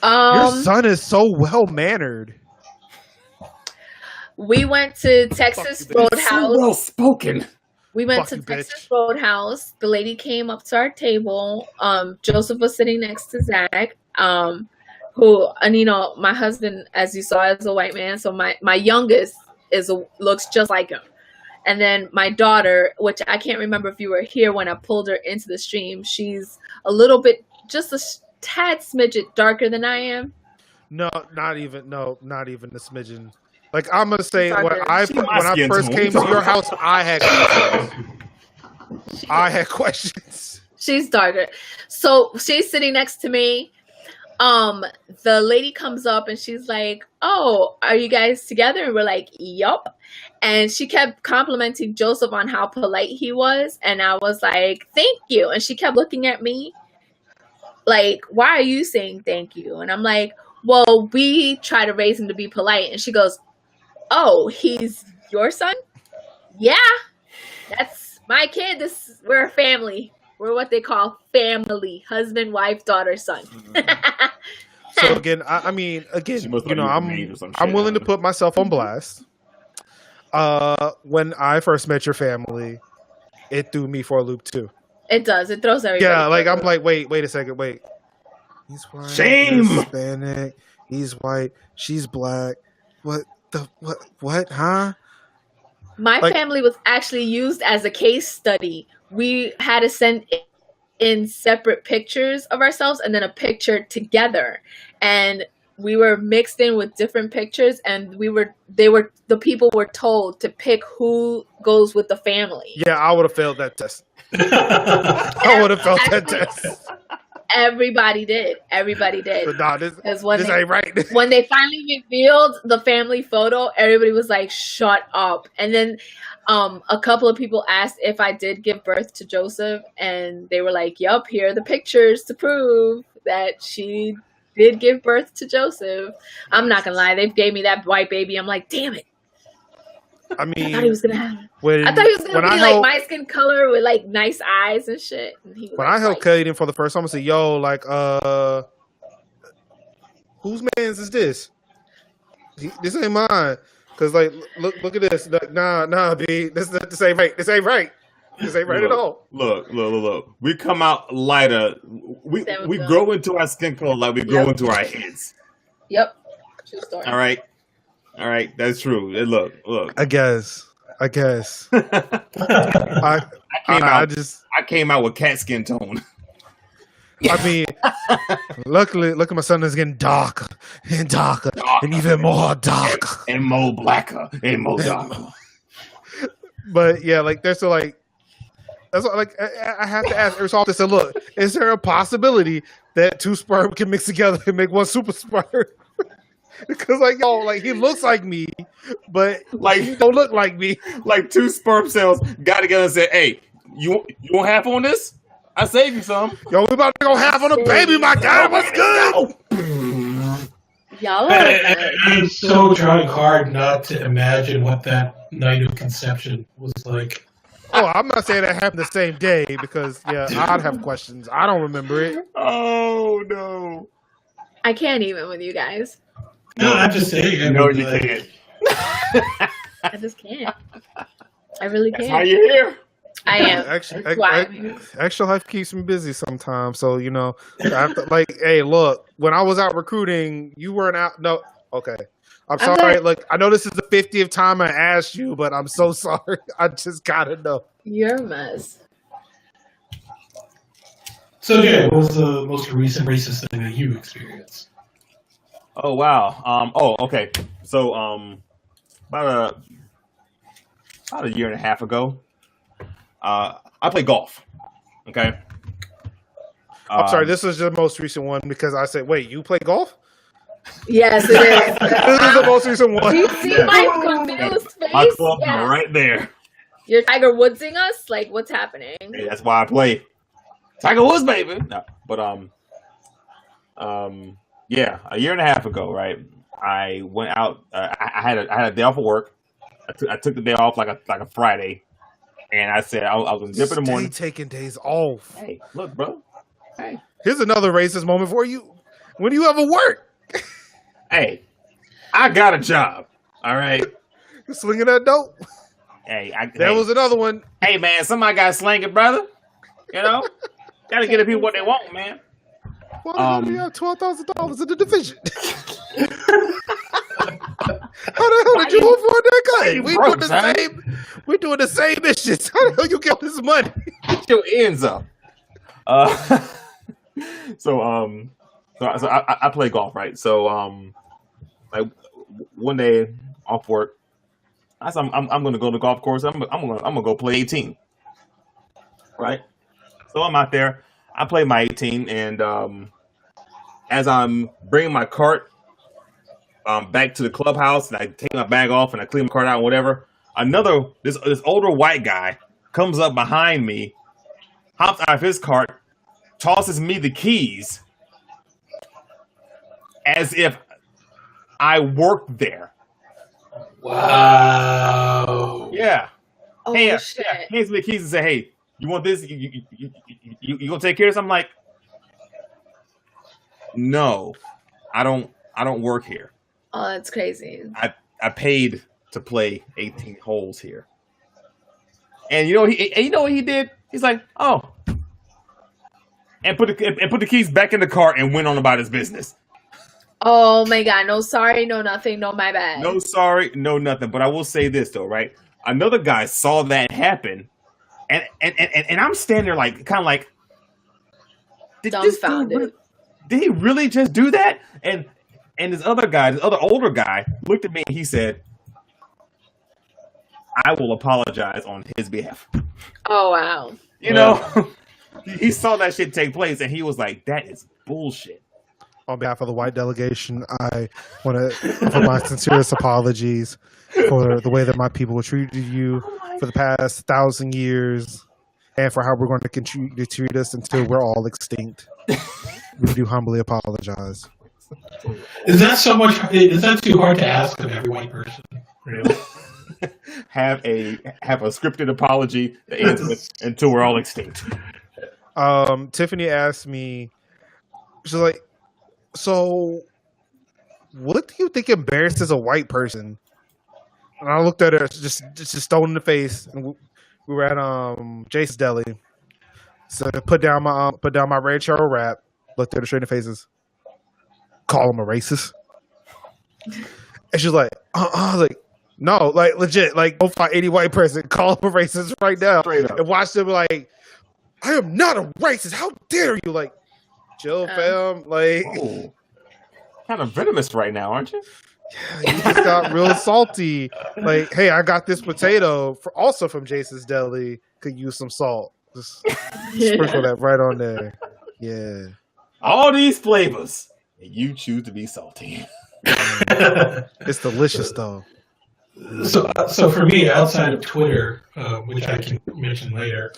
Your son is so well mannered. We went to Texas Roadhouse. So well spoken. We went Fuck to you, Texas bitch. Roadhouse. The lady came up to our table. Joseph was sitting next to Zach. Who, and you know, my husband, as you saw, is a white man. So my youngest looks just like him. And then my daughter, which I can't remember if you were here when I pulled her into the stream. She's a little bit, just a tad smidget darker than I am. No, not even a smidgen. Like I'm gonna say, It's when darker. I skin first tone. came to your house, I had questions. She's darker. So she's sitting next to me. The lady comes up and she's like, "Oh, are you guys together?" And we're like, "Yup." And she kept complimenting Joseph on how polite he was. And I was like, "Thank you." And she kept looking at me like, "Why are you saying thank you?" And I'm like, "Well, we try to raise him to be polite." And she goes, "Oh, he's your son?" "Yeah, that's my kid. We're a family. We're what they call family: husband, wife, daughter, son." So again, I mean, She must you know, thought you were maid or some I'm shit. willing to put myself on blast. When I first met your family, it threw me for a loop too. It does. It throws everybody. Yeah, like for a I'm loop. like, wait a second, wait. He's white. Shame! He's Hispanic. He's white. She's black. What? Huh? My like- family was actually used as a case study. We had to send in separate pictures of ourselves and then a picture together, and we were mixed in with different pictures, and the people were told to pick who goes with the family. Yeah, I would have failed that test. I would have failed that test. Everybody did. But nah, this when ain't right. When they finally revealed the family photo, everybody was like, "Shut up!" And then a couple of people asked if I did give birth to Joseph, and they were like, "Yup, here are the pictures to prove that she did give birth to Joseph." I'm not gonna lie, they gave me that white baby. I'm like, damn it! I mean, I thought he was gonna have. when, I thought he was gonna when be I like held, my skin color with like nice eyes and shit. And he was when like, I held white. Caden for the first time, I said, "Yo, like, whose man's is this? This ain't mine." Cause like, look at this. Nah, B. This ain't right. This ain't right. This ain't right at all. Look. We come out lighter. We grow into our skin color like we grow into our heads. Yep. True story. All right. That's true. Look. I guess. I came out with cat skin tone. I mean, luckily, look at my son is getting darker and darker and even more dark and more blacker and more darker. But yeah, like there's like that's what, like I have to ask every officer, look, is there a possibility that two sperm can mix together and make one super sperm? Because like like he looks like me, but like he don't look like me. Like two sperm cells got together and said, "Hey, you want half on this? I save you some." Yo, we about to go half on a baby, my guy. What's good? Y'all I'm so trying hard not to imagine what that night of conception was like. Oh, I'm not saying that happened the same day because I'd have questions. I don't remember it. Oh no, I can't even with you guys. No, I'm just saying. No, you can't. I just can't. I really can't. That's why you're here. I am. Extra life keeps me busy sometimes. So, hey, look, when I was out recruiting, you weren't out. No, okay. I'm sorry. Look, I know this is the 50th time I asked you, but I'm so sorry. I just gotta know. You're a mess. So, Jay, what was the most recent racist thing that you experienced? Oh wow. Okay. So about a year and a half ago, I played golf. Okay. I'm sorry, this is the most recent one because I said, wait, you play golf? Yes, it is. This is the most recent one. Do you see my confused face? My club right there. You're Tiger Woodsing us? Like, what's happening? Hey, that's why I play Tiger Woods, baby. No, but yeah, a year and a half ago, right? I went out. I had a day off of work. I took the day off like a Friday, and I said I was gonna dip in the morning. Taking days off. Hey, look, bro. Hey, here's another racist moment for you. When do you ever work? Hey, I got a job. All right. Slinging that dope. Hey, there was another one. Hey, man, somebody got to sling it, brother. You know, got to give the people what they want, man. Why do you have $12,000 in the division? How the hell did you afford that guy? We doing the same missions. How the hell you get this money? Get your ends up. So I play golf, right? So like one day off work, I said I'm gonna go to the golf course. I'm gonna go play 18, right? So I'm out there. I play my 18, and as I'm bringing my cart back to the clubhouse, and I take my bag off and I clean my cart out and whatever, this older white guy comes up behind me, hops out of his cart, tosses me the keys as if I worked there. Wow. Yeah. Oh, hey, shit. Yeah, hands me the keys and say, "Hey, you want this? You gonna take care of this?" I'm like, "No, I don't work here." Oh, that's crazy. I paid to play 18 holes here. And you know what he did? He's like, "Oh," and put the keys back in the car and went on about his business. Oh my God! No sorry, no nothing, no my bad. No sorry, no nothing. But I will say this though, right? Another guy saw that happen, and I'm standing there like kind of like, dumbfounded. Did he really just do that? And this other older guy, looked at me and he said, "I will apologize on his behalf." Oh wow! You know, he saw that shit take place and he was like, "That is bullshit." On behalf of the white delegation, I want to offer my sincerest apologies for the way that my people treated you for the past 1,000 years, and for how we're going to continue to treat us until we're all extinct. We do humbly apologize. Is that too hard to ask of every white person? Really? have a scripted apology that ends with "until we're all extinct." Tiffany asked me, she's like, "So, what do you think embarrasses a white person?" And I looked at her, just stone in the face, and We were at Jason's Deli. So I put down my red churro wrap. Looked at her straight in the faces. Call him a racist. And she's like, like, no, like legit, like go find any white person, call him a racist right now, and watch them like, I am not a racist. How dare you? Like, chill, fam. Like, kind of venomous right now, aren't you? Yeah, you just got real salty. Like, hey, I got this potato also from Jason's Deli. Could use some salt. Just sprinkle that right on there. Yeah. All these flavors, and you choose to be salty. It's delicious, though. So for me, outside of Twitter, which I can mention later,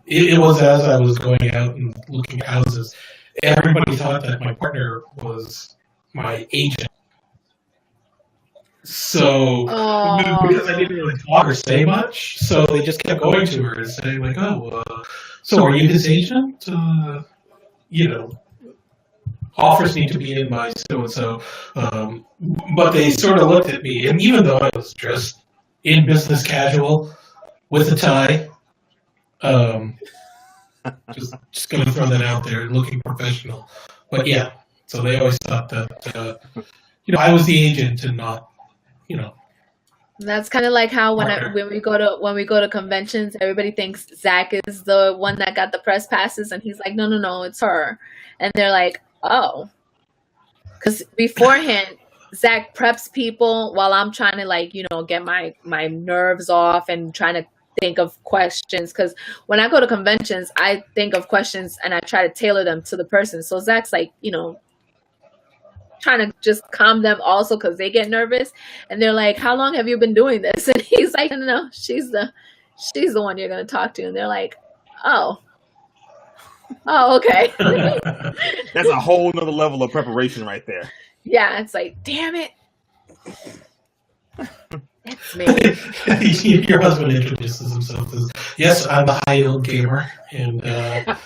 it was as I was going out and looking at houses, everybody thought that my partner was my agent. So because I didn't really talk or say much, so they just kept going to her and saying like, "Oh, so are you his agent? Offers need to be in by so and so." But they sort of looked at me, and even though I was dressed in business casual with a tie, just gonna throw that out there, looking professional. But yeah, so they always thought that I was the agent and not. That's kind of like how when we go to conventions, everybody thinks Zach is the one that got the press passes, and he's like, no, it's her, and they're like, oh, because beforehand, Zach preps people while I'm trying to get my nerves off and trying to think of questions. Because when I go to conventions, I think of questions and I try to tailor them to the person. So Zach's trying to just calm them also because they get nervous, and they're like, how long have you been doing this? And he's like, no, she's the one you're going to talk to. And they're like, oh, okay. That's a whole nother level of preparation right there. Yeah, it's like, damn it. That's me. Your husband introduces himself as, yes, I'm a high-yield gamer, and check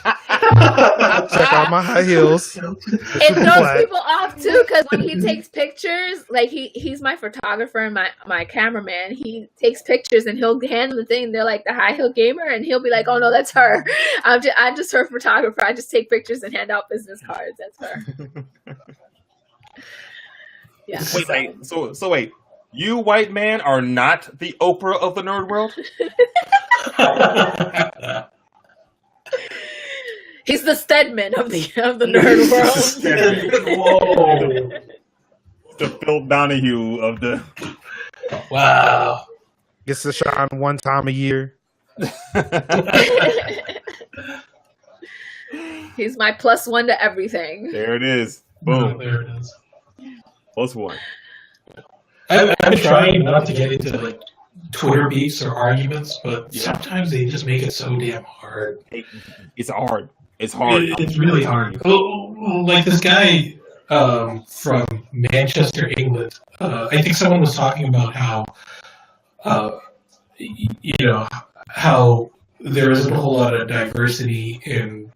out my high heels. It throws people off too, because when he takes pictures, like he's my photographer and my cameraman. He takes pictures and he'll hand them the thing. They're like the high heel gamer, and he'll be like, "Oh no, that's her. I'm just her photographer. I just take pictures and hand out business cards. That's her." Yeah. Wait, so wait. You, white man, are not the Oprah of the nerd world? He's the Stedman of the nerd world. Whoa. The Phil Donahue of the... Wow. Gets to shine one time a year. He's my +1 to everything. There it is. Boom. Oh, there it is. +1. I'm trying not to get into Twitter beefs or arguments, but sometimes they just make it so damn hard. It's hard. It's hard. It's really hard. Like this guy from Manchester, England. I think someone was talking about how, how there isn't a whole lot of diversity and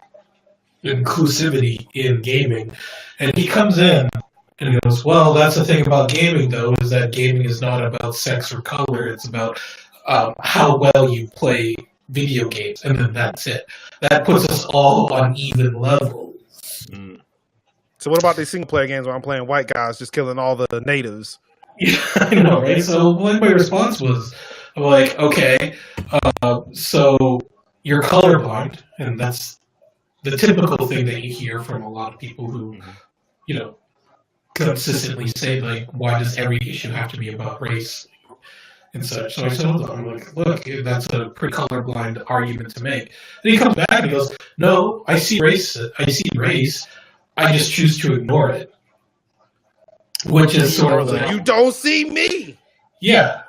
inclusivity in gaming, and he comes in. And he goes, well, that's the thing about gaming, though, is that gaming is not about sex or color. It's about how well you play video games, and then that's it. That puts us all on even levels. Mm. So what about these single-player games where I'm playing white guys just killing all the natives? Yeah, I know, right? So my response was, I'm like, okay, so you're colorblind, and that's the typical thing that you hear from a lot of people who, consistently say, like, why does every issue have to be about race and such? So I told him, I'm like, look, that's a pretty colorblind argument to make. And he comes back and he goes, no, I see race, I just choose to ignore it. Which is sort of like, you don't see me! Yeah.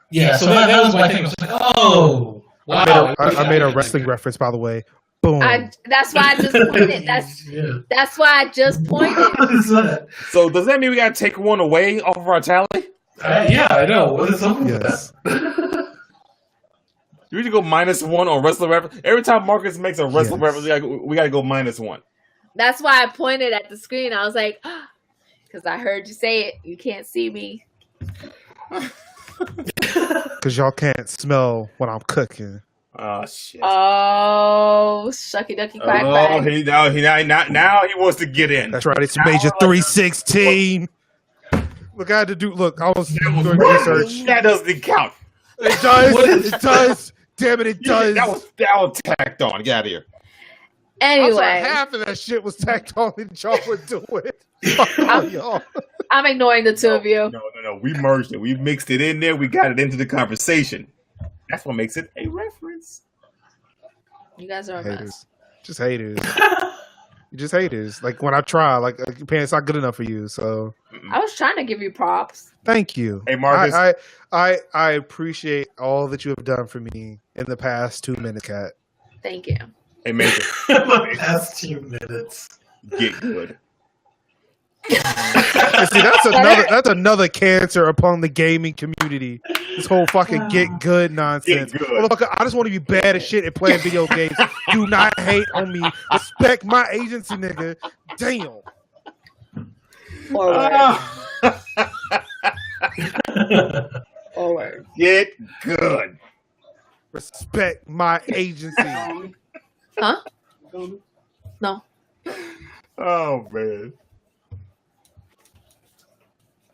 Yeah, so that was my thing. I was like, oh, wow. I made a wrestling reference, by the way. Boom. That's why I just pointed. That's why I just pointed. What is that? So does that mean we got to take one away off of our tally? Yeah, I know. What is up with that? You need to go -1 on wrestling reference. Every time Marcus makes a wrestling reference, we got to go -1. That's why I pointed at the screen. I was like, because I heard you say it. You can't see me. Because y'all can't smell what I'm cooking. Oh shit. Oh, shucky ducky quack Oh, quack. now he wants to get in. That's right. It's Major 316. Look, I had to do. Look, I was doing research. That doesn't count. It does. It does. Damn it, it does. That was tacked on. Get out of here. I'm sorry, Anyway, half of that shit was tacked on and y'all would do it. Fuck all y'all. I'm ignoring the two of you. No. We merged it. We mixed it in there. We got it into the conversation. That's what makes it a reference. You guys are a Haters. mess. Just haters. Just haters. Like when I try, like your pants not good enough for you. So I was trying to give you props. thank you. Hey, Marcus. I appreciate all that you have done for me in the past 2 minutes, Cat. Thank you. Hey, Major. The past 2 minutes. Get good. And see, that's another cancer upon the gaming community. This whole fucking get good nonsense. Get good. Motherfucker, I just want to be bad as shit at playing video games. Do not hate on me. Respect my agency, nigga. Damn. Forward. Forward. Get good. Respect my agency. Huh? No. Oh man.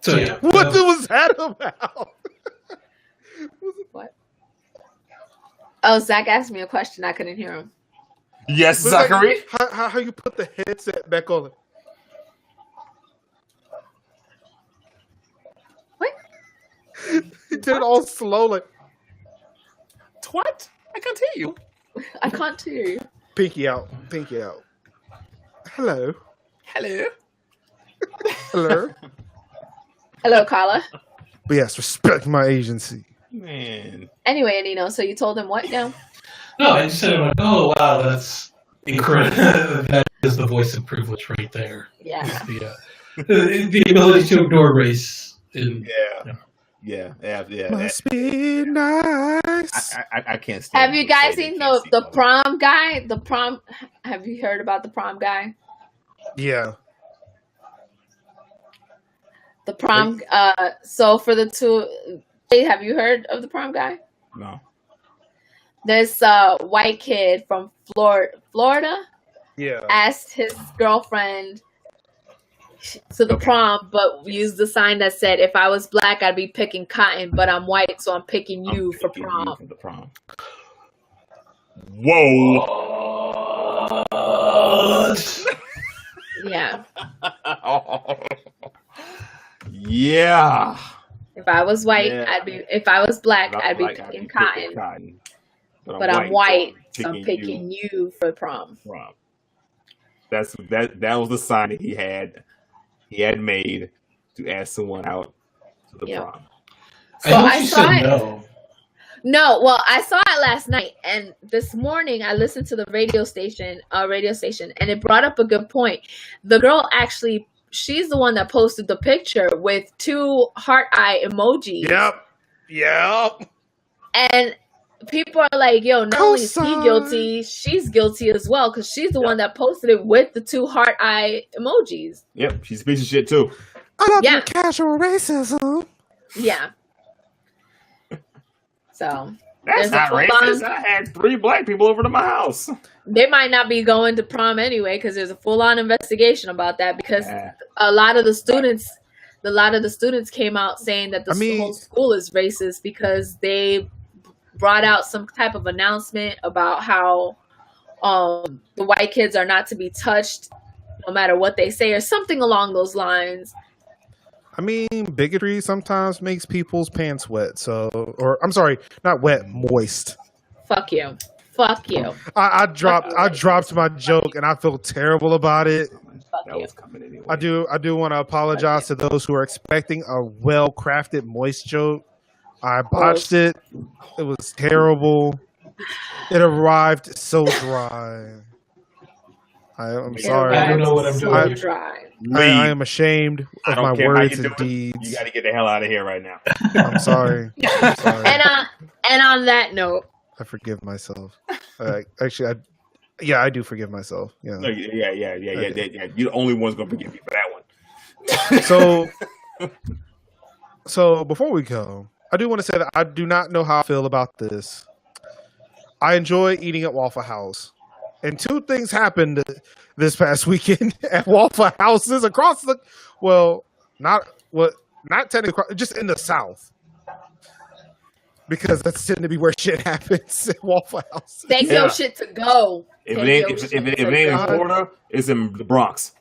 So yeah. What was that about? What? Oh, Zach asked me a question. I couldn't hear him. Yes, Zachary. How you put the headset back on? What? He did it all slow, like What? I can't hear you. I can't hear you. pinky out, pinky out. Hello, Hello. hello. Hello, Carla. But yes, respect my agency. Man. Anyway, Anino, so you told him what now? No, I just said, like, oh wow, that's incredible. That is the voice of privilege right there. Yeah. The ability to ignore race. Yeah. Must be nice. I can't stand. Have you guys seen the prom guy? The prom. Have you heard about the prom guy? Yeah. The prom. So for the two, have you heard of the prom guy? No. This white kid from Florida Yeah. asked his girlfriend to the prom, but used the sign that said, "If I was black, I'd be picking cotton, but I'm white, so I'm picking you for prom." For the prom. Whoa. Yeah. Yeah. If I was white, Yeah. I'd be. If I was black, I'd be Like, picking cotton, cotton. but I'm white, so I'm you picking you for prom. for prom. That was the sign that he had made to ask someone out to the Yeah. prom. So I I thought you saw said it. no. No, well, I saw it last night, and this morning I listened to the radio station, and it brought up a good point. The girl actually, she's the one that posted the picture with 2 heart eye emojis. Yep. And people are like, "Yo, not only is he Cosign. guilty, she's guilty as well, because she's the one that posted it with the 2 heart eye emojis." Yep, she's a piece of shit too. I love Yeah. your casual racism. Yeah. So That's there's a not full racist. on- I had 3 black people over to my house. they might not be going to prom anyway, because there's a full-on investigation about that, because a lot of the students came out saying that the whole school is racist because they brought out some type of announcement about how the white kids are not to be touched no matter what they say, or something along those lines. I mean, bigotry sometimes makes people's pants wet. So, or I'm sorry, not wet, moist. Fuck you. I dropped my joke, and I feel terrible about it. Fuck That you. was coming anyway. I do want to apologize to those who are expecting a well-crafted moist joke. I botched it. It was terrible. It arrived so dry. I'm sorry. I don't know what I'm doing here. Dry. I am ashamed I of don't my care how words you and do it. deeds. You got to get the hell out of here right now. I'm sorry. I'm sorry. And on that note, I forgive myself. Actually, I do forgive myself. Yeah. No, yeah. You're the only one's gonna forgive me for that one. So before we go, I do want to say that I do not know how I feel about this. I enjoy eating at Waffle House. And two things happened this past weekend at Waffle Houses across the, not technically, just in the South. Because that's tend to be where shit happens at Waffle House. Take your shit to go. If it ain't in Florida, it's in the Bronx.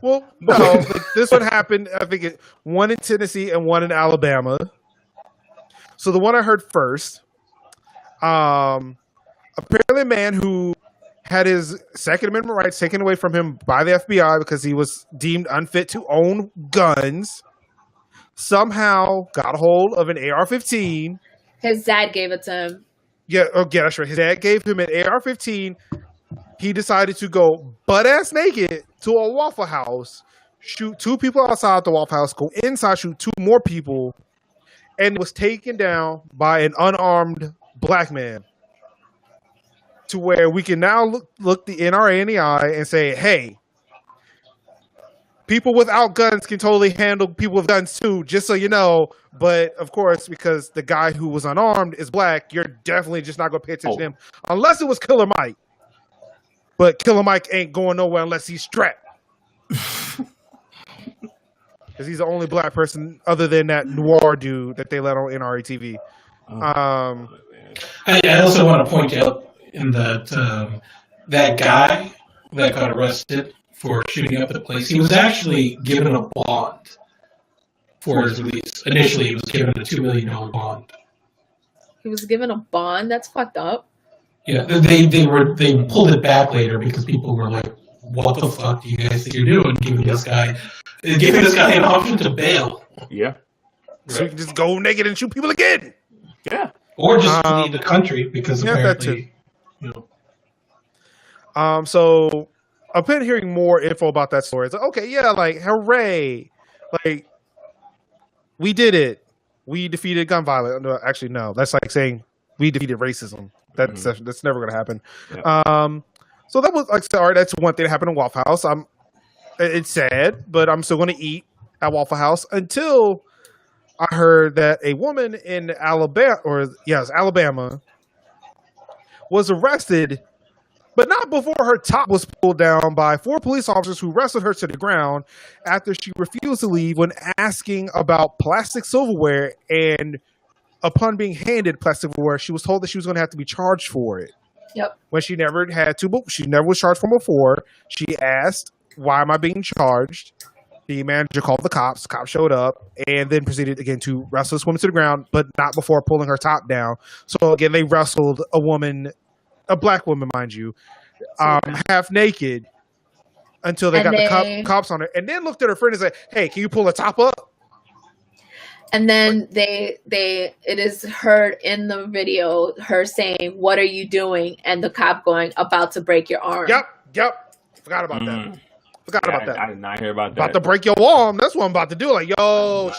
Well, no, this one happened, I think, one in Tennessee and one in Alabama. So the one I heard first, apparently a man who had his Second Amendment rights taken away from him by the FBI because he was deemed unfit to own guns, somehow got a hold of an AR-15. His dad gave it to him. Yeah, that's right. His dad gave him an AR-15. He decided to go butt-ass naked to a Waffle House, shoot 2 people outside the Waffle House, go inside, shoot 2 more people, and was taken down by an unarmed black man. To where we can now look the NRA in the eye and say, hey, people without guns can totally handle people with guns too, just so you know. But of course, because the guy who was unarmed is black, you're definitely just not going to pay attention to him. Unless it was Killer Mike. But Killer Mike ain't going nowhere unless he's strapped. Because he's the only black person other than that noir dude that they let on NRA TV. I also want to point out in that that guy that got arrested for shooting up the place, he was actually given a bond for his release. Initially, he was given a $2 million bond. He was given a bond? That's fucked up. Yeah, they pulled it back later because people were like, "What the fuck do you guys think you're doing? Giving this guy an option to bail." Yeah, so you can just go naked and shoot people again. Yeah, or just leave the country because apparently, So I've been hearing more info about that story. It's like, okay, yeah, like hooray, like we did it. We defeated gun violence. No, actually, no, that's like saying we defeated racism. That's never going to happen. Yeah. So that was like, all right, that's one thing that happened in Waffle House. It's sad, but I'm still going to eat at Waffle House until I heard that a woman in Alabama, was arrested, but not before her top was pulled down by 4 police officers who wrestled her to the ground after she refused to leave when asking about plastic silverware, and upon being handed plastic silverware, she was told that she was going to have to be charged for it. Yep. When she never had to, she never was charged for before. She asked, "Why am I being charged?" The manager called the cops. Cops showed up and then proceeded again to wrestle this woman to the ground, but not before pulling her top down. So again, they wrestled a woman, a black woman, mind you, half naked until they got the cops on her, and then looked at her friend and said, "Hey, can you pull the top up?" And then it is heard in the video, her saying, "What are you doing?" And the cop going, "About to break your arm." Yep. Forgot about that. About that. I did not hear about that. About to break your arm. That's what I'm about to do. Like, yo,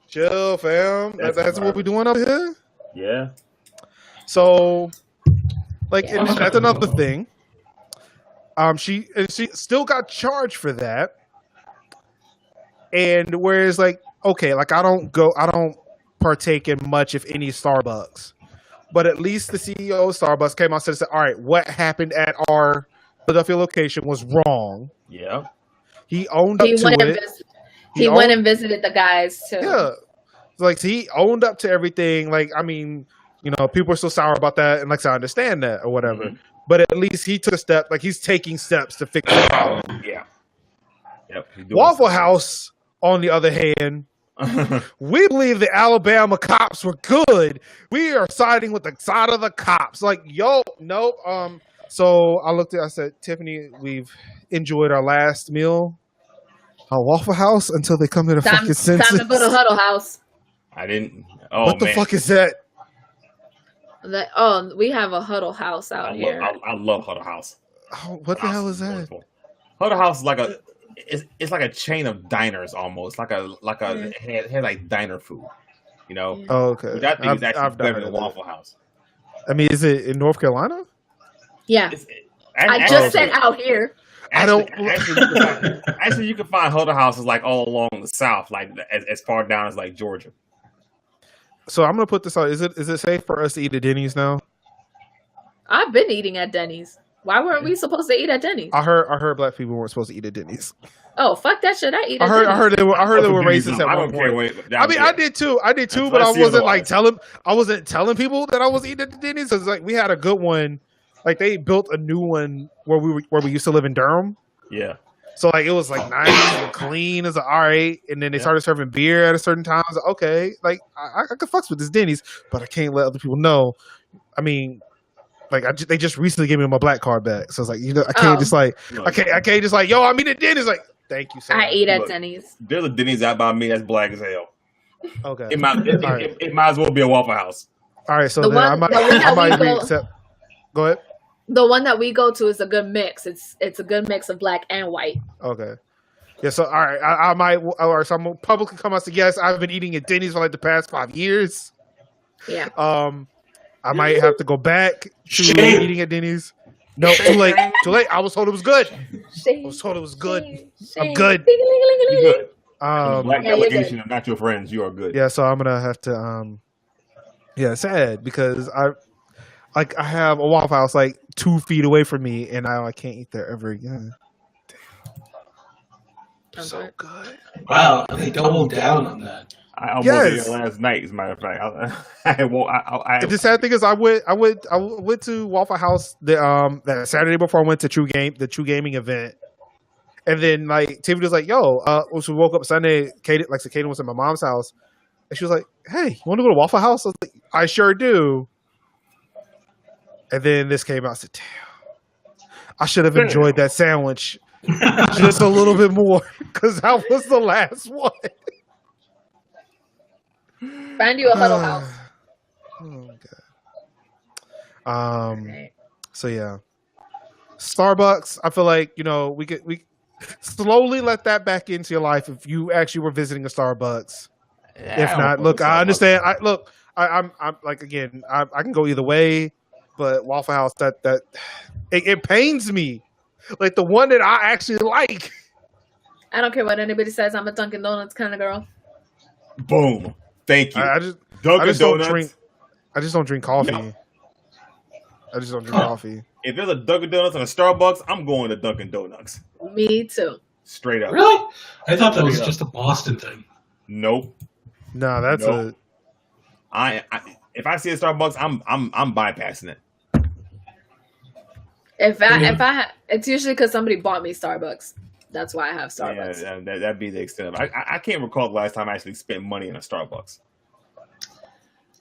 chill, fam. That's what we doing up here. Yeah. So, like, that's another thing. She still got charged for that. And whereas, like, okay, like I don't partake in much, if any, Starbucks, but at least the CEO of Starbucks came out and said, "All right, what happened at our Philadelphia location was wrong." Yeah, he owned up to it. He went and visited the guys too. Yeah, like he owned up to everything. Like, I mean, you know, people are so sour about that, and like I understand that or whatever. Mm-hmm. But at least he took a step. Like he's taking steps to fix the problem. Yeah. Yep. Waffle House, on the other hand, we believe the Alabama cops were good. We are siding with the side of the cops. Like, yo, nope. So I said, "Tiffany, we've enjoyed our last meal at Waffle House until they come to the fucking senses." Time to go to Huddle House. I didn't. Oh, what the fuck is that? We have a Huddle House out here. I love Huddle House. Oh, what the hell is that? Wonderful. Huddle House is like it's like a chain of diners almost, like had like diner food, you know. Oh, okay. Which I think is actually better than Waffle House. I mean, is it in North Carolina? Yeah. I just said out here. Actually, you can find Huddle Houses like all along the South, like as far down as like Georgia. So I'm gonna put this out. Is it safe for us to eat at Denny's now? I've been eating at Denny's. Why weren't we supposed to eat at Denny's? I heard black people weren't supposed to eat at Denny's. Oh, fuck that shit! I eat. I At Denny's. heard they were racist at I one don't care point. what. I mean, I did too, but I wasn't like telling people that I was eating at the Denny's. Cause like we had a good one, like they built a new one where we used to live in Durham. Yeah. So like it was like nice and clean. It was like, all right, and then they started serving beer at a certain time. I was like, okay, like I could fucks with this Denny's, but I can't let other people know. I mean, like they just recently gave me my black card back, so it's like I can't just like I can't just like yo, I'm eating at Denny's. Like thank you, sir. I eat at Denny's. There's a Denny's out by me that's black as hell. Okay, It might as well be a Waffle House. All right, so then I might accept. Go ahead. The one that we go to is a good mix. It's a good mix of black and white. Okay. Yeah, so all right, I might, or so I'm gonna publicly come out and say yes. I've been eating at Denny's for like the past 5 years. Yeah. I might have to go back to eating at Denny's. No, too late. Too late. I was told it was good. I was told it was good. I'm good. You're good. Black Yeah, you're delegation are not your friends. You are good. Yeah, so I'm gonna have to. Yeah, sad because I have a Waffle House like 2 feet away from me, and now I can't eat there ever again. Damn. So good. Wow, they doubled down on that. I almost ate it last night. As a matter of fact, The sad thing is, I went to Waffle House that Saturday before I went to the True Gaming event, and then like Tiffany was like, "Yo," so we woke up Sunday. Kaden was at my mom's house, and she was like, "Hey, you want to go to Waffle House?" I was like, "I sure do." And then this came out. I said, "Damn, I should have enjoyed that sandwich just a little bit more because that was the last one." Find you a Huddle House. Oh god. So yeah, Starbucks. I feel like we slowly let that back into your life if you actually were visiting a Starbucks. If not, look, I understand. I'm like again. I can go either way, but Waffle House that it pains me. Like the one that I actually like. I don't care what anybody says. I'm a Dunkin' Donuts kind of girl. Boom. Thank you. I just don't drink coffee. No. I just don't drink coffee. If there's a Dunkin' Donuts and a Starbucks, I'm going to Dunkin' Donuts. Me too. Straight up. Really? I thought that was just a Boston thing. Nope. No, that's nope. If I see a Starbucks, I'm bypassing it. It's usually because somebody bought me Starbucks. That's why I have Starbucks. Yeah, that'd be the extent of it. I can't recall the last time I actually spent money in a Starbucks.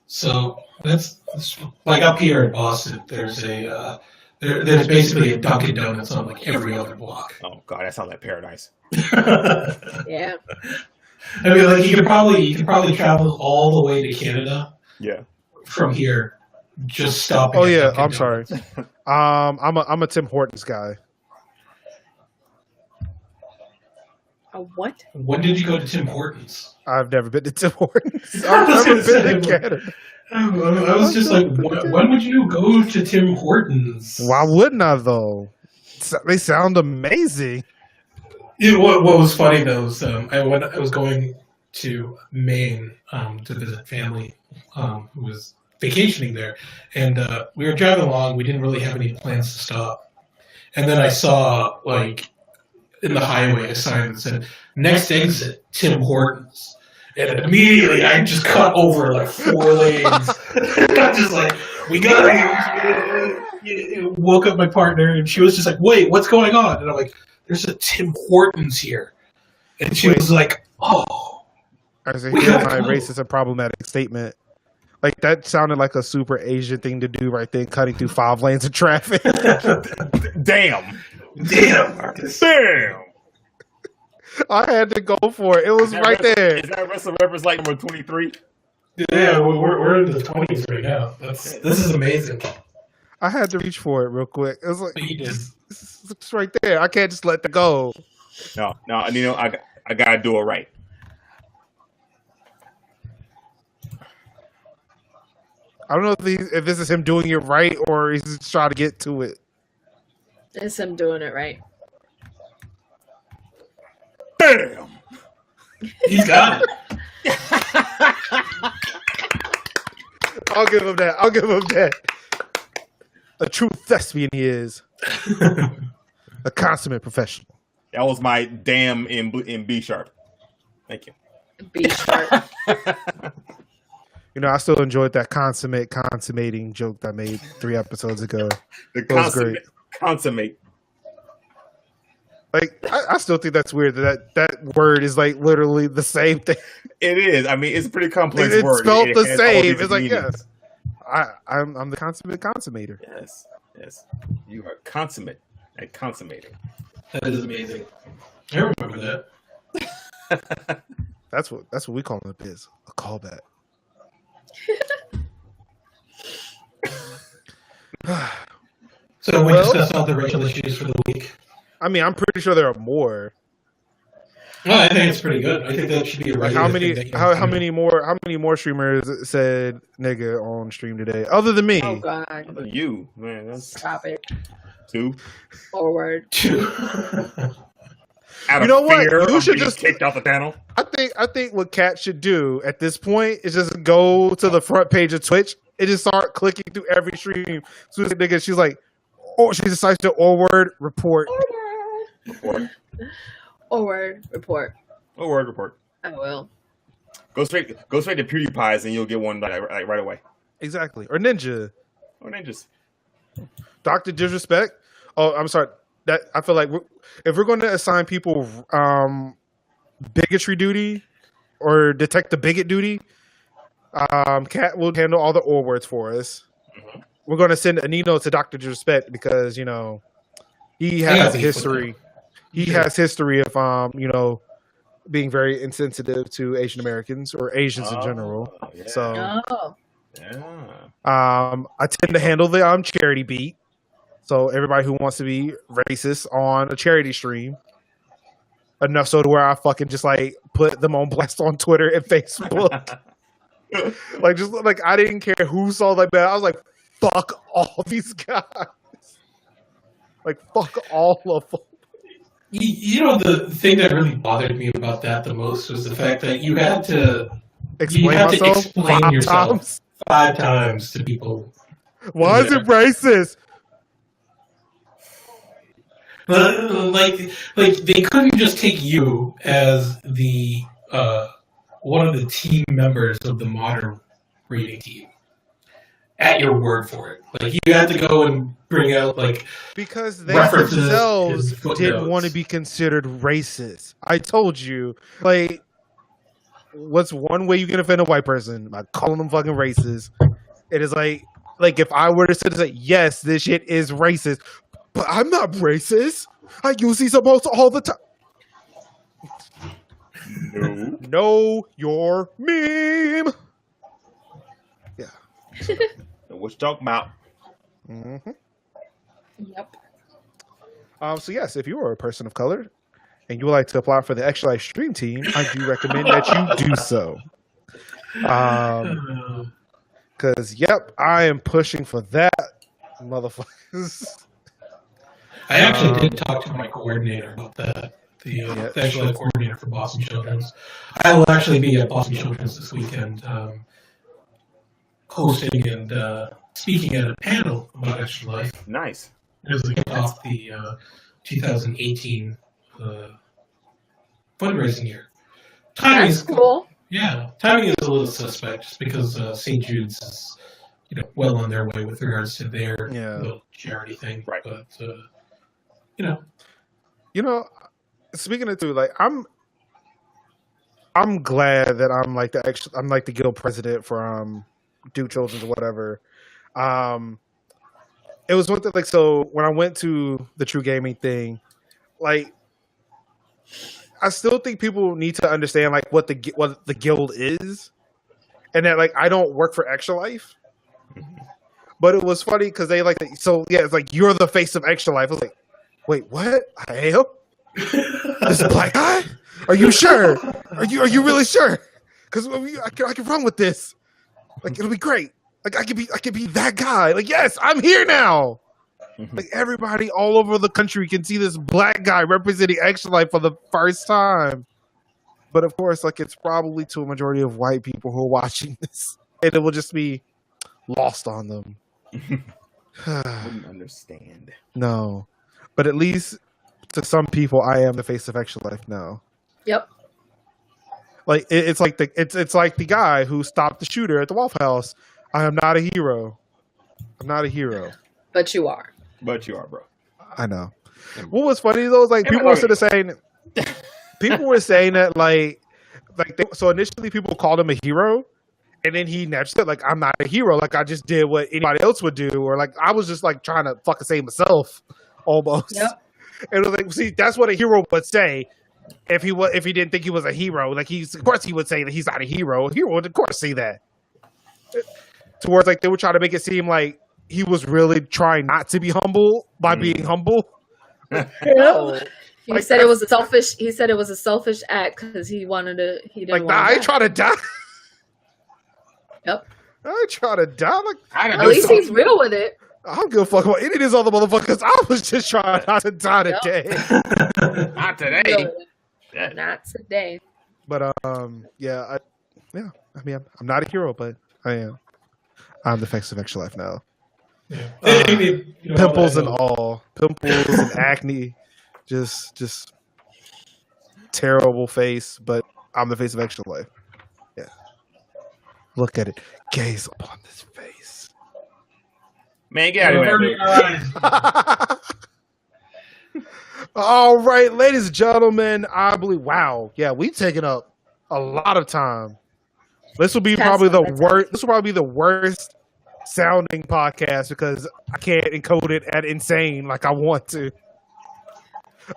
So that's like up here in Boston. There's there's basically a Dunkin' Donuts on like every other block. Oh god, that sounds like paradise. Yeah. I mean, like you can probably travel all the way to Canada. Yeah. From here, just stopping. Oh yeah, I'm sorry. I'm a Tim Hortons guy. A what? When did you go to Tim Hortons? I've never been to Tim Hortons. I've never been to Canada. I was just like, when would you go to Tim Hortons? Why wouldn't I though? They sound amazing. What was funny though was I was going to Maine to visit family who was vacationing there, and we were driving along. We didn't really have any plans to stop, and then I saw like in the highway a sign that said "Next exit Tim Hortons," and immediately I just cut over like 4 lanes. I'm just like, "We got it!" Woke up my partner, and she was just like, "Wait, what's going on?" And I'm like, "There's a Tim Hortons here," and she was like, "Oh." As a hear my racist and problematic statement. Like that sounded like a super Asian thing to do right there, cutting through 5 lanes of traffic. Damn. I had to go for it. It was right there. Is that wrestling reference like number 23? Yeah, we're in the 20s right now. This is amazing. I had to reach for it real quick. It was like it's right there. I can't just let that go. No, I gotta do it right. I don't know if this is him doing it right or he's just trying to get to it. It's him doing it right. Bam! He's got it. I'll give him that. a true thespian he is. A consummate professional. That was my damn in B sharp. Thank you. B sharp. You know, I still enjoyed that consummating joke that I made 3 episodes ago. The That was great. consummate. Like, I still think that's weird that word is like literally the same thing. It is. I mean, it's a pretty complex It's word. spelled the has all same. different It's like, meanings. yes, I'm the consummate consummator. Yes. You are consummate at consummating. That is amazing. I remember that. That's what we call it in the biz. A callback. So we discussed all the racial issues for the week. I mean, I'm pretty sure there are more. Well, I think it's pretty good. I think that should be a Like how many more streamers said nigga on stream today, other than me? Oh God. You, man, that's Stop it. 2. Forward. Out You know of what? fear You of should being just- kicked off the panel. I think what Kat should do at this point is just go to the front page of Twitch and just start clicking through every stream. So this nigga, she's like, oh, she decides to word report. Report. Forward report. Oh, word report. I will. Go straight to PewDiePie's and you'll get one right away. Exactly. Or Ninja. Or ninjas. Dr. Disrespect. Oh, I'm sorry. That I feel like if we're going to assign people bigotry duty or detect the bigot duty, Kat will handle all the or words for us. Mhm. We're going to send Anino to Dr. Disrespect because, you know, he has history. He has history of being very insensitive to Asian Americans or Asians in general. Yeah. So Oh. Yeah. I tend to handle the charity beat. So everybody who wants to be racist on a charity stream, enough so to where I fucking just like put them on blast on Twitter and Facebook. like I didn't care who saw like that. I was like, fuck all these guys. Like fuck all of them. You know, the thing that really bothered me about that the most was the fact that you had to Explain have to myself explain 5 yourself. times. 5 times to people. Why is it racist? Like they couldn't just take you as the one of the team members of the modern reading team at your word for it. Like you had to go and bring out like Because they references themselves and footnotes. didn't want to be considered racist. I told you, like, what's one way you can offend a white person? By calling them fucking racist. It is like if I were to say, yes, this shit is racist, but I'm not racist. I use these emotes all the time. No. Know your meme. Yeah. What you talking about? Mm-hmm. Yep. So yes, if you are a person of color and you would like to apply for the Extra Life Stream Team, I do recommend that you do so. Because yep, I am pushing for that, motherfuckers. I actually did talk to my coordinator about that. The actual coordinator for Boston Children's. I will actually be at Boston Children's this weekend, hosting and speaking at a panel about Extra Life Nice. as we kick off the 2018 fundraising year. Timing That's is cool. Yeah, timing is a little suspect just because St. Jude's is, well on their way with regards to their little charity thing. Right. But Speaking of too, like I'm glad that I'm like the guild president for Duke Children's or whatever. It was one thing like so when I went to the True Gaming thing, like I still think people need to understand like what the guild is, and that like I don't work for Extra Life. But it was funny because they it's like you're the face of Extra Life. I was like, wait, what? I am? This black guy? Are you sure? Are you really sure? Because I can run with this. Like it'll be great. Like I could be that guy. Like yes, I'm here now. Like everybody all over the country can see this black guy representing Extra Life for the first time. But of course, like it's probably to a majority of white people who are watching this, and it will just be lost on them. Wouldn't understand. No, but at least to some people, I am the face of Extra Life now. Yep. Like it's like the guy who stopped the shooter at the Waffle House. I am not a hero. I'm not a hero. But you are. But you are, bro. I know. What was funny though is like people were sort of saying, that so initially people called him a hero, and then he naturally said like, I'm not a hero. Like I just did what anybody else would do, or like I was just like trying to fucking save myself almost. Yep. And it was like, see, that's what a hero would say if he didn't think he was a hero. Like of course he would say that he's not a hero. A hero would of course say that. Towards like they would try to make it seem like he was really trying not to be humble by being humble. No. He Like, said it was a selfish. He said it was a selfish act because he wanted to. He didn't like, want nah, I to ain't trying to die. Yep. I ain't trying to die. Like, At least he's real with it. I don't give a fuck about any of these other motherfuckers. I was just trying not to die today. Not today. Real with it. Not today. But I mean, I'm not a hero, but I am. I'm the face of Extra Life now. Yeah. Pimples and all, pimples and acne, just terrible face. But I'm the face of Extra Life. Yeah, look at it, gaze upon this face. Man, get out of here. All right, ladies and gentlemen, I believe. Wow, yeah, we've taken up a lot of time. This will be probably the worst. This will probably be the worst sounding podcast because I can't encode it at insane like I want to.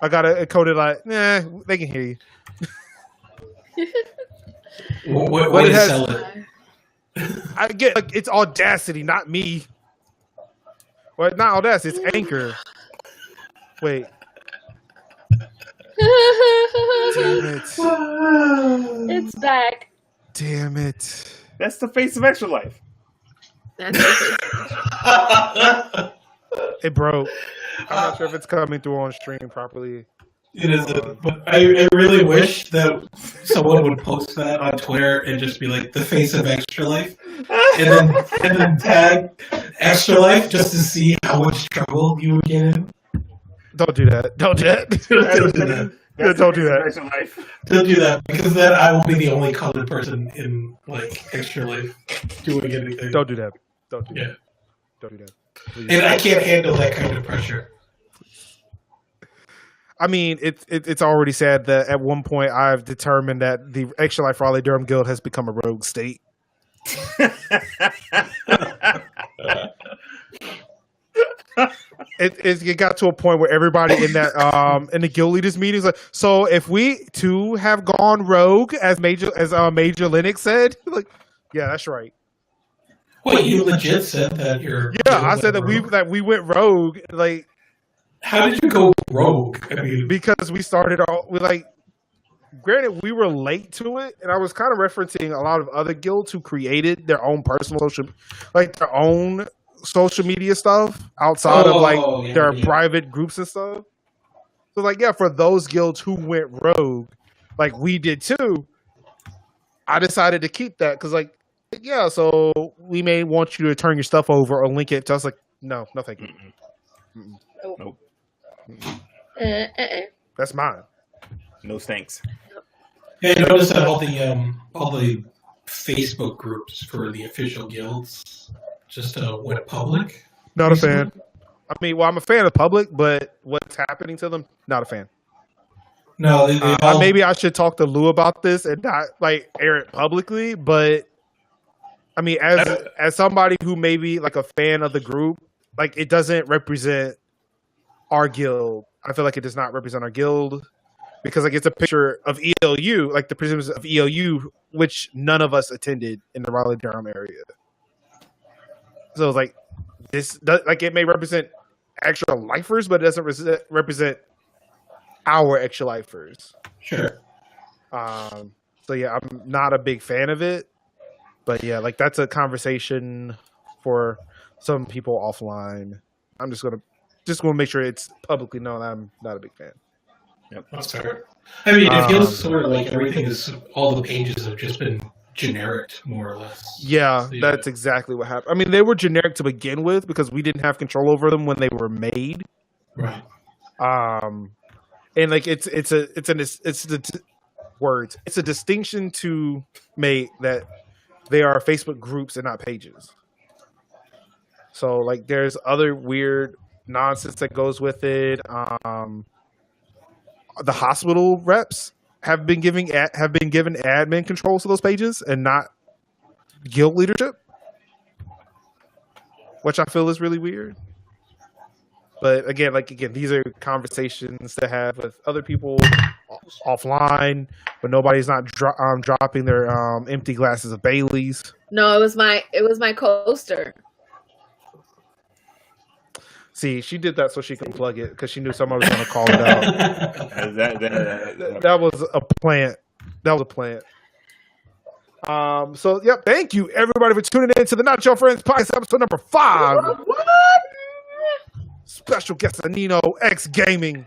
I gotta encode it like, they can hear you. What is sell it? I get like it's Audacity, not me. Well, not Audacity, it's Anchor. Wait. Damn it. It's back. Damn it. That's the face of Extra Life. That's okay. It broke. I'm not sure if it's coming through on stream properly. It isn't, but I really wish that someone would post that on Twitter and just be like the face of Extra Life, and then tag Extra Life just to see how much trouble you would get in. Don't do that. Don't do that. Don't do that. Yeah, don't do that. Extra Life. Don't do that because then I will be the only colored person in like Extra Life doing anything. Don't do that. Don't do Yeah. that. Don't do that. Please. And I can't handle that kind of pressure. I mean, it's already said that at one point I've determined that the Extra Life Raleigh Durham Guild has become a rogue state. It got to a point where everybody in that in the guild leaders meetings like, so if we too have gone rogue as MajorLinux said, like, yeah, that's right. Wait, you legit said that you're? Yeah, I said that we went rogue. Like, how did you go rogue? I mean, because we started granted we were late to it, and I was kind of referencing a lot of other guilds who created their own personal social media stuff outside of their private groups and stuff. So like, yeah, for those guilds who went rogue, like we did too, I decided to keep that because like, yeah, so we may want you to turn your stuff over or link it to us. Like, no thank you. Nope. That's mine. No thanks. yeah, you notice that all the Facebook groups for the official guilds just went public. Not a fan. I mean, well, I'm a fan of public, but what's happening to them, not a fan. No, they all, maybe I should talk to Lou about this and not like air it publicly. But I mean, as somebody who may be like a fan of the group, like it doesn't represent our guild. I feel like it does not represent our guild because like it's a picture of ELU, like the prisons of ELU, which none of us attended in the Raleigh Durham area. So it's like this, like it may represent extra lifers, but it doesn't represent our extra lifers. sure. So yeah, I'm not a big fan of it, but yeah, like that's a conversation for some people offline. I'm just gonna make sure it's publicly known I'm not a big fan. Yep, that's fair. I mean, it feels sort of like everything is all the pages have just been generic, more or less. Yeah, that's exactly what happened. I mean, they were generic to begin with because we didn't have control over them when they were made. Right. And like it's a distinction to make that they are Facebook groups and not pages. So like there's other weird nonsense that goes with it. The hospital reps have been given admin controls to those pages and not guild leadership, which I feel is really weird. But again, these are conversations to have with other people offline, but nobody's not dropping their empty glasses of Bailey's. No, it was my coaster. See, she did that so she could plug it because she knew somebody was going to call it out. That was a plant. That was a plant. So, yep. Thank you, everybody, for tuning in to the Not Your Friends podcast, episode number 5. What? Special guest AninoXGaming.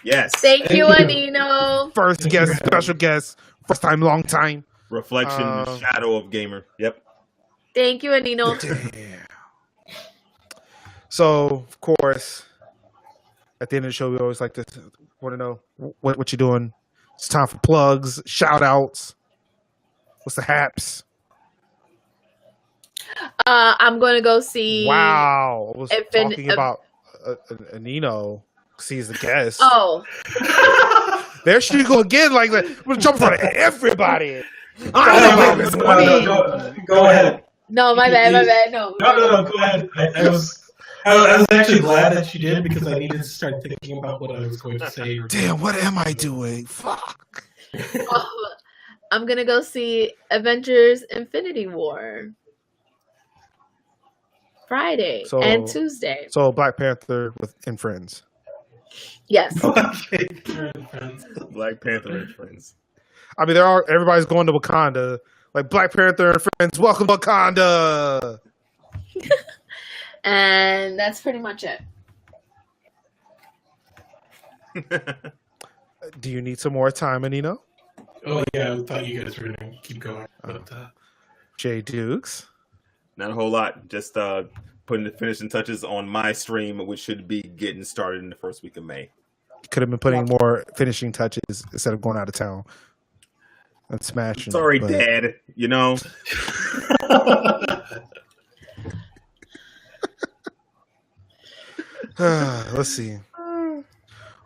Yes. Thank you, Anino. First guest, special guest, first time, long time. Reflection, shadow of gamer. Yep. Thank you, Anino. Damn. So, of course, at the end of the show, we always like to want to know what you're doing. It's time for plugs, shout outs. What's the haps? I'm going to go see. Wow. I was talking about Anino. He's the guest. Oh. There she go again. Like, we're jumping on everybody. Go ahead. No, my bad. No, go ahead. I was actually glad that you did because I needed to start thinking about what I was going to say. Damn, what am I doing? Fuck. I'm going to go see Avengers Infinity War. Friday and Tuesday. So Black Panther and Friends. Yes. Black Panther and Friends. I mean, everybody's going to Wakanda. Like Black Panther and Friends, welcome to Wakanda. And that's pretty much it. Do you need some more time, Anino? Oh yeah, I thought you guys were gonna keep going. But, Jay Dukes. Not a whole lot. Just putting the finishing touches on my stream, which should be getting started in the first week of May. Could have been putting more finishing touches instead of going out of town and smashing. Sorry, Dad. You know. Let's see. Well,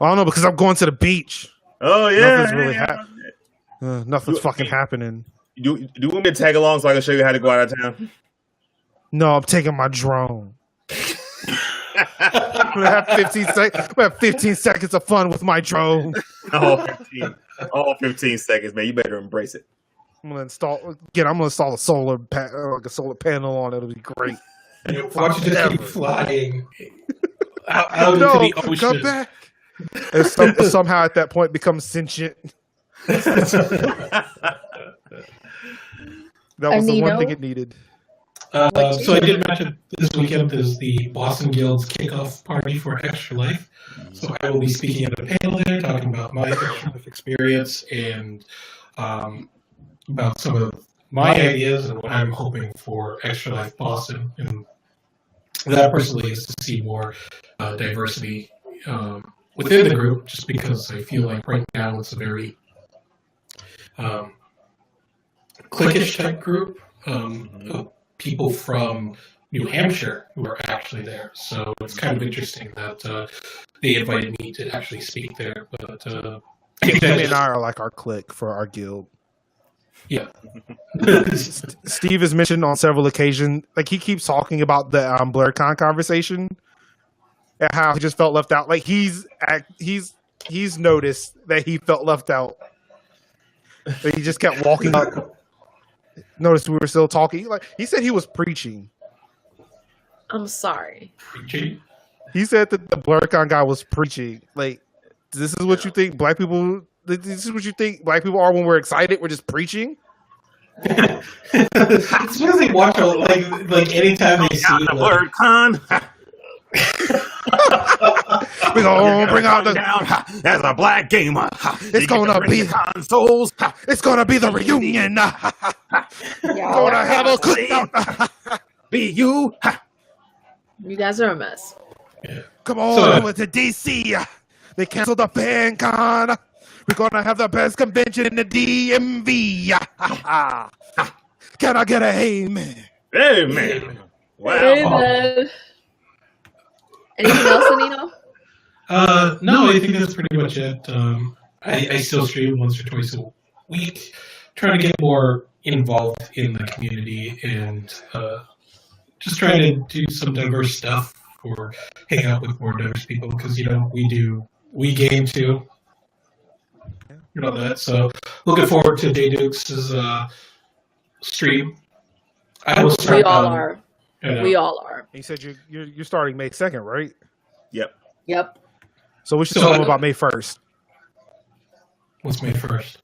I don't know because I'm going to the beach. Oh yeah, nothing's really nothing's fucking happening. Do you want me to tag along so I can show you how to go out of town? No, I'm taking my drone. I'm gonna have 15 seconds of fun with my drone. All 15 seconds, man. You better embrace it. I'm gonna install a solar panel on it. It'll be great. Watch it just keep flying out into the ocean. Come back. And somehow at that point becomes sentient. That was the one thing it needed. So I did mention this weekend is the Boston Guild's kickoff party for Extra Life. So I will be speaking at a panel there, talking about my Extra Life experience and about some of my ideas and what I'm hoping for Extra Life Boston. And that personally is to see more diversity within the group, just because I feel like right now it's a very cliquish type group. People from New Hampshire who are actually there. So it's kind of interesting that they invited me to actually speak there. But Jamie and I are like our clique for our guild. Yeah. Steve has mentioned on several occasions, like he keeps talking about the BlurCon conversation and how he just felt left out. Like he's noticed that he felt left out. But he just kept walking up. Noticed we were still talking. Like he said, he was preaching. I'm sorry. Preaching? He said that the BlurCon guy was preaching. Like, this is what you think black people. This is what you think black people are when we're excited. We're just preaching. It's because they watch like anytime they see BlurCon. We gonna bring out the. As a black gamer, It's gonna be consoles. It's gonna be the reunion. Gonna have a cookout. Be you. You guys are a mess. Come on So- over to DC. They canceled the fan con. We're gonna have the best convention in the DMV. Can I get a amen? Hey man. Wow. Hey, man. Anything else, Anino? No, I think that's pretty much it. I still stream once or twice a week, trying to get more involved in the community and just trying to do some diverse stuff or hang out with more diverse people because we game too. You know that. So looking forward to Daydukes' stream. I will start. We all are. You know, We all are. You said you're starting May 2nd, right? Yep. Yep. So we should So- tell them about May 1st. What's May 1st?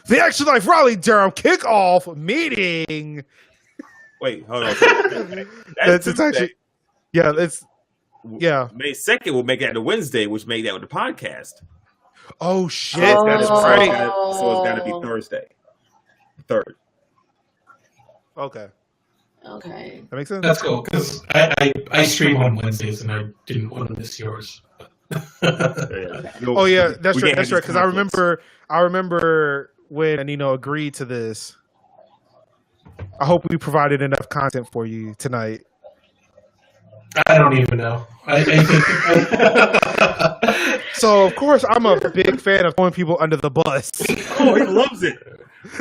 The Action Life Raleigh Durham kickoff meeting. Wait, hold on. It's actually, yeah, May 2nd will make that the Wednesday, which made that with the podcast. Oh shit, Oh. that's So right. it's got to be Thursday. 3rd. Okay, Okay. that makes sense. That's cool because I stream on Wednesdays and I didn't want to miss yours. Oh yeah, that's right. That's right. Because I remember when Anino agreed to this. I hope we provided enough content for you tonight. I don't even know. I think. So of course I'm a big fan of throwing people under the bus. Oh, he loves it.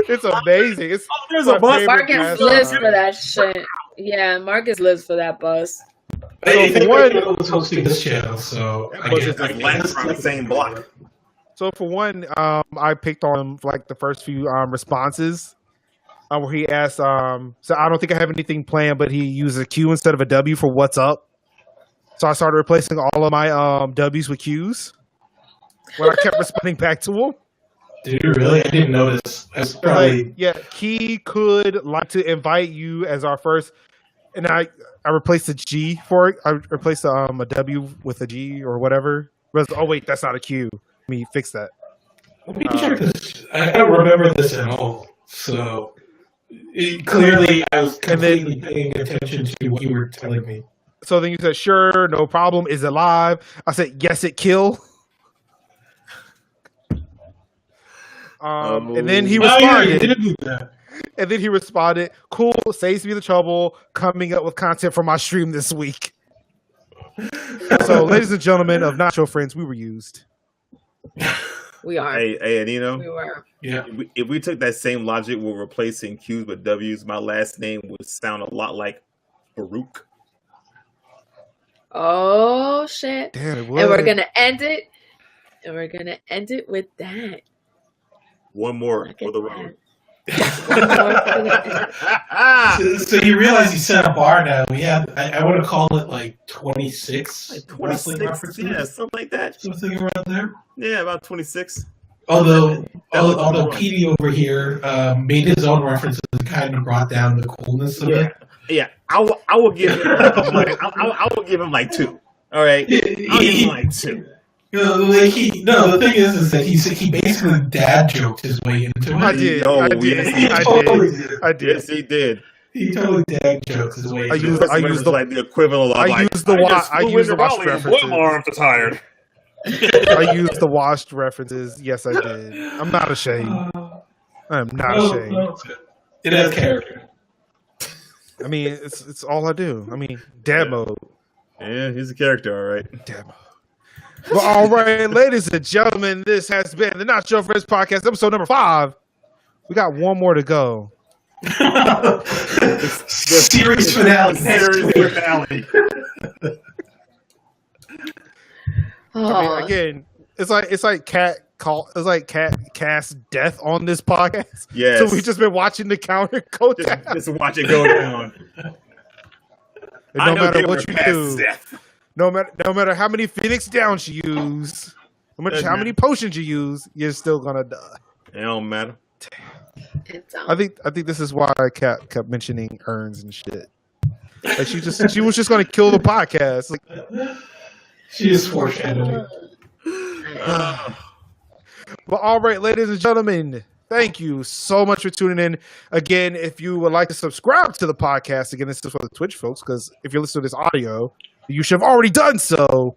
It's amazing. It's There's my a bus. favorite Marcus pastime. lives for that shit. Yeah, Marcus lives for that bus. I think one- I was hosting this channel, so I Bus get is like last from the same block. So for one, I picked on like the first few responses where he asked. So I don't think I have anything planned, but he used a Q instead of a W for what's up. So I started replacing all of my W's with Q's. When I kept responding back to him. Did you really? I didn't notice. That's probably. Like, yeah, he could like to invite you as our first, and I replaced the G for it. I replaced a W with a G or whatever. Oh wait, that's not a Q. Let me fix that. Let me check this. I don't remember this at all. So clearly, I was completely paying attention to what you were telling me. So then you said, "Sure, no problem. Is it live?" I said, "Yes, it kill." And then he Oh, yeah, you responded. did do that. And then he responded, "Cool, saves me the trouble coming up with content for my stream this week." So, ladies and gentlemen of Notcho Friends, we were used. We are. Hey, Anino. We were. Yeah. If we took that same logic with replacing Q's with W's, my last name would sound a lot like Baruch. Oh shit. Damn, it And we're was. gonna end it. And we're gonna end it with that. One more Look for at the that. road. One more for the- So you realize you set a bar now. We had, I want to call it like 26 Like wrestling 26, references. yeah, something like that. Something around there. Yeah, about 26. Although That was Petey over here made his own references and kind of brought down the coolness of it. Yeah, I will give him like, I will give him like 2. All right, I'll give him like 2. You know, like the thing is that he basically dad joked his way into it. I did. Yo, I did. yes, I totally did. did. I did. Yes, he did. He totally dad joked his way I into used- it. I used the- like the equivalent of I like, used the wa- just I flew used into the watch Raleigh and references. boy, my arms are tired. I used the washed references. Yes, I did. I'm not ashamed. I am not ashamed. No, it has character. I mean, it's all I do. I mean, dad mode. Yeah, he's a character, all right. Dad mode. Well, all right, ladies and gentlemen, this has been the Not Your Friends podcast, episode number 5. We got one more to go. Series finale. Series finale. I Oh, mean, again, it's like cat cast death on this podcast. Yes. So we've just been watching the counter go down. Just watch it go down. And I no know matter they what were you past do, death. no matter how many Phoenix Downs you use, no matter how many potions you use, you're still gonna die. It don't matter. it's I think this is why I kept mentioning urns and shit. Like she was just going to kill the podcast. Like, She is foreshadowing. well, all right, ladies and gentlemen, thank you so much for tuning in. Again, if you would like to subscribe to the podcast, again, this is for the Twitch folks, because if you're listening to this audio, you should have already done so.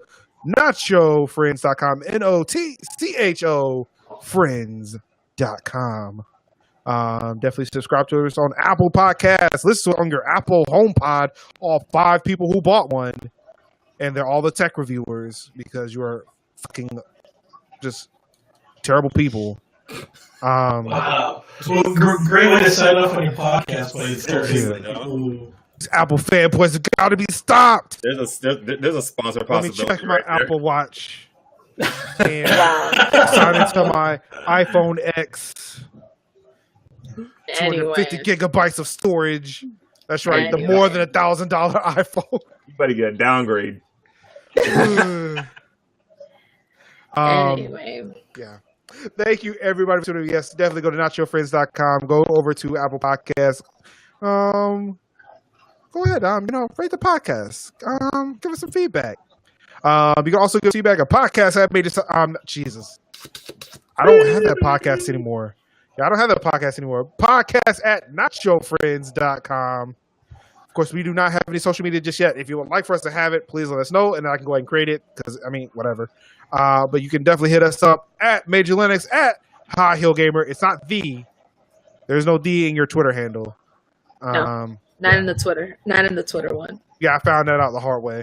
NotchoFriends.com, NOTCHO Friends.com. Definitely subscribe to us on Apple Podcasts. Listen on your Apple HomePod. All 5 people who bought one, and they're all the tech reviewers because you are fucking just terrible people. Wow. Well, great way to sign off on your podcast, but it's These Apple fanboys have got to be stopped. There's a sponsor Let me possibility. check my right there. Apple Watch and sign into my iPhone X. 250 Anyway. gigabytes of storage. That's right. Anyway. The more than $1,000 iPhone. You better get a downgrade. Anyway. Yeah. Thank you, everybody, for tuning in. Yes, definitely go to NotChillFriends.com. Go over to Apple Podcasts. Go ahead. Rate the podcast. Give us some feedback. You can also give feedback. A podcast I made it. Jesus, I don't have that podcast anymore. Yeah, I don't have that podcast anymore. Podcast at NotChillFriends.com. Of course, we do not have any social media just yet. If you would like for us to have it, please let us know, and I can go ahead and create it. Because whatever. But you can definitely hit us up at MajorLinux at High Heel Gamer. It's not the. There's no D in your Twitter handle. No. Not in the Twitter. Not in the Twitter one. Yeah, I found that out the hard way.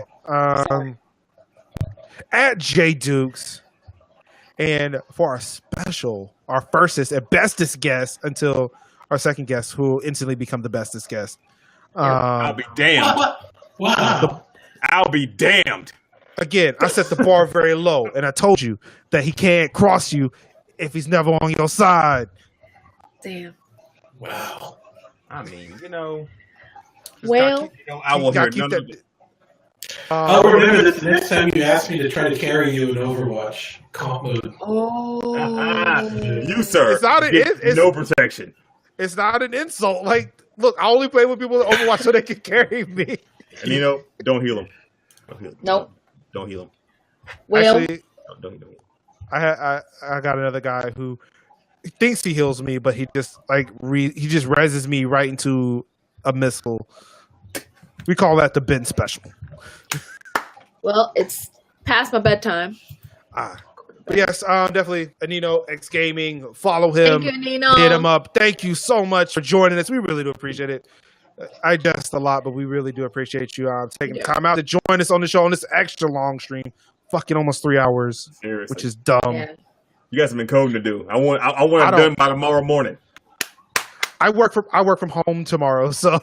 At J Dukes. And for our firstest and bestest guest until our second guest, who will instantly become the bestest guest. I'll be damned. Wow. I'll be damned. Again, I set the bar very low, and I told you that he can't cross you if he's never on your side. Damn. Wow. I mean, Well, I will hear Gotta keep none of it. I'll remember this the next time you ask me to try to carry you in Overwatch comp mode. You, sir, It's not get no protection. It's not an insult. Like, look, I only play with people that Overwatch so they can carry me. And don't heal him. Nope. Don't heal him. Well, Actually, Don't heal him. I got another guy who thinks he heals me, but he just he just reses me right into a missile. We call that the Ben special. well, it's past my bedtime. But yes, definitely AninoXGaming. Follow him. Thank you, Nino. Hit him up. Thank you so much for joining us. We really do appreciate it. I jest a lot, but we really do appreciate you taking the time out to join us on the show on this extra long stream. Fucking almost 3 hours, Seriously. which is dumb. Yeah. You got something coding to do. I want it done by tomorrow morning. I work from home tomorrow, so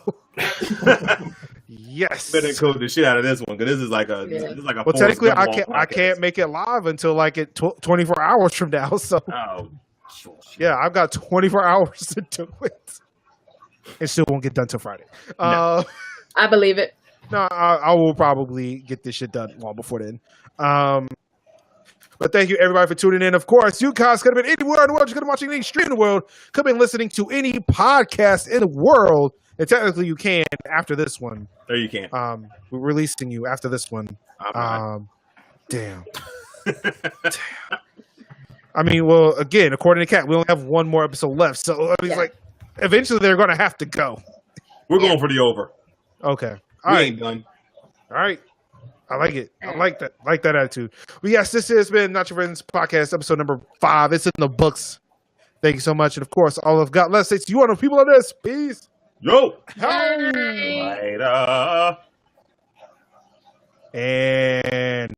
yes. Better code the shit out of this one because this is like a. Yeah. This is like a Well, Forrest technically, Gump I can't make it live until 24 hours from now. So Oh, sure. yeah, I've got 24 hours to do it. It still won't get done till Friday. No. I believe it. No, I will probably get this shit done long before then. But thank you, everybody, for tuning in. Of course, you guys could have been anywhere in the world. You could have been watching any stream in the world. Could have been listening to any podcast in the world. And technically, you can after this one. There you can. We're releasing you after this one. Damn. I mean, well, again, according to Kat, we only have one more episode left. So, I mean, it's like, eventually they're going to have to go. We're going for the over. Okay. We All right. ain't done. All right. I like it. I like that. Like that attitude. Well, yes, this has been Not Your Friends Podcast, episode number 5. It's in the books. Thank you so much. And of course, all of God bless. It's you on the people of this. Peace. Yo. Bye. Later. And